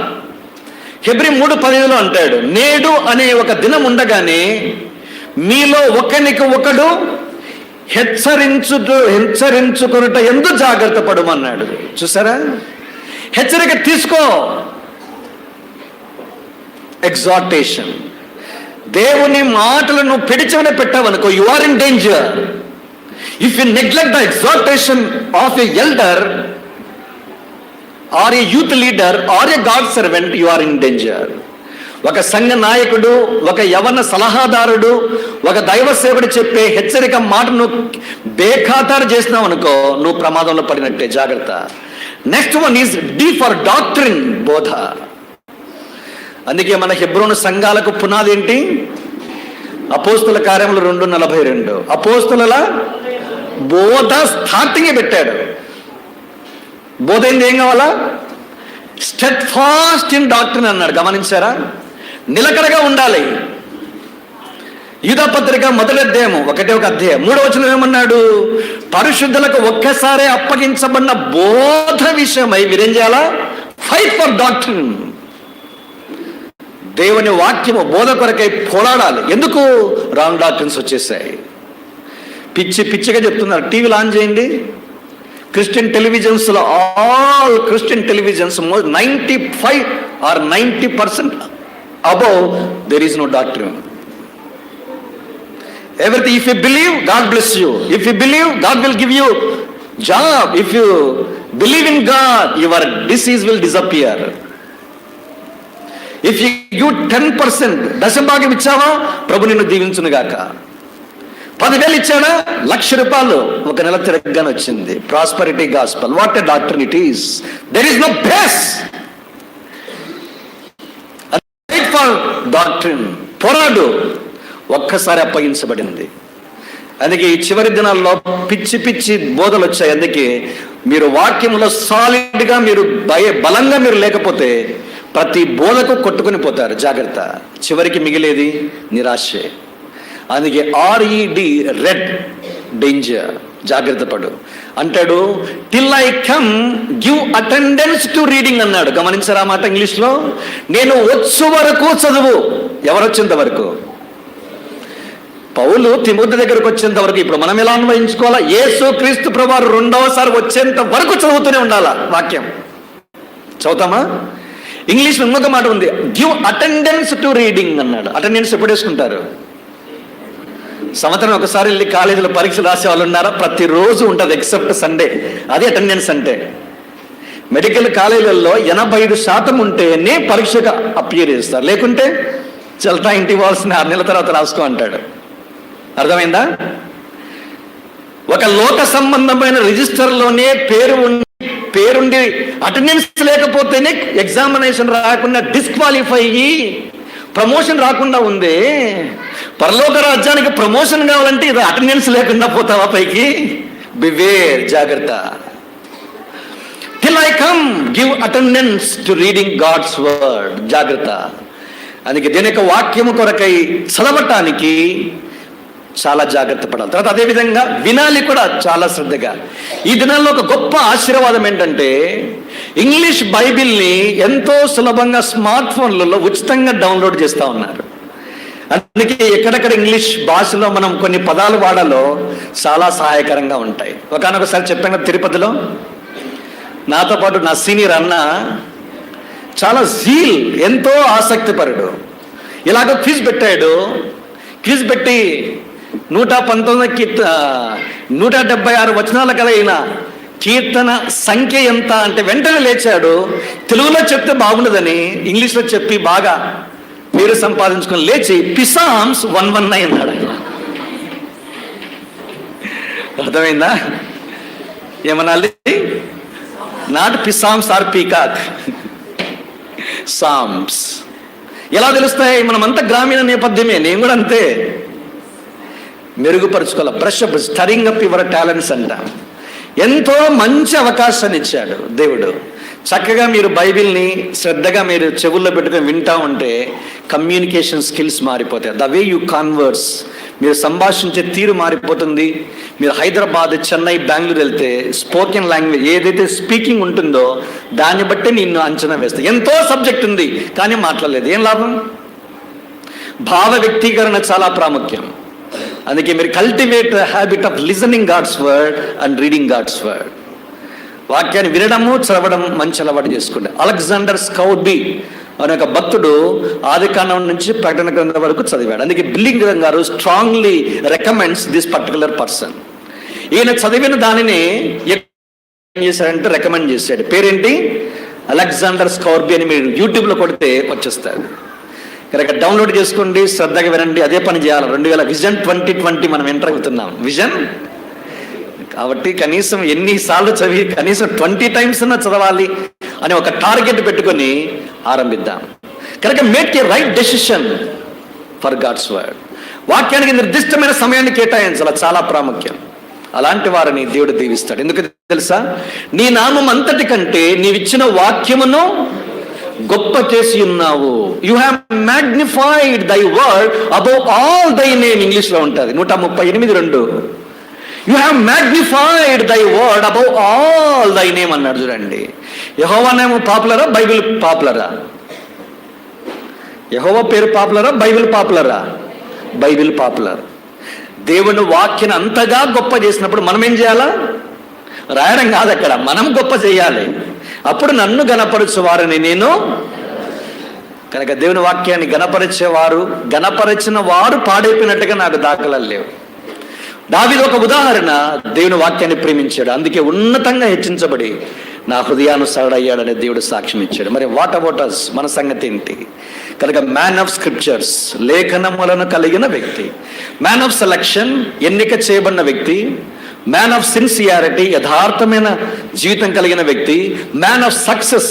హెబ్రీ 3:15 అంటాడు, నేడు అనే ఒక దినం ఉండగానే మీలో ఒకనికి ఒకడు హెచ్చరించుకునుట ఎందు జాగ్రత్త పడమన్నాడు. చూసారా? హెచ్చరిక తీసుకో. ఎగ్జార్టేషన్, దేవుని మాటలను పెడిచెవిన పెట్టావనుకో you are in danger. If you neglect the exhortation of a elder or a youth leader or a God servant you are in danger. ఒక సంఘ నాయకుడు, ఒక యవన సలహాదారుడు, ఒక దైవ సేవకుడు చెప్పే హెచ్చరిక మాటను బేఖాతారు చేసినావు అనుకో నువ్వు ప్రమాదంలో పడినట్టే. జాగ్రత్త. Next one is D for doctrine, బోధ. అందుకే మన హెబ్రోను సంఘాలకు పునాది ఏంటి? అపోస్తుల కార్యములు 2:42. అపోస్తుల బోధ స్టార్టింగే పెట్టాడు. బోధ ఏంది? ఏం కావాలా? స్టెడ్ ఫాస్ట్ ఇన్ డాక్ట్రిన్ అన్నాడు. గమనించారా? నిలకడగా ఉండాలి. యూదా పత్రిక 1వ అధ్యాయం 1వ అధ్యాయం 3వ వచనం ఏమన్నాడు? పరిశుద్ధులకు ఒక్కసారి అప్పగించబడిన బోధ విషయమై వీరేం చేయాలా? Fight for doctrine. దేవుని వాక్యము బోధ కొరకై పోరాడాలి. ఎందుకు? రాంగ్ డాక్ట్రిన్స్ వచ్చేసాయి. పిచ్చిగా చెప్తున్నారు. టీవీలు ఆన్ చేయండి. క్రిస్టియన్ టెలివిజన్స్లో all Christian televisions 95 or 90% above there is no doctrine. Everything, if you believe, God bless you. If you believe, God will give you job. If you believe in God, your disease will disappear. If you give 10% దశభాగం ఇచ్చావా ప్రభు నిన్ను దీవించును గాక. 10,000 ఇచ్చాడా? ₹1,00,000 ఒక నెల తిరగగానే వచ్చింది. Prosperity gospel. What a doctor it is. There is no base for doctrine. పోరాడు. ఒక్కసారి అప్పగించబడింది. అందుకే ఈ చివరి దినాల్లో పిచ్చి బోధలు వచ్చాయి. అందుకే మీరు వాక్యంలో సాలిడ్గా మీరు బలంగా మీరు లేకపోతే ప్రతి బోధకు కొట్టుకుని పోతారు. జాగ్రత్త. చివరికి మిగిలేది నిరాశే. అందుకే RED, రెడ్, డేంజర్. జాగ్రత్త పడు అంటాడు. Till I come give attendance to reading అన్నాడు. గమనించారా మాట? ఇంగ్లీష్లో నేను వచ్చు వరకు చదువు. ఎవరు వచ్చేంత వరకు? పౌలు తిమోతి దగ్గరకు వచ్చేంత వరకు. ఇప్పుడు మనం ఎలా అన్వయించుకోవాలా? యేసు క్రీస్తు ప్రభువారు 2వసారి వచ్చేంత వరకు చదువుతూనే ఉండాలా వాక్యం. చదువుతామా? ఇంగ్లీష్లో ఇంకొక మాట ఉంది, గివ్ అటెండెన్స్ టు రీడింగ్ అన్నాడు. అటెండెన్స్ ఎప్పుడు వేసుకుంటారు? సంవత్సరం ఒకసారి వెళ్ళి కాలేజీలో పరీక్షలు రాసే వాళ్ళు ఉన్నారా? ప్రతిరోజు ఉంటుంది ఎక్సెప్ట్ సండే. అది అటెండెన్స్ అంటే. మెడికల్ కాలేజీలలో 85% ఉంటేనే పరీక్షకు అపియర్ చేస్తారు. లేకుంటే చల్తా ఇంటికి పోవాల్సిన 6 నెలల తర్వాత రాసుకో అంటాడు. అర్థమైందా? ఒక లోక సంబంధమైన రిజిస్టర్లోనే పేరు ఉండి అటెండెన్స్ లేకపోతేనే ఎగ్జామినేషన్ రాకుండా డిస్క్వాలిఫై అయ్యి ప్రమోషన్ రాకుండా ఉంది. పరలోక రాజ్యానికి ప్రమోషన్ కావాలంటే ఇది అటెండెన్స్ లేకుండా పోతావా పైకి? బివేర్, జాగ్రత్త. Till I come give attendance to reading God's word. జాగ్రత్త. అందుకే దీని యొక్క వాక్యము కొరకై చదవటానికి చాలా జాగ్రత్త పడాలి. తర్వాత అదేవిధంగా వినాలి కూడా చాలా శ్రద్ధగా. ఈ దినాల్లో ఒక గొప్ప ఆశీర్వాదం ఏంటంటే ఇంగ్లీష్ బైబిల్ని ఎంతో సులభంగా స్మార్ట్ ఫోన్లలో ఉచితంగా డౌన్లోడ్ చేస్తూ ఉన్నారు. అందుకే ఎక్కడెక్కడ ఇంగ్లీష్ భాషలో మనం కొన్ని పదాలు వాడాలో చాలా సహాయకరంగా ఉంటాయి. ఒకసారి చెప్పాను తిరుపతిలో, నాతో పాటు నా సీనియర్ అన్న చాలా జీల్, ఎంతో ఆసక్తిపరుడు, ఇలాగ క్విజ్ పెట్టాడు. క్విజ్ పెట్టి 176 వచనాల కలిగిన కీర్తన సంఖ్య ఎంత అంటే వెంటనే లేచాడు. తెలుగులో చెప్తే బాగుండదని ఇంగ్లీష్లో చెప్పి బాగా పేరు సంపాదించుకొని లేచి పిసామ్స్ 119 అన్నాడు. అర్థమైందా? ఏమనాలి? Not psalms or peacock, psalms. ఎలా తెలుస్తాయి? మనమంతా గ్రామీణ నేపథ్యమే, నేను కూడా అంతే. మెరుగుపరుచుకోవాలి. Brush up, stirring up your talents అంట. ఎంతో మంచి అవకాశాన్ని ఇచ్చాడు దేవుడు. చక్కగా మీరు బైబిల్ని శ్రద్ధగా మీరు చెవుల్లో పెట్టుకొని వింటా ఉంటే కమ్యూనికేషన్ స్కిల్స్ మారిపోతాయి. ద వే యూ కాన్వర్స్, మీరు సంభాషించే తీరు మారిపోతుంది. మీరు హైదరాబాద్, చెన్నై, బెంగళూరు వెళ్తే స్పోకెన్ లాంగ్వేజ్ ఏదైతే స్పీకింగ్ ఉంటుందో దాన్ని బట్టి నిన్ను అంచనా వేస్తాయి. ఎంతో సబ్జెక్ట్ ఉంది కానీ మాట్లాడలేదు, ఏం లాభం? భావ వ్యక్తీకరణ చాలా ప్రాముఖ్యం. అందుకే మీరు cultivate the habit of listening God's word and reading God's word. వాక్యాన్ని వినడము, చదవడం మంచి అలవాటు చేసుకోండి. అలెగ్జాండర్ స్కౌర్బీ అనే ఒక భక్తుడు ఆదికాండం నుంచి ప్రకటన గ్రంథం వరకు చదివాడు. అందుకే బిల్లింగ్హమ్ గారు strongly recommends this particular person. ఈయన చదివిన దానిని ఏం చేశాడంటే రికమెండ్ చేశాడు. పేరేంటి? అలెగ్జాండర్ స్కౌర్బీ అని మీరు యూట్యూబ్లో కొడితే వచ్చేస్తారు. కనుక డౌన్లోడ్ చేసుకోండి, శ్రద్ధగా వినండి. అదే పని చేయాలి. 2000 విజన్ 2020 మనం ఎంటర్ అవుతున్నాం. విజన్ కాబట్టి కనీసం ఎన్నిసార్లు చదివి కనీసం 20 times చదవాలి అని ఒక టార్గెట్ పెట్టుకొని ఆరంభిద్దాం. కనుక make a right decision for God's word. వాక్యానికి నిర్దిష్టమైన సమయాన్ని కేటాయించాలి, చాలా ప్రాముఖ్యం. అలాంటి వారిని దేవుడు దీవిస్తాడు. ఎందుకు తెలుసా? నీ నామం అంతటి కంటే నీవిచ్చిన వాక్యమును గొప్ప చేసి ఉన్నావు. You have magnified thy word above all thy name. ఇంగ్లీష్లో ఉంటుంది 138:2. You have magnified thy word above all thy name అన్నాడు. చూడండి, యెహోవా నేమ్ పాపులరా, బైబిల్ పాపులరా? యెహోవా పేరు పాపులరా, బైబిల్ పాపులరా? Bible popular. దేవుని వాక్యాన్ని అంతగా గొప్ప చేసినప్పుడు మనం ఏం చేయాలా? రాయడం కాదు, అక్కడ మనం గొప్ప చేయాలి. అప్పుడు నన్ను గణపరచువారని నేను. కనుక దేవుని వాక్యాన్ని గణపరిచేవారు, గణపరిచిన వారు పాడైపోయినట్టుగా నాకు దాఖలాలు లేవు. దావీదు ఒక ఉదాహరణ. దేవుని వాక్యాన్ని ప్రేమించాడు, అందుకే ఉన్నతంగా హెచ్చించబడి నా హృదయానుసారుడు అయ్యాడనే దేవుడు సాక్ష్యం ఇచ్చాడు. మరి వాట్ అబౌట్ us? మన సంగతి ఏంటి? కనుక మ్యాన్ ఆఫ్ స్క్రిప్చర్స్, లేఖనములను కలిగిన వ్యక్తి. మ్యాన్ ఆఫ్ సెలక్షన్, ఎన్నిక చేయబడిన వ్యక్తి. మ్యాన్ ఆఫ్ సిన్సియారిటీ, యథార్థమైన జీవితం కలిగిన వ్యక్తి. మ్యాన్ ఆఫ్ సక్సెస్,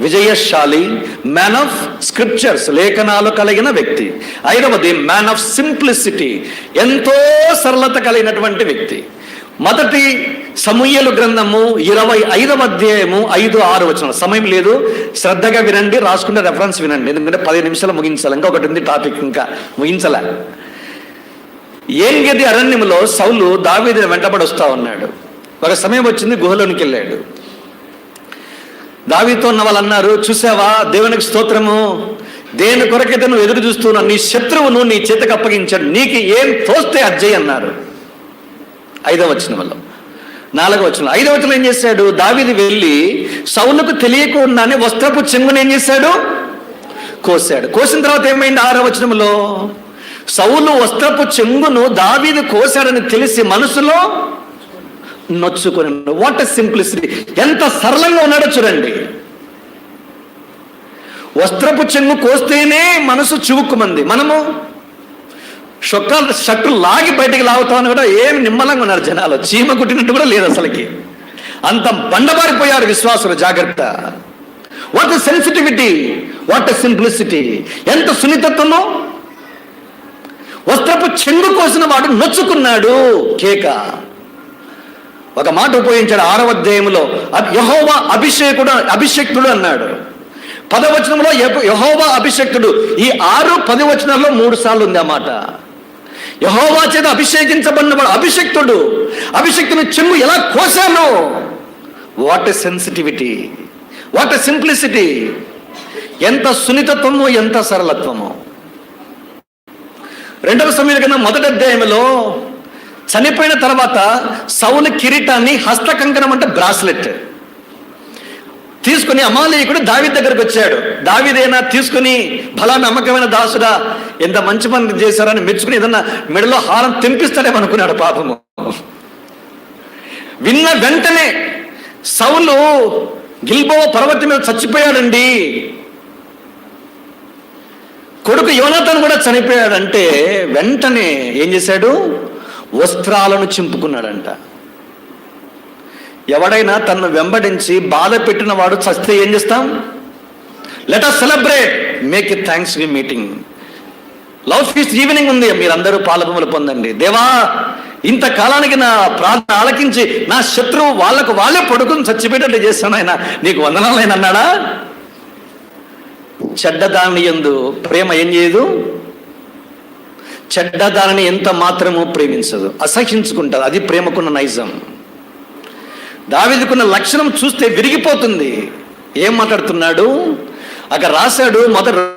విజయశాలి. మ్యాన్ ఆఫ్ స్క్రిప్చర్స్, లేఖనాలు కలిగిన వ్యక్తి. 5వది మ్యాన్ ఆఫ్ సింప్లిసిటీ, ఎంతో సరళత కలిగినటువంటి వ్యక్తి. మొదటి సమూయేలు గ్రంథము 25వ అధ్యాయము 5-6 వచనాలు. సమయం లేదు, శ్రద్ధగా వినండి, రాసుకుంటే రెఫరెన్స్ వినండి. ఎందుకంటే 10 నిమిషాలు ముగించాలి. ఇంకా ఒకటి ఉంది టాపిక్, ఇంకా ముగించలే. ఏన్గెది అరణ్యములో సౌలు దావీదుని వెంటబడి వస్తా ఉన్నాడు. ఒక సమయం వచ్చింది, గుహలోనికి వెళ్ళాడు. దావీదుతో ఉన్న వాళ్ళు అన్నారు, చూసావా దేవునికి స్తోత్రము, దేని కొరకైతే నువ్వు ఎదురు చూస్తున్నావు, నీ శత్రువును నీ చేతికి అప్పగించాడు, నీకు ఏం తోస్తే అజ్జయ్ అన్నారు. 5వ వచనంలో. 4వ వచనం. 5వ వచనం ఏం చేశాడు? దావీదు వెళ్ళి సౌలుకు తెలియకుండానే వస్త్రపు చెంగును ఏం చేశాడు? కోసాడు. కోసిన తర్వాత ఏమైంది? 6వ వచనంలో సౌలు వస్త్రపు చెంగును దావీదు కోసాడని తెలిసి మనసులో నొచ్చుకొని. What a simplicity! ఎంత సరళంగా ఉన్నాడో చూడండి. వస్త్రపు చెంగు కోస్తేనే మనసు చివుక్కుమంది. మనము షట్టు లాగి బయటికి లాగుతామని కూడా ఏమి నిమ్మలంగా ఉన్నారు జనాలు. చీమ కుట్టినట్టు కూడా లేదు అసలుకి. అంత బండబారిపోయారు విశ్వాసులు. జాగ్రత్త. వాట్ సెన్సిటివిటీ, వాట్ సింప్లిసిటీ, ఎంత సున్నితత్వము. వస్త్రపు చెంగు కోసిన వాడు నొచ్చుకున్నాడు. కేక. ఒక మాట ఉపయోగించాడు 6వ అధ్యాయంలో, యెహోవా అభిషేక్తుడు అన్నాడు. 10వ వచనంలో యెహోవా అభిషేక్తుడు. ఈ 6, 10 వచనాల్లో 3 సార్లు ఉంది ఆ మాట. యెహోవా చేత అభిషేకించబడినవాడు అభిషేక్తుడు. అభిషేక్తుని చెంగు ఎలా కోసాను. What a sensitivity, what a simplicity, ఎంత సున్నితత్వము, ఎంత సరళత్వము. 2వ సమూయేలు గ్రంథం 1వ అధ్యాయంలో చనిపోయిన తర్వాత సౌలు కిరీటాన్ని, హస్త కంకణం అంటే బ్రాస్లెట్ తీసుకుని అమాలేకుడు దావీదు దగ్గరకు వచ్చాడు. దావీదేనా తీసుకుని, ఫలా నమ్మకమైన దాసుడా, ఎంత మంచి పని చేశారని మెచ్చుకుని ఏదన్నా మెడలో హారం తెంపిస్తాడేమనుకున్నాడు పాపము. విన్న వెంటనే సౌలు గిల్బోవ పర్వతం మీద చచ్చిపోయాడండి, కొడుకు యోనాతాను కూడా చనిపోయాడంటే వెంటనే ఏం చేశాడు, వస్త్రాలను చింపుకున్నాడంట. ఎవడైనా తనను వెంబడించి బాధ పెట్టిన వాడు చస్తే ఏం చేస్తాం? Let us celebrate, make it thanks giving meeting. Love feast evening ఉంది, మీరందరూ పాలకములు పొందండి. దేవా, ఇంతకాలానికి నా ప్రార్థన ఆలకించి నా శత్రువు వాళ్ళే పడుకుని చచ్చిపోయేటట్టు చేస్తాను, ఆయన నీకు వందనాలైన అన్నాడా? చెడ్డదాని యందు ప్రేమ ఏం చేయదు, చెడ్డదానిని ఎంత మాత్రము ప్రేమించదు, అసహించుకుంటుంది. అది ప్రేమకున్న నైజం. దావీదుకున్న లక్షణం చూస్తే విరిగిపోతుంది. ఏం మాట్లాడుతున్నాడు అక్కడ రాశాడు.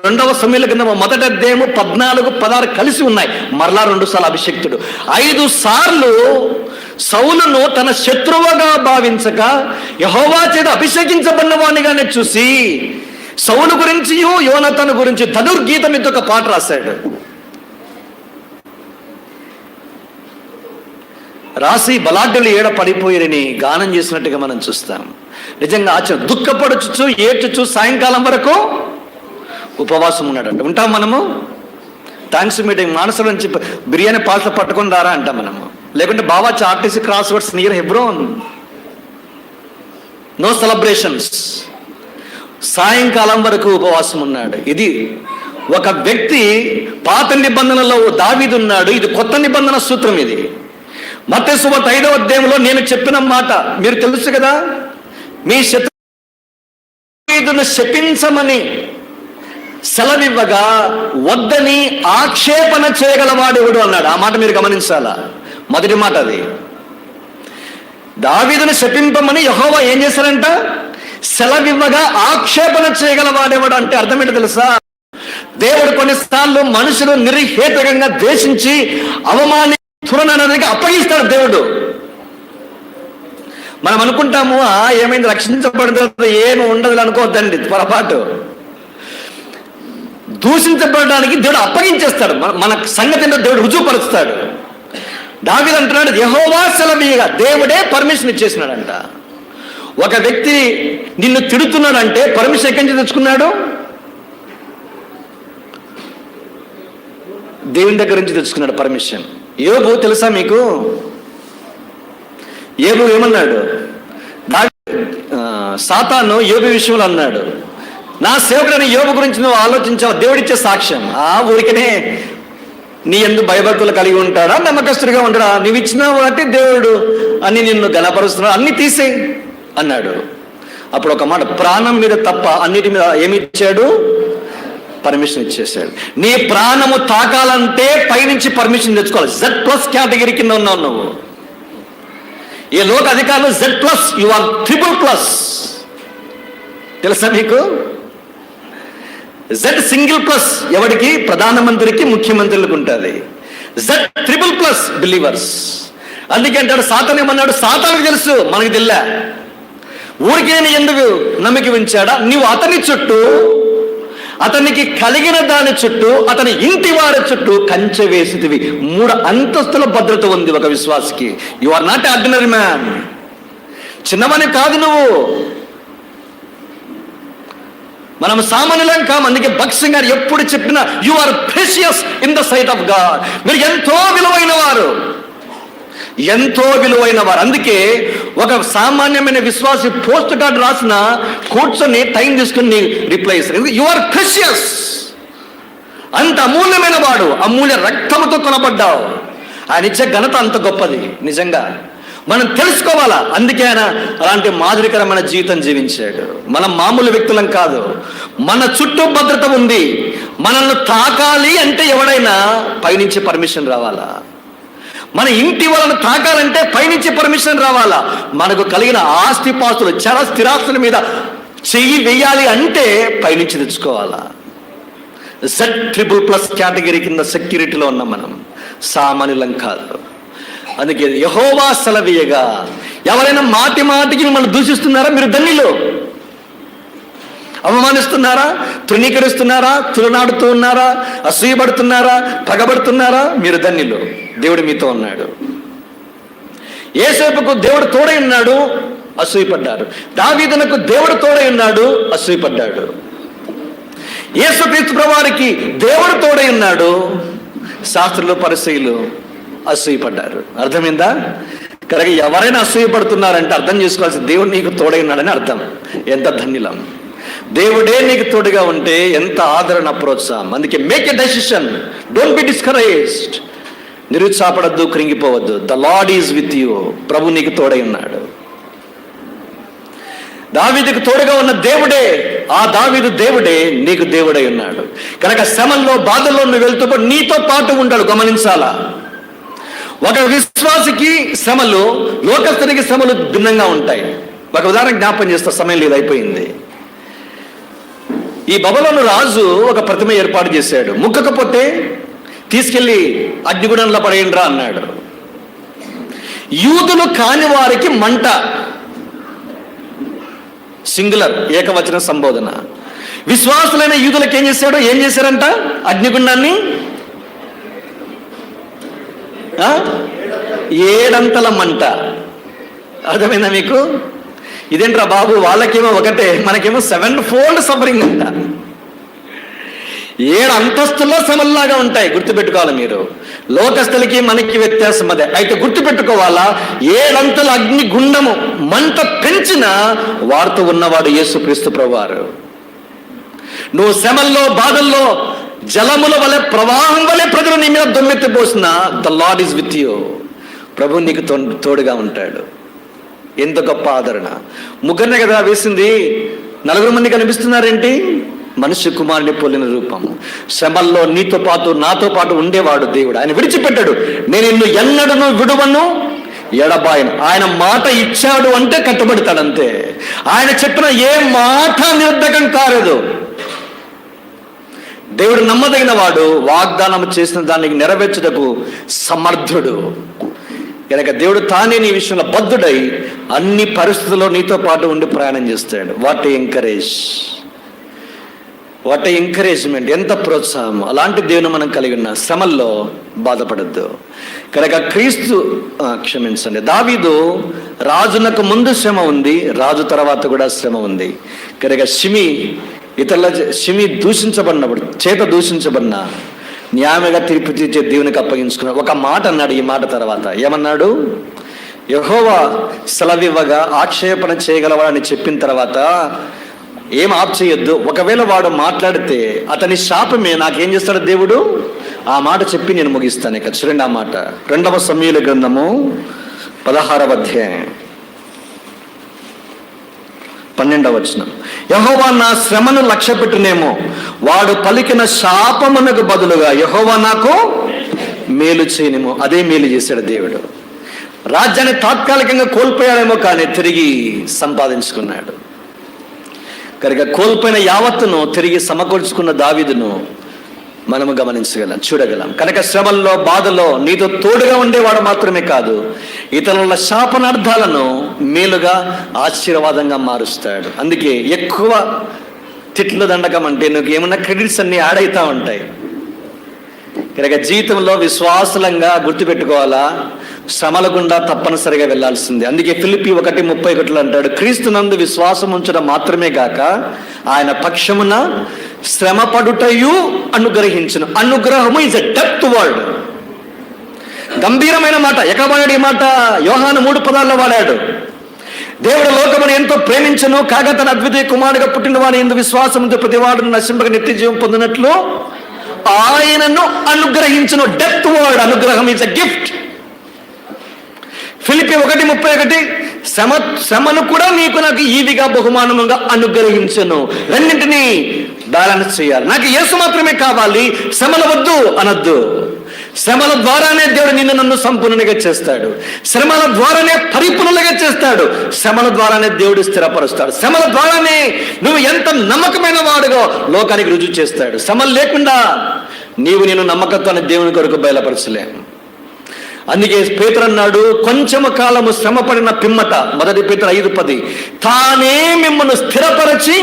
2వ సమూయేలు గ్రంథం 1వ అధ్యాయము 14, 16 కలిసి ఉన్నాయి. మరలా 2 సార్లు అభిషేక్తుడు. 5 సార్లు సౌలును తన శత్రువుగా భావించక యెహోవా చేత అభిషేకించబడిన వాడిగానే చూసి సౌలు గురించి, యోనాతాను గురించి ధనుర్గీతం మీద ఒక పాట రాశాడు. రాసి బలాఢ్యులు ఏడ పడిపోయిరని గానం చేసినట్టుగా మనం చూస్తాం. నిజంగా దుఃఖపడుచు, ఏడ్చుచు సాయంకాలం వరకు ఉపవాసం ఉన్నాడంట. ఉంటాం మనము. థ్యాంక్స్ మీటింగ్ మానస నుంచి బిర్యానీ పాటలు పట్టుకొని రారా అంటాం మనము. లేకుంటే బావాచి RTC cross roads near Hebron, no celebrations. సాయంకాలం వరకు ఉపవాసం ఉన్నాడు. ఇది ఒక వ్యక్తి. పాత నిబంధనలో దావీదు ఉన్నాడు, ఇది కొత్త నిబంధన సూత్రం. ఇది మత్తయి సువార్త 5వ అధ్యాయంలో నేను చెప్పిన మాట మీరు తెలుసు కదా, మీ శత్రువును శపించమని సెలవివ్వగా వద్దని ఆక్షేపణ చేయగలవాడెవడు అన్నాడు. ఆ మాట మీరు గమనించాలా. మొదటి మాట అది. దావీదును శపింపమని యెహోవా ఏం చేశారంట, సెలవివ్వగా ఆక్షేపణ చేయగలవాడెవడు అంటే అర్థం ఏంటో తెలుసా? దేవుడు కొన్నిసార్లు మనుషులు నిర్హేతుకంగా ద్వేషించి అవమానితులనడానికి అప్పగిస్తాడు దేవుడు. మనం అనుకుంటాము ఏమైంది, రక్షించబడిన తర్వాత ఏమి ఉండదు అనుకోవద్దండి, పొరపాటు. దూషించబడడానికి దేవుడు అప్పగించేస్తాడు. మన సంగతి దేవుడు రుజువుపరుస్తాడు. దావీదు అంటున్నాడు యెహోవా సెలవీయగా, దేవుడే పర్మిషన్ ఇచ్చేసినాడంట. ఒక వ్యక్తి నిన్ను తిడుతున్నాడంటే పర్మిషన్ ఎక్కడి నుంచి తెచ్చుకున్నాడు? దేవుని దగ్గర నుంచి తెచ్చుకున్నాడు పర్మిషన్. యోబు తెలుసా మీకు? యోబు ఏమన్నాడు? సాతాను యోబు విషయంలో అన్నాడు, నా సేవకుడైన యోబు గురించి నువ్వు ఆలోచించావు, దేవుడిచ్చే సాక్ష్యం. ఊరికనే నీ యందు భయభక్తులు కలిగి ఉంటాడా, నమ్మకస్తుడిగా ఉంటాడా, నువ్వు ఇచ్చిన వాటి దేవుడు అని నిన్ను గణపరుస్తున్నాడు, అన్ని తీసేయి అన్నాడు. అప్పుడు ఒక మాట, ప్రాణం మీద తప్ప అన్నిటి మీద ఏమి ఇచ్చాడు? పర్మిషన్ ఇచ్చేసాడు. నీ ప్రాణము తాకాలంటే పైనుంచి పర్మిషన్ తెచ్చుకోవాలి. Z+ కేటగిరీ కింద ఉన్నావు నువ్వు. ఈ లోక అధికారులు Z+, యు ఆర్ $+. తెలుసా మీకు? Z+, ఎవరికి? ప్రధానమంత్రికి, ముఖ్యమంత్రులకు ఉంటుంది. Z++ believers. అందుకే అంటాడు సాతాను ఏమన్నాడు, సాతానుకు తెలుసు, మనకు తెల్లా. ఊరికే ఎందుకు నమ్మిక ఉంచాడా? నీవు అతని చుట్టూ, అతనికి కలిగిన దాని చుట్టూ, అతని ఇంటి వారి చుట్టూ కంచె వేసితివి. 3 అంతస్తుల భద్రత ఉంది ఒక విశ్వాసికి. You are not ordinary man. చిన్నవని కాదు నువ్వు. మనం సామాన్యులం కాము. అందుకే భక్త్ సింగ్ గారు ఎప్పుడు చెప్పినా you are precious in the sight of God. మీరు ఎంతో విలువైన వారు. ఎంతో విలువైన వారు. అందుకే ఒక సామాన్యమైన విశ్వాసి పోస్ట్ కార్డు రాసిన కూర్చొని టైం తీసుకుని రిప్లై ఇస్తారు. యు ఆర్ ప్రెషియస్, అంత అమూల్యమైన వాడు, అమూల్య రక్తముతో కొనబడ్డావు. ఆయన ఇచ్చే ఘనత అంత గొప్పది. నిజంగా మనం తెలుసుకోవాలా. అందుకే ఆయన అలాంటి మాదిరికరమైన జీవితం జీవించాడు. మనం మామూలు వ్యక్తులం కాదు. మన చుట్టూ భద్రత ఉంది. మనల్ని తాకాలి అంటే ఎవడైనా పైనుంచి పర్మిషన్ రావాలా. మన ఇంటి వాళ్ళని తాకాలంటే పైనుంచి పర్మిషన్ రావాలా. మనకు కలిగిన ఆస్తిపాస్తులు, చర స్థిరాస్తుల మీద చెయ్యి వేయాలి అంటే పైనుంచి తెచ్చుకోవాలా. Z++ కేటగిరీ కింద సెక్యూరిటీలో ఉన్నాం మనం, సామాన్యులం కాదు. అందుకే యెహోవా సెలవీయగా. ఎవరైనా మాటి మాటికి మిమ్మల్ని దూషిస్తున్నారా? మీరు ధన్యులు. అవమానిస్తున్నారా? తృణీకరిస్తున్నారా? తులనాడుతూ ఉన్నారా? అసూయపడుతున్నారా? పగబడుతున్నారా? మీరు ధన్యులు. దేవుడు మీతో ఉన్నాడు. యేసేపుకు దేవుడు తోడై ఉన్నాడు, అసూయపడ్డారు. దావీదునకు దేవుడు తోడై ఉన్నాడు, అసూయపడ్డాడు. యేసుక్రీస్తు ప్రభువారికి దేవుడు తోడై ఉన్నాడు, శాస్త్రులు పరిసయ్యులు అసూయపడ్డారు. అర్థమైందా? కనుక ఎవరైనా అసూయపడుతున్నారంటే అర్థం చేసుకోవాల్సి, దేవుడు నీకు తోడై ఉన్నాడని అర్థం. ఎంత ధన్యులం. దేవుడే నీకు తోడుగా ఉంటే ఎంత ఆదరణ, ప్రోత్సాహం. అందుకే make a decision, don't be discouraged. నిరుత్సాహపడద్దు, కృంగిపోవద్దు. The Lord is with you. ప్రభు నీకు తోడై ఉన్నాడు. దావీదుకు తోడుగా ఉన్న దేవుడే, ఆ దావీదు దేవుడే నీకు దేవుడై ఉన్నాడు. కనుక శ్రమల్లో, బాధల్లో నువ్వు వెళ్తూ నీతో పాటు ఉంటాడు. గమనించాలా. ఒక విశ్వాసికి శ్రమలు, లోకస్తునికి శ్రమలు భిన్నంగా ఉంటాయి. ఒక ఉదాహరణ జ్ఞాపకం చేస్తా, సమయం లేదు, అయిపోయింది. ఈ బబులోను రాజు ఒక ప్రతిమ ఏర్పాటు చేశాడు. ముక్కకపోతే తీసుకెళ్లి అగ్నిగుణంలో పడేయండిరా అన్నాడు. యూదులు కాని వారికి మంట, సింగులర్, ఏకవచన సంబోధన. విశ్వాసులైన యూదులకు ఏం చేశారంట? అగ్నిగుండాన్ని 7 మంట. అర్థమైందా మీకు? ఇదేంట్రా బాబు, వాళ్ళకేమో ఒకటే, మనకేమో 7-fold సఫరింగ్ అంట. 7 అంతస్తుల్లో శ్రమల్లాగా ఉంటాయి. గుర్తుపెట్టుకోవాలి మీరు. లోకస్తులకి మనకి వ్యత్యాసం అదే. అయితే గుర్తుపెట్టుకోవాలా, 7 అంతల అగ్ని గుండము మంట పెంచిన వారితో ఉన్నవాడు యేసుక్రీస్తు ప్రభువారు. నువ్వు శ్రమల్లో, బాధల్లో జలముల వలె, ప్రవాహం వలె ప్రజలు నీ మీద దొమ్మెత్తిపోసిన the Lord is with you. ప్రభు నీకు తోడుగా ఉంటాడు. ఎంత గొప్ప ఆదరణ. ముగ్గురినే కదా వేసింది, 4 మంది కనిపిస్తున్నారేంటి? మనుష్య కుమారుని పోలిన రూపము. శ్రమల్లో నీతో పాటు, నాతో పాటు ఉండేవాడు దేవుడు. ఆయన విడిచిపెట్టాడు. నేను నిన్ను ఎన్నడను విడువను, ఎడబాయను. ఆయన మాట ఇచ్చాడు అంటే కట్టుబడతాడంతే. ఆయన చెప్పిన ఏ మాట నిరర్ధకం కాలేదు. దేవుడు నమ్మదగిన వాడు, వాగ్దానం చేసిన దానికి నెరవేర్చుటకు సమర్థుడు. కనుక దేవుడు తానే నీ విషయంలో బద్ధుడై అన్ని పరిస్థితుల్లో నీతో పాటు ఉండి ప్రయాణం చేస్తాడు. What a encourage, what a encouragement, ఎంత ప్రోత్సాహం. అలాంటి దేవుని మనం కలిగి ఉన్న శ్రమల్లో బాధపడద్దు. కనుక క్షమించండి, దావీదు రాజునకు ముందు శ్రమ ఉంది, రాజు తర్వాత కూడా శ్రమ ఉంది. కనుక షిమి దూషించబడినప్పుడు, చేత దూషించబడిన న్యాయంగా తీర్పు తీర్చే దేవునికి అప్పగించుకున్నాడు. ఒక మాట అన్నాడు. ఈ మాట తర్వాత ఏమన్నాడు? యెహోవా సెలవివ్వగా ఆక్షేపణ చేయగలవాడని చెప్పిన తర్వాత ఏం ఆప్ చేయొద్దు. ఒకవేళ వాడు మాట్లాడితే అతని శాపమే నాకేం చేస్తాడు దేవుడు? ఆ మాట చెప్పి నేను ముగిస్తాను. ఇక చూడండి ఆ మాట, 2వ సమూయేలు గ్రంథము 16వ అధ్యాయం 12వ వచనం. యెహోవా నా శ్రమను లక్ష్యపెట్టునేమో, వాడు పలికిన శాపమునకు బదులుగా యెహోవా నాకు మేలు చేయనేమో. అదే మేలు చేశాడు దేవుడు. రాజ్యాన్ని తాత్కాలికంగా కోల్పోయాడేమో, కానీ తిరిగి సంపాదించుకున్నాడు. కనుక కోల్పోయిన యావత్తును తిరిగి సమకూర్చుకున్న దావీదును మనము గమనించగలం, చూడగలం. కనుక శ్రమల్లో, బాధలో నీతో తోడుగా ఉండేవాడు మాత్రమే కాదు, ఇతరుల శాపనార్థాలను మేలుగా, ఆశీర్వాదంగా మారుస్తాడు. అందుకే ఎక్కువ తిట్లు దండకం అంటే నువ్వు ఏమన్నా క్రెడిట్స్ అన్ని యాడ్ అవుతా ఉంటాయి. కనుక జీవితంలో విశ్వాసలంగా గుర్తుపెట్టుకోవాలా, శ్రమల గుండా తప్పనిసరిగా వెళ్లాల్సిందే. అందుకే ఫిలిప్పీ 1:31 అంటాడు, క్రీస్తునందు విశ్వాసం ఉంచడం మాత్రమే కాక ఆయన పక్షమున శ్రమ పడుటయు అనుగ్రహించును. అనుగ్రహము ఇస్ ఎ డెప్త్ వర్డ్. గంభీరమైన మాట. ఎక్కడ వాడాడు ఈ మాట? యోహాను 3:16 వాడాడు. దేవుడు లోకమును ఎంతో ప్రేమించను, కాగా తన అద్వితీయ కుమారుడిగా పుట్టిన వాని యందు విశ్వాసంతో ప్రతివాడును నశింపక నిత్య జీవం పొందినట్లు ఆయనను అనుగ్రహించును. డెత్ వర్డ్ అనుగ్రహం ఈజ్ ఎ గిఫ్ట్. ఫిలిప్పీ 1:31 శ్రమను కూడా నీకు నాకు ఈవిగా బహుమానముగా అనుగ్రహించను. రెండింటినీ బ్యాలెన్స్ చేయాలి. నాకు యేసు మాత్రమే కావాలి, శ్రమల వద్దు అనొద్దు. శ్రమల ద్వారానే దేవుడు నిన్ను నన్ను సంపూర్ణంగా చేస్తాడు. శ్రమల ద్వారానే పరిపూర్ణంగా చేస్తాడు. శ్రమల ద్వారానే దేవుడు స్థిరపరుస్తాడు. శ్రమల ద్వారానే నువ్వు ఎంత నమ్మకమైన వాడుగో లోకానికి రుజువు చేస్తాడు. శ్రమలు లేకుండా నీవు నేను నమ్మకత్వాన్ని దేవుని కొరకు బయలుపరచలేము. అందుకే పేతురు అన్నాడు, కొంచెము కాలము శ్రమపడిన పిమ్మట, 1 పేతురు 5:10, తానే మిమ్మల్ని స్థిరపరచి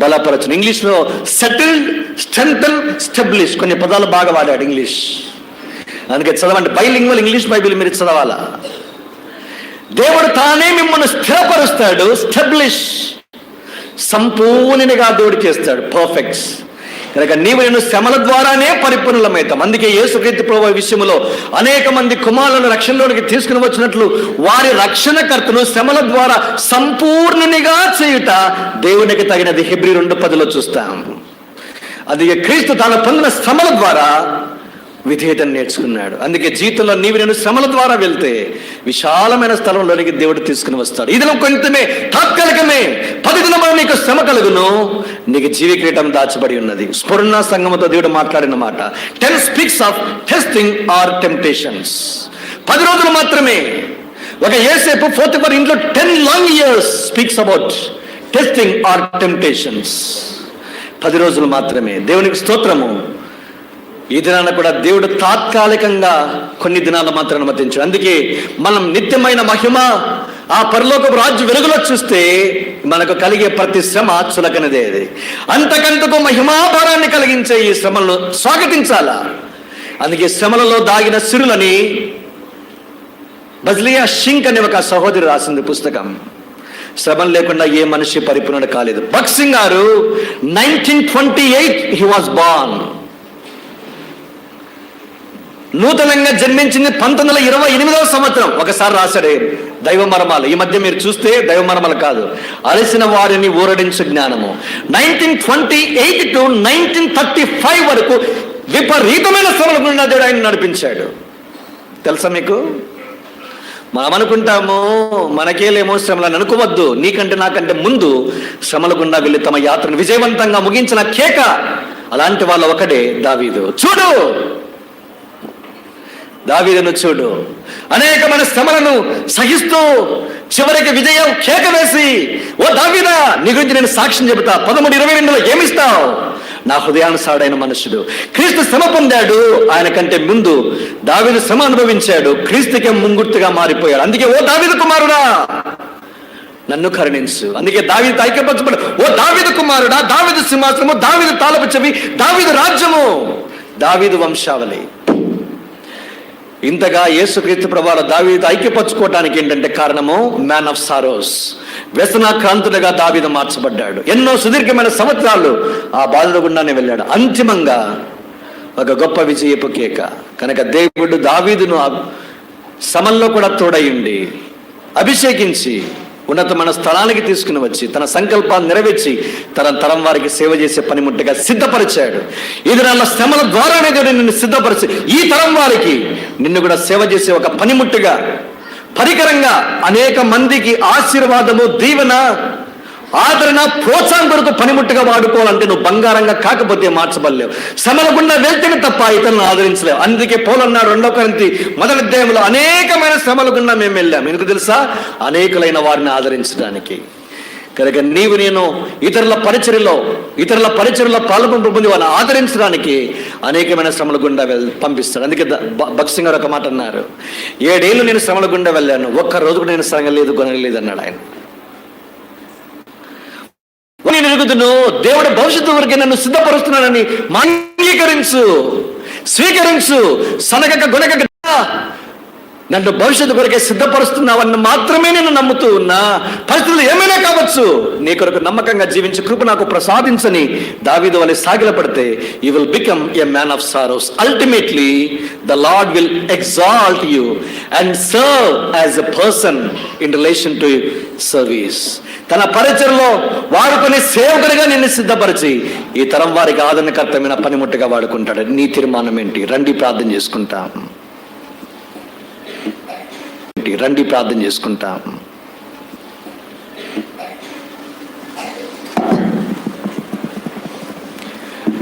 బలపరచును. ఇంగ్లీష్లో సెటిల్డ్, స్ట్రెంథెన్, స్టెబ్లిష్ కొన్ని పదాలు బాగా వాడాడు ఇంగ్లీష్. అందుకే చదవండి, బైలింగ్వల్ ఇంగ్లీష్ బైబిల్ మీరు చదవాలా. దేవుడు తానే మిమ్మల్ని స్థిరపరుస్తాడు, స్టెబ్లిష్, సంపూర్ణంగా దేవుడు చేస్తాడు, పర్ఫెక్ట్స్. కనుక నీవు నేను శ్రమల ద్వారానే పరిపూర్ణమవుతాం. అందుకే యేసుక్రీస్తు ప్రభువు విషయంలో అనేక మంది కుమారులను రక్షణలోనికి తీసుకుని వచ్చినట్లు వారి రక్షణకర్తను శ్రమల ద్వారా సంపూర్ణునిగా చేయుట దేవునికి తగినది. హెబ్రీ 2:10 చూస్తాం. అది క్రీస్తు తాను పొందిన శ్రమల ద్వారా విధేయతను నేర్చుకున్నాడు. అందుకే జీవితంలో నీవు నేను శ్రమల ద్వారా వెళ్తే విశాలమైన స్థలంలోనికి దేవుడు తీసుకుని వస్తాడు. ఇది కొంచెమే తాత్కాలికమే, 10 దినములు నీకు శ్రమ కలుగును, నీకు జీవ కిరీటం దాచబడి ఉన్నది. స్ఫురణ సంఘముతో దేవుడు మాట్లాడిన మాట. 10 speaks of testing are temptations. 10 రోజులు మాత్రమే. ఒక యేసేపు 44 ఇంట్లో 10 long years speaks about testing are temptations. 10 రోజులు మాత్రమే. దేవునికి స్తోత్రము. ఈ దినాన కూడా దేవుడు తాత్కాలికంగా కొన్ని దినాలు మాత్రం అనుమతించాడు. అందుకే మనం నిత్యమైన మహిమ, ఆ పరలోకపు రాజ్య వెలుగులో చూస్తే మనకు కలిగే ప్రతి శ్రమ చులకనదే. అంతకంతకు మహిమాభారాన్ని కలిగించే ఈ శ్రమలను స్వాగతించాలా. అందుకే శ్రమలలో దాగిన సిరులని బజ్లియా షింక్ అనే ఒక సహోదరి రాసింది పుస్తకం. శ్రమం లేకుండా ఏ మనిషి పరిపూర్ణుడు కాలేదు. భగత్ సింగ్ గారు 1928 హీ వాజ్ బార్న్. నూతనంగా జన్మించింది 1928వ సంవత్సరం. ఒకసారి రాశాడు దైవ మర్మాలు. ఈ మధ్య మీరు చూస్తే దైవ మర్మాలు కాదు, అలసిన వారిని ఊరడించు జ్ఞానము. 1928 to 1935 వరకు విపరీతమైన శ్రమల గుండా దేవుడు ఆయన నడిపించాడు. తెలుసా మీకు? మనం అనుకుంటాము మనకేలేమో శ్రమలను అనుకోవద్దు. నీకంటే నాకంటే ముందు శ్రమల గుండా వెళ్ళి తమ యాత్రను విజయవంతంగా ముగించిన కేక అలాంటి వాళ్ళు ఒకడే దావీదు. చూడు, దావీదును చూడు. అనేకమైన శ్రమలను సహిస్తూ చివరికి విజయం కేక వేసి, ఓ దావీదా, నీ గురించి నేను సాక్ష్యం చెబుతా. 13:22 ఏమిస్తావు? నా హృదయానుసారుడైన మనుషుడు. క్రీస్తు శ్రమ పొందాడు. ఆయన కంటే ముందు దావీదు శ్రమ అనుభవించాడు. క్రీస్తుకే ముంగుర్తుగా మారిపోయాడు. అందుకే ఓ దావీదు కుమారుడా, నన్ను కరుణించు. అందుకే దావీదు ఐక్యపరచబడు. ఓ దావీదు కుమారుడా, దావీదు సింహాసనము, దావీదు తాళపు చెవి, దావీదు రాజ్యము, దావీదు వంశావళి. ఇంతగా యేసుక్రీస్తు ప్రభువు దావీదు ఐక్యపరచుకోవడానికి ఏంటంటే కారణము మ్యాన్ ఆఫ్ సారోస్. వ్యసనాక్రాంతుడిగా దావీదు మార్చబడ్డాడు. ఎన్నో సుదీర్ఘమైన సంవత్సరాలు ఆ బాధల గుండానే వెళ్ళాడు. అంతిమంగా ఒక గొప్ప విజయపు కేక. కనుక దేవుడు దావీదును శ్రమల్లో కూడా తోడయుండి అభిషేకించి ఉన్నతమైన స్థలానికి తీసుకుని వచ్చి తన సంకల్పాన్ని నెరవేర్చి తరం వారికి సేవ చేసే పనిముట్టుగా సిద్ధపరిచాడు. ఈ దినాల్లో శ్రమల ద్వారానే దేవుడు నిన్ను సిద్ధపరిచి ఈ తరం వారికి నిన్ను కూడా సేవ చేసే ఒక పనిముట్టుగా, పరికరంగా అనేక మందికి ఆశీర్వాదము, దీవెన, ఆదరణ, ప్రోత్సాహం కొరకు పనిముట్టుగా వాడుకోవాలంటే నువ్వు బంగారంగా కాకపోతే మార్చబడలేవు. శ్రమల గుండా వెళ్తేనే తప్ప ఇతరులను ఆదరించలేవు. అందుకే పౌలు అన్నాడు 2 కొరింథీ 1వ అధ్యాయంలో, అనేకమైన శ్రమల గుండా మేము వెళ్ళాం. ఎందుకు తెలుసా? అనేకులైన వారిని ఆదరించడానికి. కనుక నీవు నేను ఇతరుల పరిచర్యలో పాల్గొని పొంది వారిని ఆదరించడానికి అనేకమైన శ్రమల గుండా పంపిస్తాడు. అందుకే భగత్ సింగ్ గారు ఒక మాట అన్నారు, 7 ఏళ్ళు నేను శ్రమల గుండా వెళ్ళాను, ఒక్క రోజు కూడా నేను సరగలేదు, కొనగలేదు అన్నాడు ఆయన. నేను ఎరుగుదును, దేవుడు భవిష్యత్తు వరకు నన్ను సిద్ధపరుస్తున్నానని అంగీకరించు, స్వీకరించు. సనగక గొనగక నన్ను భవిష్యత్తు కొరకే సిద్ధపరుస్తున్నావని మాత్రమే నేను నమ్ముతూ ఉన్నా. పరిస్థితులు ఏమైనా కావచ్చు, నీ కొరకు నమ్మకంగా జీవించే కృప నాకు ప్రసాదించని దావీదు వలె సాగిలపడితే you will become a man of sorrows. Ultimately the Lord will exalt you and serve as a person in relation to service. తన పరిచయలో వాడుకునే సేవకుడిగా నిన్ను సిద్ధపరిచి ఈ తరం వారికి ఆదరణకర్తమైన పనిముట్టుగా వాడుకుంటాడు. నీ తీర్మానం ఏంటి? రండి ప్రార్థన చేసుకుంటాం.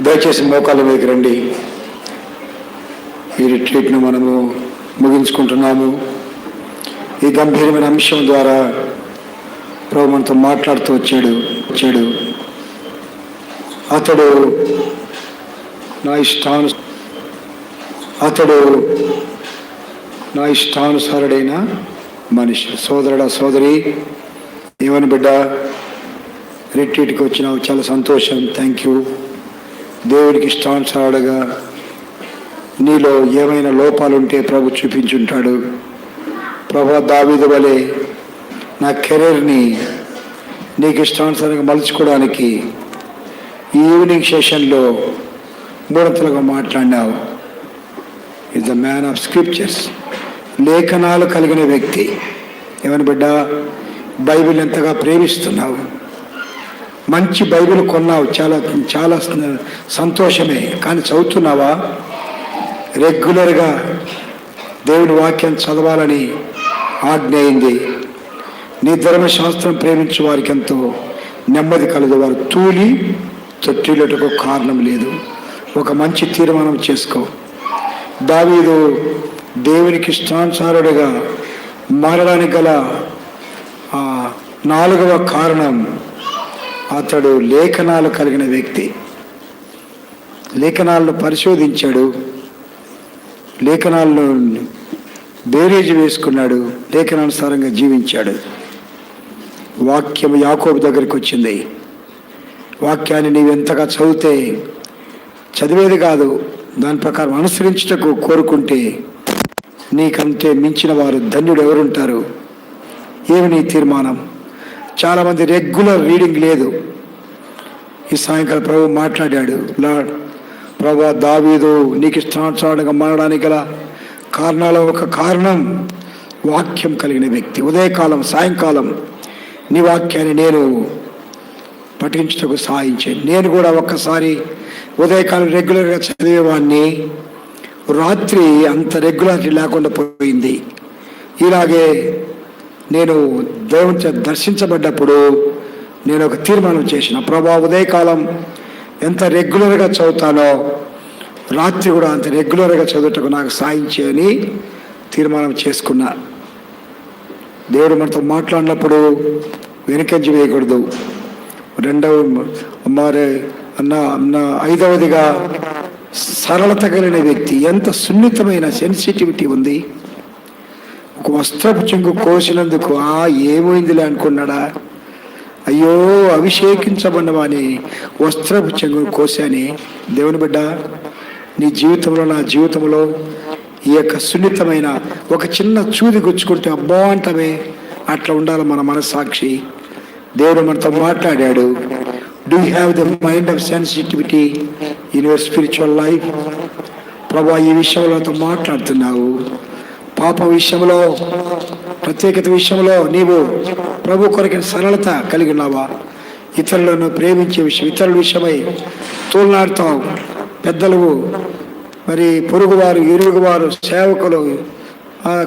దయచేసి మోకాళ్ళ మీదకి రండి. ఈ రిట్రీట్ను మనము ముగించుకుంటున్నాము. ఈ గంభీరమైన అంశం ద్వారా ప్రభు మనతో మాట్లాడుతూ వచ్చాడు. అతడు నా ఇష్టానుసారుడైన మనిషి. సోదరుడా, సోదరి, ఏమని బిడ్డ, రిట్రీట్కి వచ్చినావు, చాలా సంతోషం. Thank you. దేవుడికి ఇష్టానుసారుడుగా నీలో ఏమైనా లోపాలుంటే ప్రభు చూపించుంటాడు. ప్రభు దావీదు వలె నా కెరీర్ని నీకు ఇష్టానుసారంగా మలుచుకోవడానికి ఈ ఈవినింగ్ సెషన్లో మూడంతలుగా మాట్లాడినావు. Is the man of scriptures. లేఖనాలు కలిగిన వ్యక్తి. ఏమని బిడ్డ, బైబిల్ ఎంతగా ప్రేమిస్తున్నావు. మంచి బైబిల్ కొన్నావు, చాలా చాలా సంతోషమే. కానీ చదువుతున్నావా? రెగ్యులర్గా దేవుని వాక్యం చదవాలని ఆజ్ఞ అయింది. నీ ధర్మశాస్త్రం ప్రేమించే వారికి ఎంతో నెమ్మది కలదు. వారు తూలి తొట్టిలటకు కారణం లేదు. ఒక మంచి తీర్మానం చేసుకో. దావీదు దేవునికి ఇష్టానుసారుడుగా మారడానికి గల 4వ కారణం, అతడు లేఖనాలు కలిగిన వ్యక్తి. లేఖనాలను పరిశోధించాడు, లేఖనాలను బేరేజ్ వేసుకున్నాడు, లేఖనానుసారంగా జీవించాడు. వాక్యం యాకోబు దగ్గరికి వచ్చింది. వాక్యాన్ని నీవెంతగా చదివితే, చదివేది కాదు, దాని ప్రకారం అనుసరించుటకు కోరుకుంటే నీకంటే మించిన వారు ధన్యుడు ఎవరుంటారు? ఏమి నీ తీర్మానం? చాలామంది రెగ్యులర్ రీడింగ్ లేదు. ఈ సాయంకాలం ప్రభు మాట్లాడాడు. లార్డ్, ప్రభు దావీదు నీకు ఇష్టానుసారంగా మారడానికి గల కారణాల ఒక కారణం వాక్యం కలిగిన వ్యక్తి. ఉదయకాలం, సాయంకాలం నీ వాక్యాన్ని నేను పఠించుటకు సహాయించాను. నేను కూడా ఒక్కసారి ఉదయకాలం రెగ్యులర్గా చదివేవాడిని, రాత్రి అంత రెగ్యులారిటీ లేకుండా పోయింది. ఇలాగే నేను దేవుని దర్శించబడ్డప్పుడు నేను ఒక తీర్మానం చేసిన, ప్రభా ఉదయకాలం ఎంత రెగ్యులర్గా చదువుతానో రాత్రి కూడా అంత రెగ్యులర్గా చదువుటకు నాకు సాయం చేయని తీర్మానం చేసుకున్నా. దేవుడు మనతో మాట్లాడినప్పుడు వెనుకంజ వేయకూడదు. ఐదవదిగా సరళత కలిగిన వ్యక్తి. ఎంత సున్నితమైన సెన్సిటివిటీ ఉంది. ఒక వస్త్రపు చెంగు కోసినందుకు ఏమైందిలే అనుకున్నాడా? అయ్యో, అభిషేకించబడినవాని వస్త్రపు చెంగును కోసాని. దేవుని బిడ్డ, నీ జీవితంలో, నా జీవితంలో ఈ యొక్క సున్నితమైన ఒక చిన్న చూది గుచ్చుకుంటే అబ్బా అంటమే, అట్లా ఉండాలి మన మనస్సాక్షి. దేవుడు మనతో మాట్లాడాడు. Do you have the mind of sensitivity in your spiritual life? ప్రభా, ఈ విషయంలో మాట్లాడుతున్నావు. పాప విషయంలో, ప్రత్యేకత విషయంలో నీవు ప్రభు కొరకి సరళత కలిగి ఉన్నావా? ఇతరులను ప్రేమించే విషయం, ఇతరుల విషయమై తోలనాడుతావు. పెద్దలు, మరి పొరుగువారు, ఇరుగువారు, సేవకులు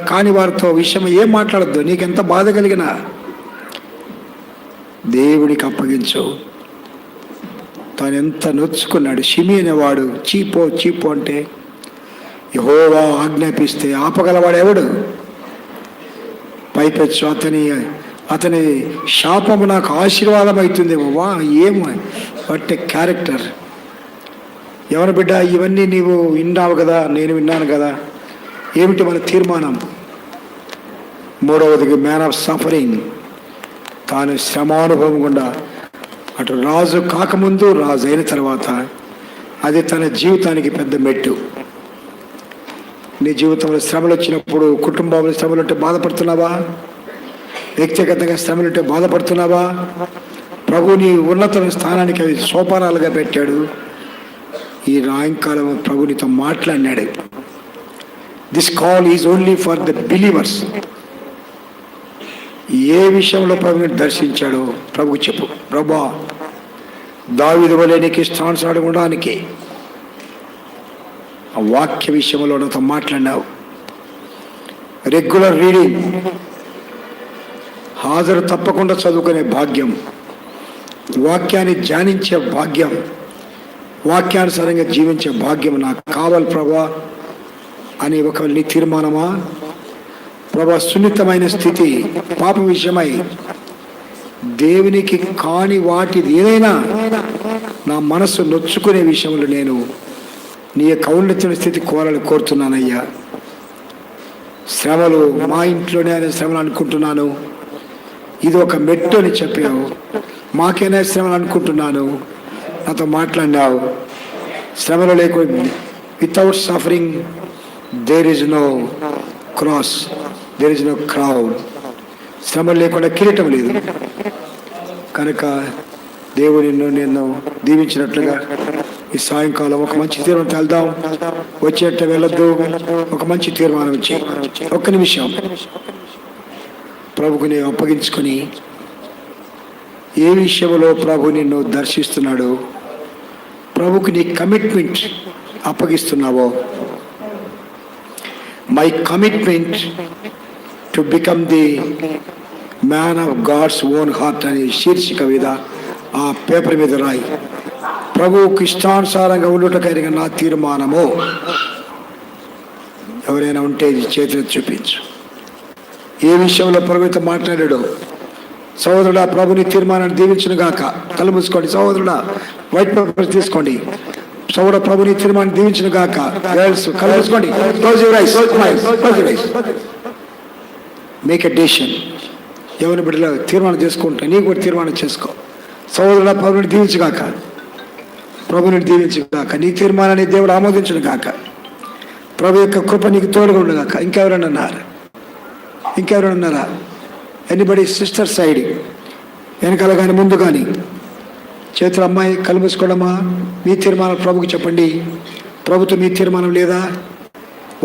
కాని వారితో విషయం ఏం మాట్లాడద్దు. నీకెంత బాధ కలిగినా దేవుడికి అప్పగించు. తాను ఎంత నొచ్చుకున్నాడు. షిమి అనేవాడు చీపో అంటే యెహోవా ఆజ్ఞాపిస్తే ఆపగలవాడు ఎవడు? పైపెచ్చు అతని శాపము నాకు ఆశీర్వాదం అవుతుంది. వా, ఏమో బట్ క్యారెక్టర్. ఎవరు బిడ్డ, ఇవన్నీ నీవు విన్నావు కదా, నేను విన్నాను కదా. ఏమిటి మన తీర్మానం? మూడవదికి మ్యాన్ ఆఫ్ సఫరింగ్. తాను శ్రమానుభవం గుండా, అటు రాజు కాకముందు, రాజు అయిన తర్వాత, అది తన జీవితానికి పెద్ద మెట్టు. నీ జీవితంలో శ్రమలు వచ్చినప్పుడు, కుటుంబంలో శ్రమలు ఉంటే బాధపడుతున్నావా? వ్యక్తిగతంగా శ్రమలు ఉంటే బాధపడుతున్నావా? ప్రభు నీ ఉన్నత స్థానానికి అవి సోపానాలుగా పెట్టాడు. ఈ సాయంకాలం ప్రభు నీతో మాట్లాడినాడు. This call is only for the believers. ఏ విషయంలో ప్రభుని దర్శించాడో ప్రభుకు చెప్పు. ప్రభా, దావీదు వలె నీకు ఇష్టానుసారం ఉండడానికి ఆ వాక్య విషయంలో నాతో మాట్లాడినావు. రెగ్యులర్ రీడింగ్, హాజరు తప్పకుండా చదువుకునే భాగ్యం, వాక్యాన్ని ధ్యానించే భాగ్యం, వాక్యానుసారంగా జీవించే భాగ్యం నాకు కావాలి ప్రభా అని ఒక నీ తీర్మానమా? ప్రభా, సున్నితమైన స్థితి, పాప విషయమై దేవునికి కాని వాటిది ఏదైనా నా మనస్సు నొచ్చుకునే విషయంలో నేను నీ యొక్క ఔన్నత్యమైన స్థితి కోరుతున్నానయ్యా. శ్రమలు మా ఇంట్లోనే అనే శ్రమలు అనుకుంటున్నాను, ఇది ఒక మెట్టు అని చెప్పావు. మాకేనా శ్రమలు అనుకుంటున్నాను, నాతో మాట్లాడినావు. శ్రమలు లేకుండా without suffering there is no cross, there is no crown. శ్రమలు లేకుండా కిరీటం లేదు. కనుక దేవుడు నిన్ను దీవించినట్లుగా ఈ సాయంకాలం ఒక మంచి తీర్మానం వెళ్దాం. వచ్చేట వెళ్ళొద్దు, ఒక మంచి తీర్మానం ఇచ్చి ఒక్క నిమిషం ప్రభుని అప్పగించుకొని ఏ విషయంలో ప్రభు నిన్ను దర్శిస్తున్నాడో, ప్రభుకి నీ కమిట్మెంట్ అప్పగిస్తున్నావో. My commitment to become the man of God's own heart అనే శీర్షిక మీద ఆ పేపర్ మీద రాయి. ప్రభువుకి ఇష్టానుసారంగా ఉండుటకైన నా తీర్మానము. ఎవరైనా ఉంటే ఇది చేతిలో చూపించు. ఏ విషయంలో ప్రభుత్వం మాట్లాడాడో సహోదరుడా, ప్రభుని తీర్మానాన్ని దీవించును గాక. కళ్ళు మూసుకోండి సహోదరుడా, వైట్ పేపర్ తీసుకోండి. సహోదర, ప్రభుని తీర్మానాన్ని దీవించును గాక. గర్ల్స్ కళ్ళు మూసుకోండి. Close your eyes, close your eyes. Make a decision. ఎవరిని బిడ్డలో తీర్మానం చేసుకుంటా, నీకు కూడా తీర్మానం చేసుకో. సహోదరుడా, ప్రభుని దీవించుగాక, ప్రభుని దీవించుగాక. నీ తీర్మానాన్ని దేవుడు ఆమోదించును గాక. ప్రభు యొక్క కృప నీకు తోడుగా ఉండగాక. ఇంకెవరైనా ఉన్నారా? ఎనీబడి సిస్టర్ సైడ్, వెనకాల కానీ ముందు కానీ చేతులు అమ్మాయి కళ్ళు మూసుకోవడమా? మీ తీర్మానం ప్రభుకి చెప్పండి. ప్రభుత్వం మీ తీర్మానం లేదా?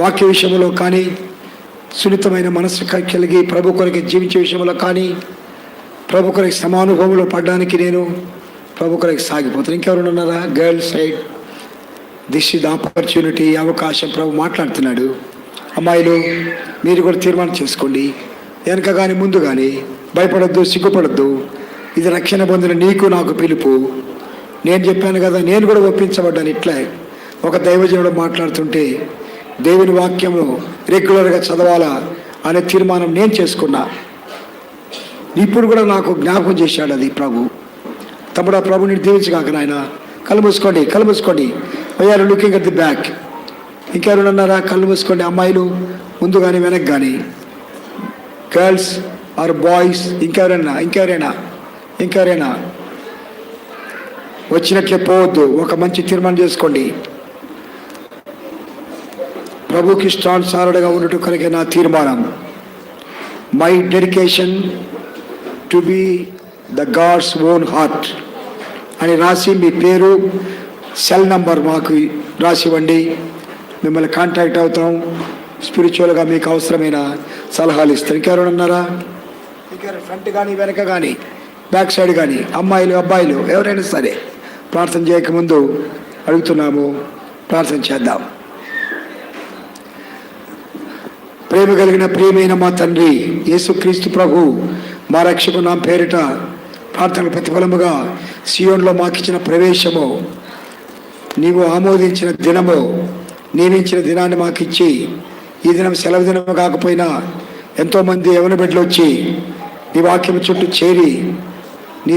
వాక్య విషయంలో కానీ, సున్నితమైన మనస్సు కలిగి ప్రభు కొరకు జీవించే విషయంలో కానీ, ప్రభు కొరకు సమానుభవంలో పడడానికి నేను ప్రభు కొరకు సాగిపోతాను. ఇంకెవరైనా ఉన్నారా? Girls side, this is the opportunity, అవకాశం ప్రభు మాట్లాడుతున్నాడు. అమ్మాయిలు మీరు కూడా తీర్మానం చేసుకోండి. వెనక కానీ ముందు కానీ భయపడొద్దు, సిగ్గుపడొద్దు. ఇది రక్షణ పొందిన నీకు నాకు పిలుపు. నేను చెప్పాను కదా, నేను కూడా ఒప్పించబడ్డాను. ఇట్లా ఒక దైవజనుడు మాట్లాడుతుంటే దేవుని వాక్యము రెగ్యులర్గా చదవాలా అనే తీర్మానం నేను చేసుకున్నా. ఇప్పుడు కూడా నాకు జ్ఞాపకం చేశాడు అది ప్రభు. తమ్ముడు, ప్రభు నేను దీవించగాక నాయన. కళ్ళు మూసుకోండి. Why are looking at the back. ఇంకెవరైనా ఉన్నారా? కళ్ళు మూసుకోండి. అమ్మాయిలు ముందు కానీ వెనక్కి కానీ, గర్ల్స్ ఆర్ బాయ్స్. ఇంకెవరైనా వచ్చినట్లే పోవద్దు. ఒక మంచి తీర్మానం చేసుకోండి. ప్రభుకి ఇష్టానుసారుడుగా ఉండటం కొరకే నా తీర్మానం. My dedication to be the God's own heart అని రాసి మీ పేరు, సెల్ నంబర్ మాకు రాసివ్వండి. మిమ్మల్ని కాంటాక్ట్ అవుతాం. స్పిరిచువల్గా మీకు అవసరమైన సలహాలు ఇస్తాం. ఇంకెవరైనా ఉన్నారా? ఫ్రంట్ కానీ వెనక కానీ బ్యాక్ సైడ్ కానీ, అమ్మాయిలు అబ్బాయిలు ఎవరైనా సరే ప్రార్థన చేయకముందు అడుగుతున్నాము, ప్రార్థన చేద్దాం. ప్రేమ కలిగిన ప్రియమైన మా తండ్రి యేసుక్రీస్తు ప్రభు, మా రక్షకు నా పేరిట ప్రార్థనల ప్రతిఫలముగా సియోన్లో మాకిచ్చిన ప్రవేశము, నీవు ఆమోదించిన దినము, నియమించిన దినాన్ని మాకిచ్చి, ఈ దినం సెలవు దినము కాకపోయినా ఎంతోమంది యవన బిడ్డలు వచ్చి నీ వాక్యం చుట్టూ చేరి నీ